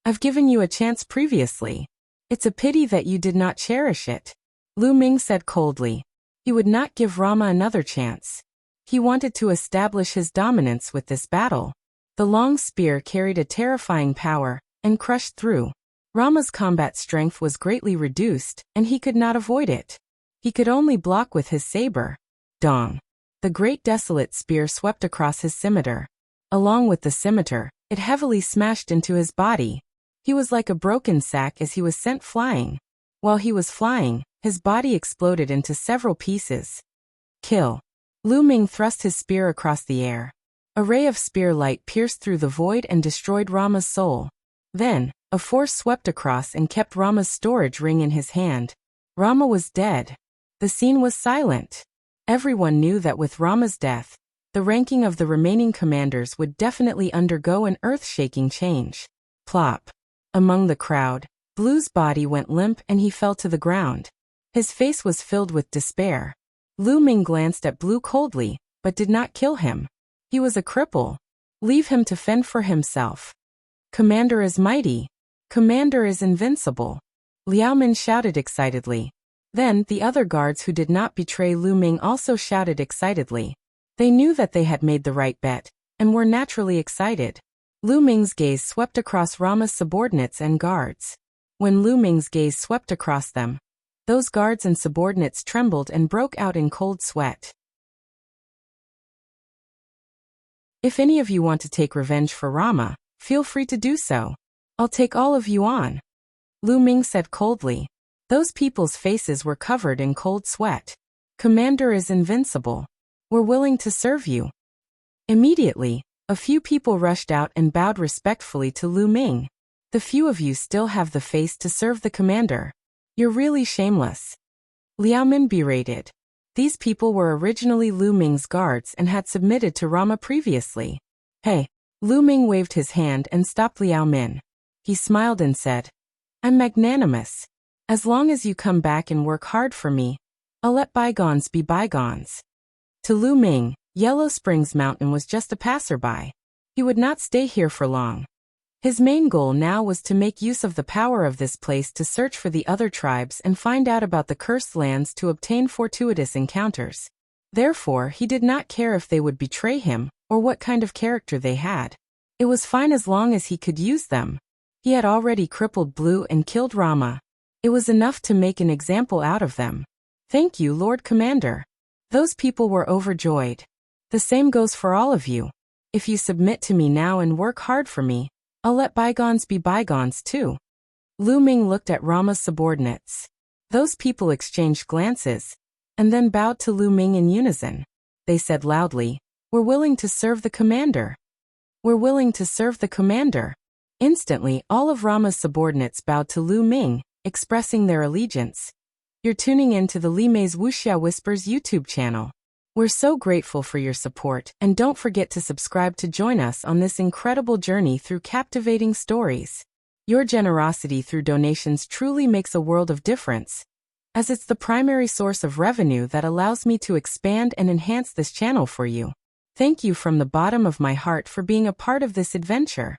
"I've given you a chance previously. It's a pity that you did not cherish it," Lu Ming said coldly. He would not give Rama another chance. He wanted to establish his dominance with this battle. The long spear carried a terrifying power and crushed through. Rama's combat strength was greatly reduced, and he could not avoid it. He could only block with his saber. Dong! The great desolate spear swept across his scimitar. Along with the scimitar, it heavily smashed into his body. He was like a broken sack as he was sent flying. While he was flying, his body exploded into several pieces. Kill! Lu Ming thrust his spear across the air. A ray of spear light pierced through the void and destroyed Rama's soul. Then, a force swept across and kept Rama's storage ring in his hand. Rama was dead. The scene was silent. Everyone knew that with Rama's death, the ranking of the remaining commanders would definitely undergo an earth-shaking change. Plop! Among the crowd, Blue's body went limp and he fell to the ground. His face was filled with despair. Lu Ming glanced at Blue coldly, but did not kill him. He was a cripple. Leave him to fend for himself. "Commander is mighty. Commander is invincible," Liao Min shouted excitedly. Then the other guards who did not betray Lu Ming also shouted excitedly. They knew that they had made the right bet, and were naturally excited. Lu Ming's gaze swept across Rama's subordinates and guards. When Lu Ming's gaze swept across them, those guards and subordinates trembled and broke out in cold sweat. "If any of you want to take revenge for Rama, feel free to do so. I'll take all of you on," Lu Ming said coldly. Those people's faces were covered in cold sweat. "Commander is invincible. We're willing to serve you." Immediately, a few people rushed out and bowed respectfully to Lu Ming. "The few of you still have the face to serve the commander. You're really shameless," Liao Min berated. These people were originally Lu Ming's guards and had submitted to Rama previously. "Hey," Lu Ming waved his hand and stopped Liao Min. He smiled and said, "I'm magnanimous. As long as you come back and work hard for me, I'll let bygones be bygones." To Lu Ming, Yellow Springs Mountain was just a passerby. He would not stay here for long. His main goal now was to make use of the power of this place to search for the other tribes and find out about the cursed lands to obtain fortuitous encounters. Therefore, he did not care if they would betray him, or what kind of character they had. It was fine as long as he could use them. He had already crippled Blue and killed Rama. It was enough to make an example out of them. "Thank you, Lord Commander." Those people were overjoyed. "The same goes for all of you. If you submit to me now and work hard for me, I'll let bygones be bygones too." Lu Ming looked at Rama's subordinates. Those people exchanged glances, and then bowed to Lu Ming in unison. They said loudly, "We're willing to serve the commander. We're willing to serve the commander." Instantly, all of Rama's subordinates bowed to Lu Ming, expressing their allegiance. You're tuning in to the Li Mei's Wuxia Whispers YouTube channel. We're so grateful for your support, and don't forget to subscribe to join us on this incredible journey through captivating stories. Your generosity through donations truly makes a world of difference, as it's the primary source of revenue that allows me to expand and enhance this channel for you. Thank you from the bottom of my heart for being a part of this adventure.